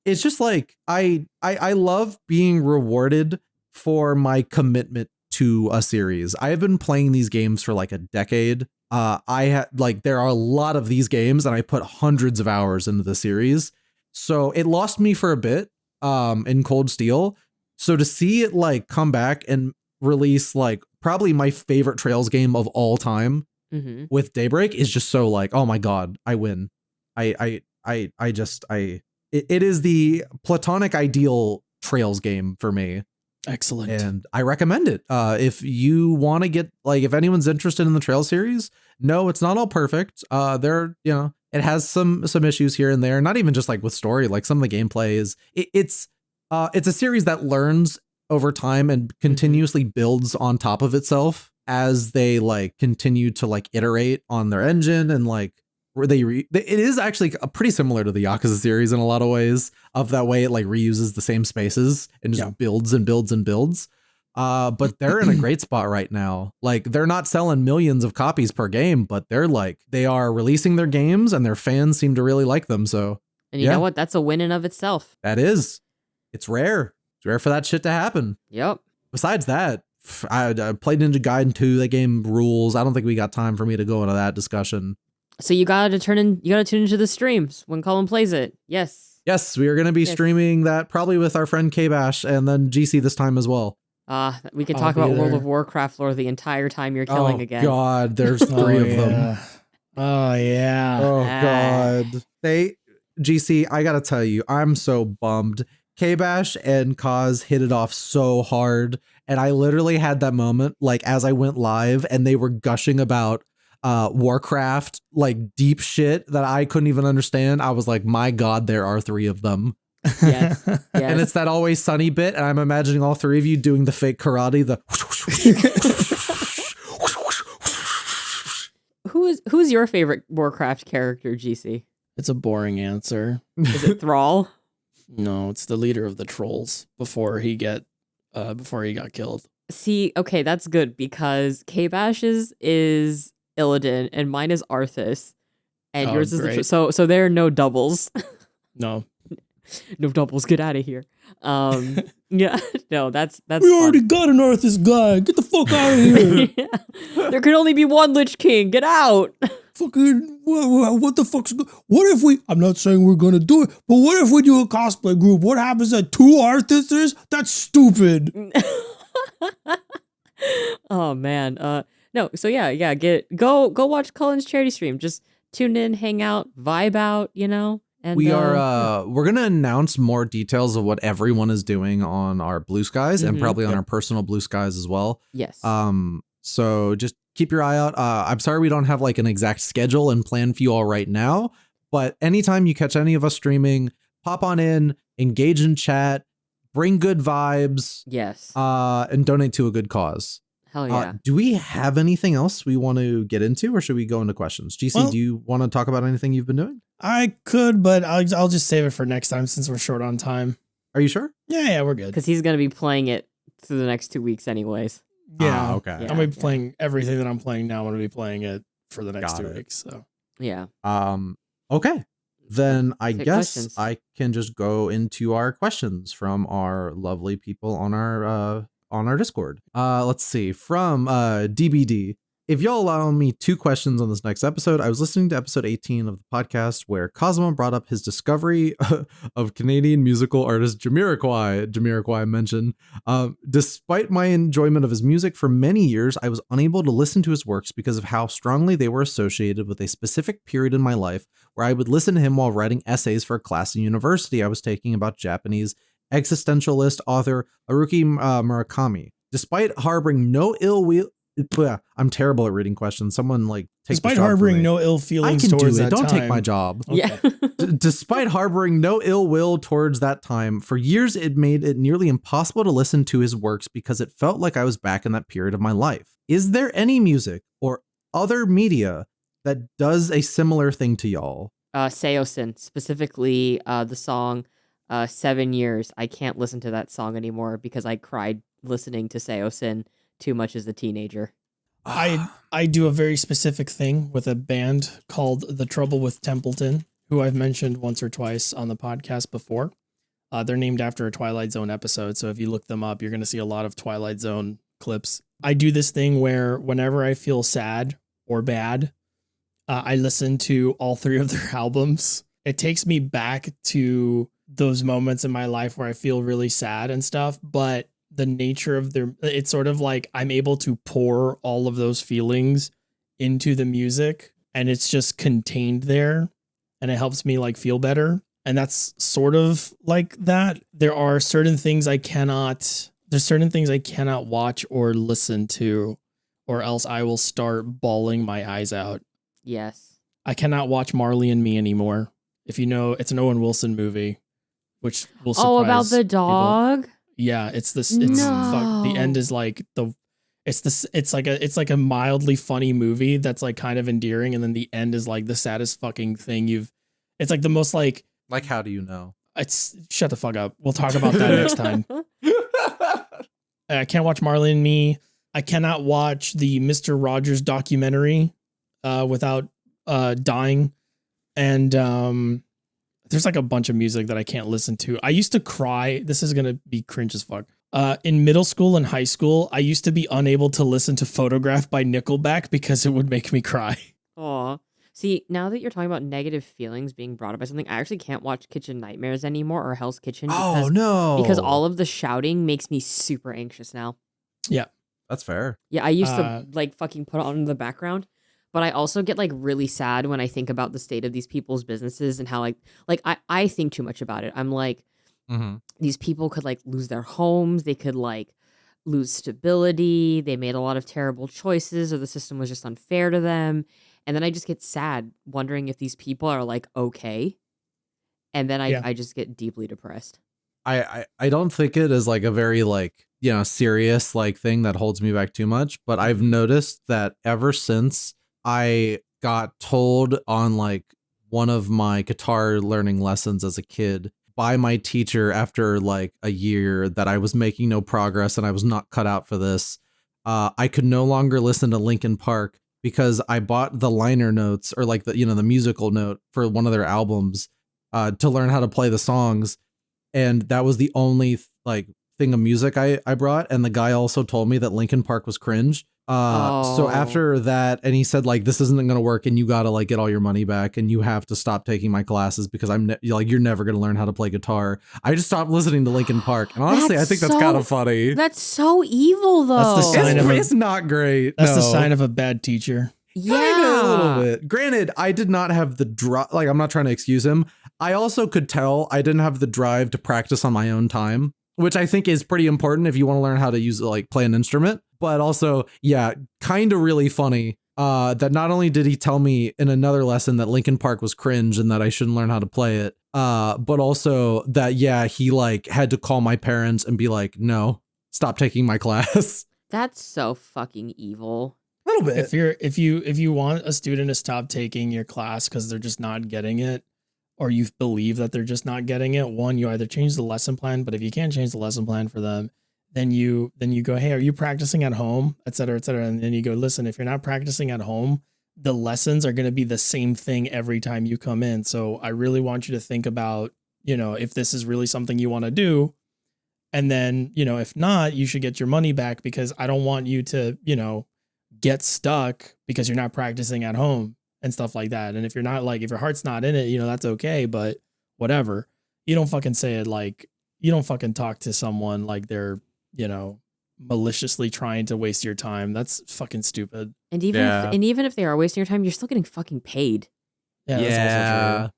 It's just like, I love being rewarded for my commitment to a series. I have been playing these games for like a decade. There are a lot of these games and I put hundreds of hours into the series. So it lost me for a bit in Cold Steel. So to see it like come back and release like probably my favorite Trails game of all time with Daybreak is just so like, oh my God, I win. It is the platonic ideal Trails game for me. Excellent. And I recommend it. If you want to get like, if anyone's interested in the Trail series, no, it's not all perfect. There, It has some issues here and there, not even just like with story, like some of the gameplay is it's a series that learns over time and continuously builds on top of itself as they like continue to like iterate on their engine and like where it is actually pretty similar to the Yakuza series in a lot of ways of that way. It like reuses the same spaces and just builds and builds and builds. But they're in a great spot right now. Like they're not selling millions of copies per game, but they are releasing their games and their fans seem to really like them. So, and you know what? That's a win in of itself. That is. It's rare. It's rare for that shit to happen. Yep. Besides that, I played Ninja Gaiden 2. That game rules. I don't think we got time for me to go into that discussion. So you gotta tune into the streams when Cullen plays it. Yes. Yes, we are going to be streaming that probably with our friend K-Bash and then GC this time as well. We can talk about World of Warcraft lore the entire time you're killing again. Oh God, there's 3 of them. Oh yeah. Oh God. GC, I gotta tell you, I'm so bummed. K-Bash and Kaz hit it off so hard, and I literally had that moment like as I went live and they were gushing about Warcraft, like deep shit that I couldn't even understand. I was like, my God, there are 3 of them. Yes. And it's that Always Sunny bit, and I'm imagining all 3 of you doing the fake karate, the Who's your favorite Warcraft character, GC? It's a boring answer. Is it Thrall? No, it's the leader of the trolls before he got killed. See, okay, that's good because K-Bash's is Illidan and mine is Arthas. And yours is so there are no doubles. No. No doubles, get out of here. Yeah, no, that's we fun. already got an Arthas guy. Get the fuck out of here. Yeah. There can only be one Lich King. Get out. Fucking what the fuck's what if we I'm not saying we're gonna do it, but what if we do a cosplay group? What happens at 2 Arthases? That's stupid. Oh man. No, so yeah, go watch Cullen's charity stream. Just tune in, hang out, vibe out, you know. And we're gonna announce more details of what everyone is doing on our Blue Skies and probably on our personal Blue Skies as well. Yes. So just keep your eye out. I'm sorry we don't have like an exact schedule and plan for you all right now, but anytime you catch any of us streaming, pop on in, engage in chat, bring good vibes. Yes. And donate to a good cause. Hell yeah. Do we have anything else we want to get into, or should we go into questions? GC, do you want to talk about anything you've been doing? I could, but I'll just save it for next time since we're short on time. Are you sure? Yeah, we're good. Because he's going to be playing it through the next 2 weeks anyways. Yeah. Okay. I'm going to be playing everything that I'm playing now. I'm going to be playing it for the next 2 weeks. So yeah. Okay. Then I guess questions. I can just go into our questions from our lovely people on our Discord. Let's see, from DBD. If y'all allow me 2 questions on this next episode, I was listening to episode 18 of the podcast where Kazuma brought up his discovery of Canadian musical artist Jamiroquai mentioned. Despite my enjoyment of his music for many years, I was unable to listen to his works because of how strongly they were associated with a specific period in my life where I would listen to him while writing essays for a class in university I was taking about Japanese existentialist author Haruki Murakami. Despite harboring no ill will, I'm terrible at reading questions. Someone like take despite the job harboring for me. no ill feelings I can towards do it. that Don't time. take my job. Yeah. Despite harboring no ill will towards that time, for years it made it nearly impossible to listen to his works because it felt like I was back in that period of my life. Is there any music or other media that does a similar thing to y'all? Seosin, specifically the song 7 Years. I can't listen to that song anymore because I cried listening to Seosin too much as a teenager. I do a very specific thing with a band called The Trouble with Templeton, who I've mentioned once or twice on the podcast before. They're named after a Twilight Zone episode, so if you look them up, you're going to see a lot of Twilight Zone clips. I do this thing where whenever I feel sad or bad, I listen to all 3 of their albums. It takes me back to those moments in my life where I feel really sad and stuff, but the nature of it's sort of like I'm able to pour all of those feelings into the music and it's just contained there and it helps me like feel better. And that's sort of like that. There are certain things I cannot watch or listen to, or else I will start bawling my eyes out. Yes. I cannot watch Marley and Me anymore. If you know, it's an Owen Wilson movie, which will surprise Oh, about the people. dog? Yeah, it's this. No. The end is like It's like a mildly funny movie that's like kind of endearing, and then the end is like the saddest fucking thing you've. It's like the most like. Like, how do you know? It's shut the fuck up. We'll talk about that next time. I can't watch Marley and Me. I cannot watch the Mr. Rogers documentary without dying. And there's like a bunch of music that I can't listen to. I used to cry. This is gonna be cringe as fuck. In middle school and high school, I used to be unable to listen to Photograph by Nickelback because it would make me cry. Aw. See, now that you're talking about negative feelings being brought up by something, I actually can't watch Kitchen Nightmares anymore or Hell's Kitchen. Oh, no. Because all of the shouting makes me super anxious now. Yeah. That's fair. Yeah, I used to like fucking put it on in the background. But I also get like really sad when I think about the state of these people's businesses and how like I think too much about it. I'm like, these people could like lose their homes. They could like lose stability. They made a lot of terrible choices or the system was just unfair to them. And then I just get sad wondering if these people are like okay. And then I just get deeply depressed. I don't think it is like a very like, you know, serious like thing that holds me back too much. But I've noticed that ever since I got told on like one of my guitar learning lessons as a kid by my teacher after like a year that I was making no progress and I was not cut out for this, I could no longer listen to Linkin Park because I bought the liner notes or like the, you know, the musical note for one of their albums to learn how to play the songs. And that was the only like thing of music I brought. And the guy also told me that Linkin Park was cringe. So after that, and he said like, this isn't going to work and you got to like get all your money back and you have to stop taking my classes because you're never going to learn how to play guitar. I just stopped listening to Linkin Park. And honestly, I think that's kind of funny. That's so evil though. That's the sign it's not great. That's the sign of a bad teacher. Yeah. Kinda, a little bit. Granted, I did not have the drive. Like, I'm not trying to excuse him. I also could tell I didn't have the drive to practice on my own time, which I think is pretty important if you want to learn how to use like play an instrument. But also, yeah, kind of really funny that not only did he tell me in another lesson that Linkin Park was cringe and that I shouldn't learn how to play it, but also that, yeah, he like had to call my parents and be like, no, stop taking my class. That's so fucking evil. A little bit. If you want a student to stop taking your class because they're just not getting it, or you believe that they're just not getting it, one, you either change the lesson plan, but if you can't change the lesson plan for them, then you go, hey, are you practicing at home, et cetera, et cetera. And then you go, listen, if you're not practicing at home, the lessons are going to be the same thing every time you come in. So I really want you to think about, you know, if this is really something you want to do. And then, you know, if not, you should get your money back because I don't want you to, you know, get stuck because you're not practicing at home and stuff like that. And if you're not like, if your heart's not in it, you know, that's okay, but whatever. You don't fucking say it like, you don't fucking talk to someone like they're, you know, maliciously trying to waste your time. That's fucking stupid. And even if they are wasting your time, you're still getting fucking paid. Yeah. That's also true.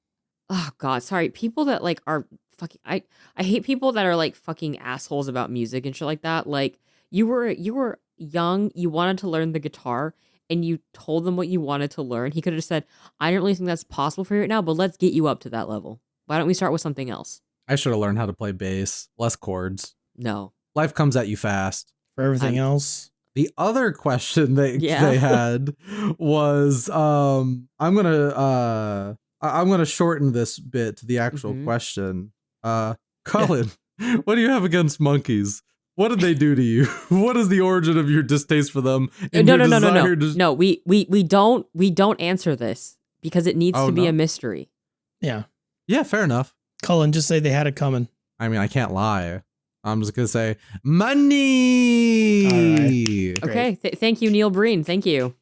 Oh God, sorry. People that like are fucking, I hate people that are like fucking assholes about music and shit like that. Like you were young, you wanted to learn the guitar and you told them what you wanted to learn. He could have just said, I don't really think that's possible for you right now, but let's get you up to that level. Why don't we start with something else? I should have learned how to play bass, less chords. No. Life comes at you fast. For everything else. The other question they had was, I'm gonna shorten this bit to the actual question. Cullen, what do you have against monkeys? What did they do to you? What is the origin of your distaste for them? And No. We don't answer this because it needs to be a mystery. Yeah. Yeah, fair enough. Cullen, just say they had it coming. I mean, I can't lie. I'm just gonna say money. All right. Okay. Thank you, Neil Breen. Thank you.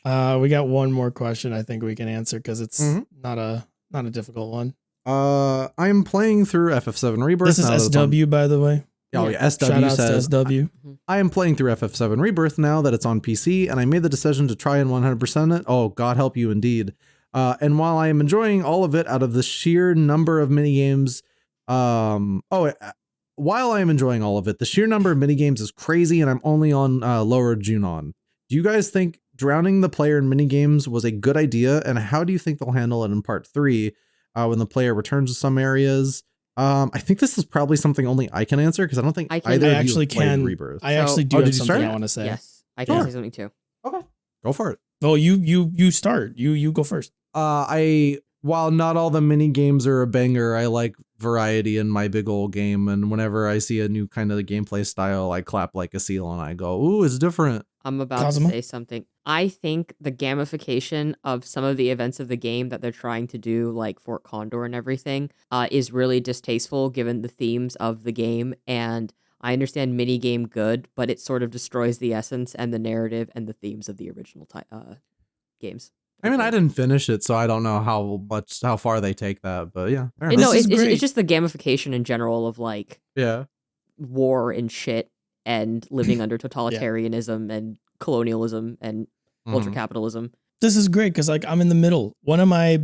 We got one more question I think we can answer because it's not a difficult one. I'm playing through FF7 Rebirth. This is SW, by the way. Oh yeah, SW Shout out says to SW. I am playing through FF7 Rebirth now that it's on PC, and I made the decision to try and 100% it. Oh, God help you indeed. And while I am enjoying all of it out of the sheer number of minigames, while I am enjoying all of it, the sheer number of minigames is crazy, and I'm only on Lower Junon. Do you guys think drowning the player in minigames was a good idea, and how do you think they'll handle it in part 3 when the player returns to some areas? I think this is probably something only I can answer because I don't think either of you have played Rebirth. I actually do have something I want to say. Yes, I can say something too. Okay, go for it. Well, you start. You go first. While not all the mini games are a banger, I like variety in my big old game, and whenever I see a new kind of gameplay style, I clap like a seal and I go, "Ooh, it's different." I'm about Kazuma? to say something. I think the gamification of some of the events of the game that they're trying to do, like Fort Condor and everything, is really distasteful given the themes of the game. And I understand mini game good, but it sort of destroys the essence and the narrative and the themes of the original games. I mean, I didn't finish it, so I don't know how far they take that, but yeah. fair No, enough. it's just the gamification in general of like Yeah. war and shit and living under totalitarianism and colonialism and ultra capitalism. This is great because like I'm in the middle. One of my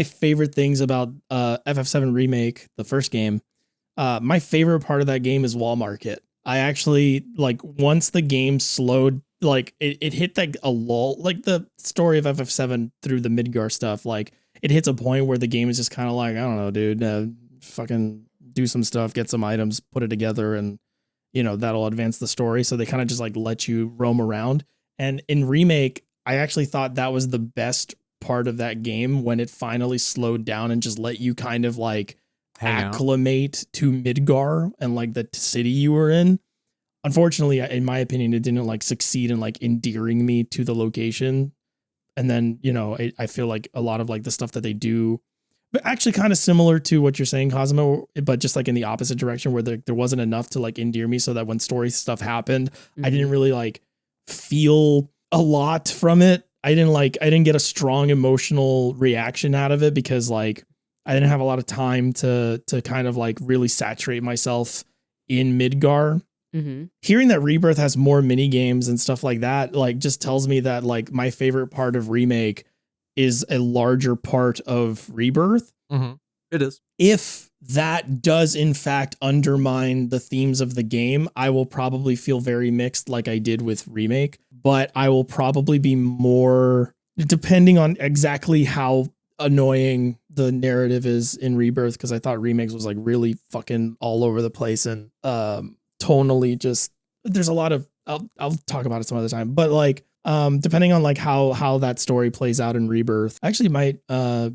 favorite things about FF7 Remake, the first game, my favorite part of that game is Wall Market. I actually like once the game slowed, like it hit like a lull, like the story of FF7 through the Midgar stuff. Like it hits a point where the game is just kind of like, I don't know, dude, fucking do some stuff, get some items, put it together, and that'll advance the story. So they kind of just like let you roam around. And in Remake, I actually thought that was the best part of that game when it finally slowed down and just let you kind of like acclimate to Midgar and like the city you were in. Unfortunately, in my opinion, it didn't like succeed in like endearing me to the location. And then, I feel like a lot of like the stuff that they do, but actually kind of similar to what you're saying, Kazuma, but just like in the opposite direction where there wasn't enough to like endear me so that when story stuff happened, I didn't really like feel a lot from it. I didn't get a strong emotional reaction out of it because like I didn't have a lot of time to kind of like really saturate myself in Midgar. Hearing that Rebirth has more mini games and stuff like that, like just tells me that like my favorite part of Remake is a larger part of Rebirth. It is. If that does in fact undermine the themes of the game, I will probably feel very mixed like I did with Remake, but I will probably be more, depending on exactly how annoying the narrative is in Rebirth, because I thought Remakes was like really fucking all over the place and tonally just there's a lot of I'll talk about it some other time, but like depending on like how that story plays out in Rebirth, I actually might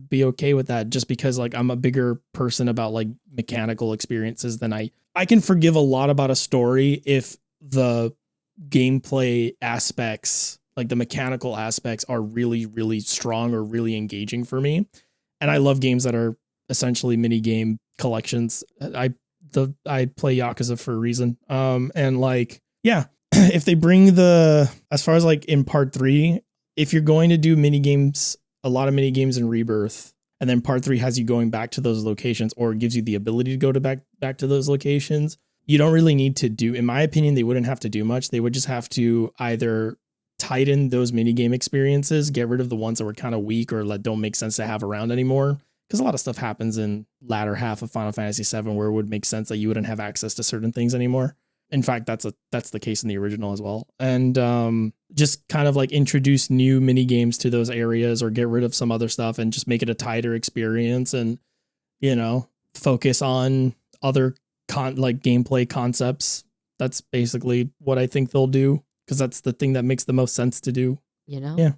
be okay with that just because like I'm a bigger person about like mechanical experiences than I can forgive a lot about a story if the gameplay aspects, like the mechanical aspects, are really, really strong or really engaging for me. And I love games that are essentially mini game collections. I play Yakuza for a reason. And like, yeah, if they bring as far as like in part 3, if you're going to do mini games, a lot of mini games in Rebirth, and then part 3 has you going back to those locations or gives you the ability to go to back to those locations, you don't really need to do, in my opinion, they wouldn't have to do much. They would just have to either tighten those mini game experiences, get rid of the ones that were kind of weak or that don't make sense to have around anymore. Because a lot of stuff happens in latter half of Final Fantasy VII where it would make sense that you wouldn't have access to certain things anymore. In fact, that's the case in the original as well. And just kind of like introduce new mini games to those areas or get rid of some other stuff and just make it a tighter experience and, focus on other like gameplay concepts. That's basically what I think they'll do because that's the thing that makes the most sense to do. Yeah.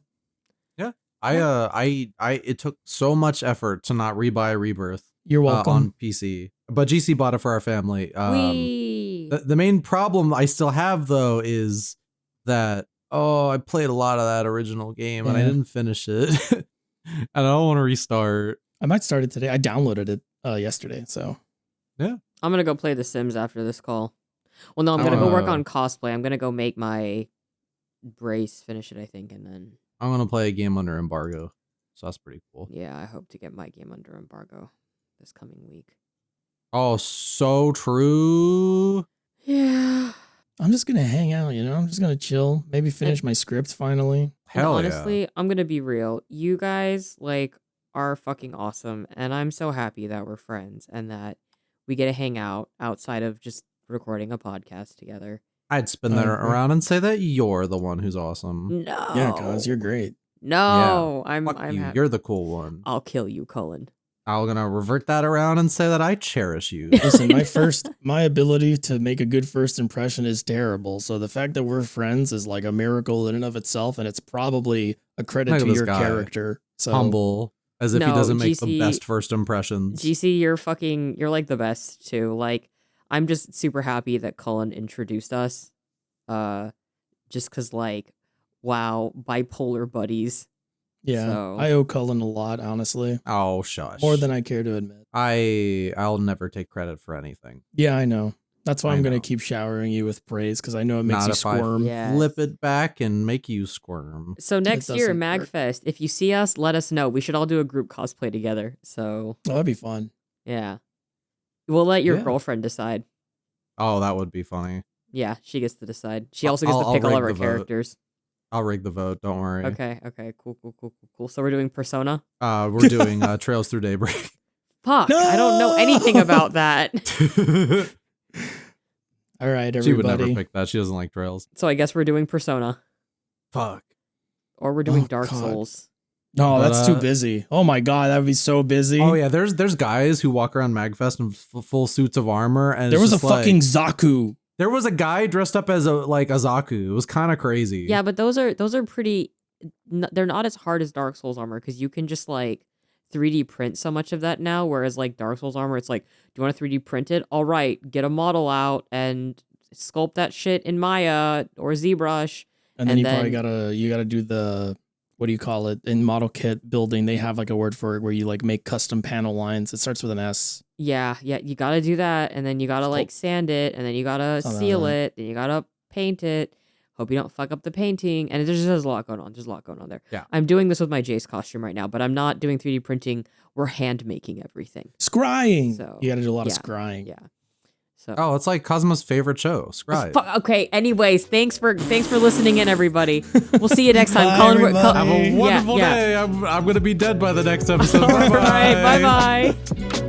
It took so much effort to not rebuy Rebirth. You're welcome. On PC, but GC bought it for our family. The main problem I still have though is that I played a lot of that original game and I didn't finish it, and I don't want to restart. I might start it today. I downloaded it yesterday, so yeah. I'm gonna go play The Sims after this call. Well, no, I'm gonna go work on cosplay. I'm gonna go make my brace, finish it, I think, and then I'm gonna play a game under embargo, so that's pretty cool. Yeah, I hope to get my game under embargo this coming week. Oh, so true. Yeah. I'm just gonna hang out, I'm just gonna chill, maybe finish my script finally. Hell honestly, I'm gonna be real. You guys like are fucking awesome, and I'm so happy that we're friends and that we get to hang out outside of just recording a podcast together. I'd spin that around and say that you're the one who's awesome. No. Yeah, Kaz, you're great. No, Yeah. I'm You. You're the cool one. I'll kill you, Cullen. I'm gonna revert that around and say that I cherish you. Listen, my ability to make a good first impression is terrible. So the fact that we're friends is like a miracle in and of itself, and it's probably a credit to your character. So humble, as if he doesn't make GC, the best first impressions. GC, you're like the best too. Like, I'm just super happy that Cullen introduced us. Just cause like, wow, bipolar buddies. Yeah, so. I owe Cullen a lot, honestly. Oh, shush. More than I care to admit. I'll never take credit for anything. Yeah, I know. That's why I'm going to keep showering you with praise, because I know it makes you squirm. Yes. Flip it back and make you squirm. So next year, MAGFest, if you see us, let us know. We should all do a group cosplay together. So that'd be fun. Yeah. We'll let your girlfriend decide. Oh, that would be funny. Yeah, she gets to decide. She also gets to pick all of her characters. I'll rig the vote. Don't worry. Okay. Cool. So we're doing Persona? We're doing Trails Through Daybreak. Fuck, no! I don't know anything about that. All right, everybody. She would never pick that. She doesn't like Trails. So I guess we're doing Persona. Fuck. Or we're doing Dark Souls. No, that's too busy. Oh my god, that would be so busy. Oh yeah, there's guys who walk around MAGFest in full suits of armor, and there was a fucking Zaku. There was a guy dressed up as a Zaku. It was kind of crazy. Yeah, but those are pretty. They're not as hard as Dark Souls armor because you can just like 3D print so much of that now. Whereas like Dark Souls armor, it's like, do you want to 3D print it? All right, get a model out and sculpt that shit in Maya or ZBrush. And then probably gotta do the, what do you call it, in model kit building? They have like a word for it where you like make custom panel lines. It starts with an S. Yeah, you gotta do that, and then you gotta like sand it, and then you gotta seal it, then you gotta paint it. Hope you don't fuck up the painting, and there's a lot going on. There's a lot going on there. Yeah, I'm doing this with my Jace costume right now, but I'm not doing 3D printing. We're hand making everything. Scrying. So you gotta do a lot of scrying. Yeah. So. Oh, it's like Kazuma's favorite show, Scry. Okay. Anyways, thanks for listening in, everybody. We'll see you next time. Bye, Cullen, have a wonderful day. I'm gonna be dead by the next episode. All right. Bye bye.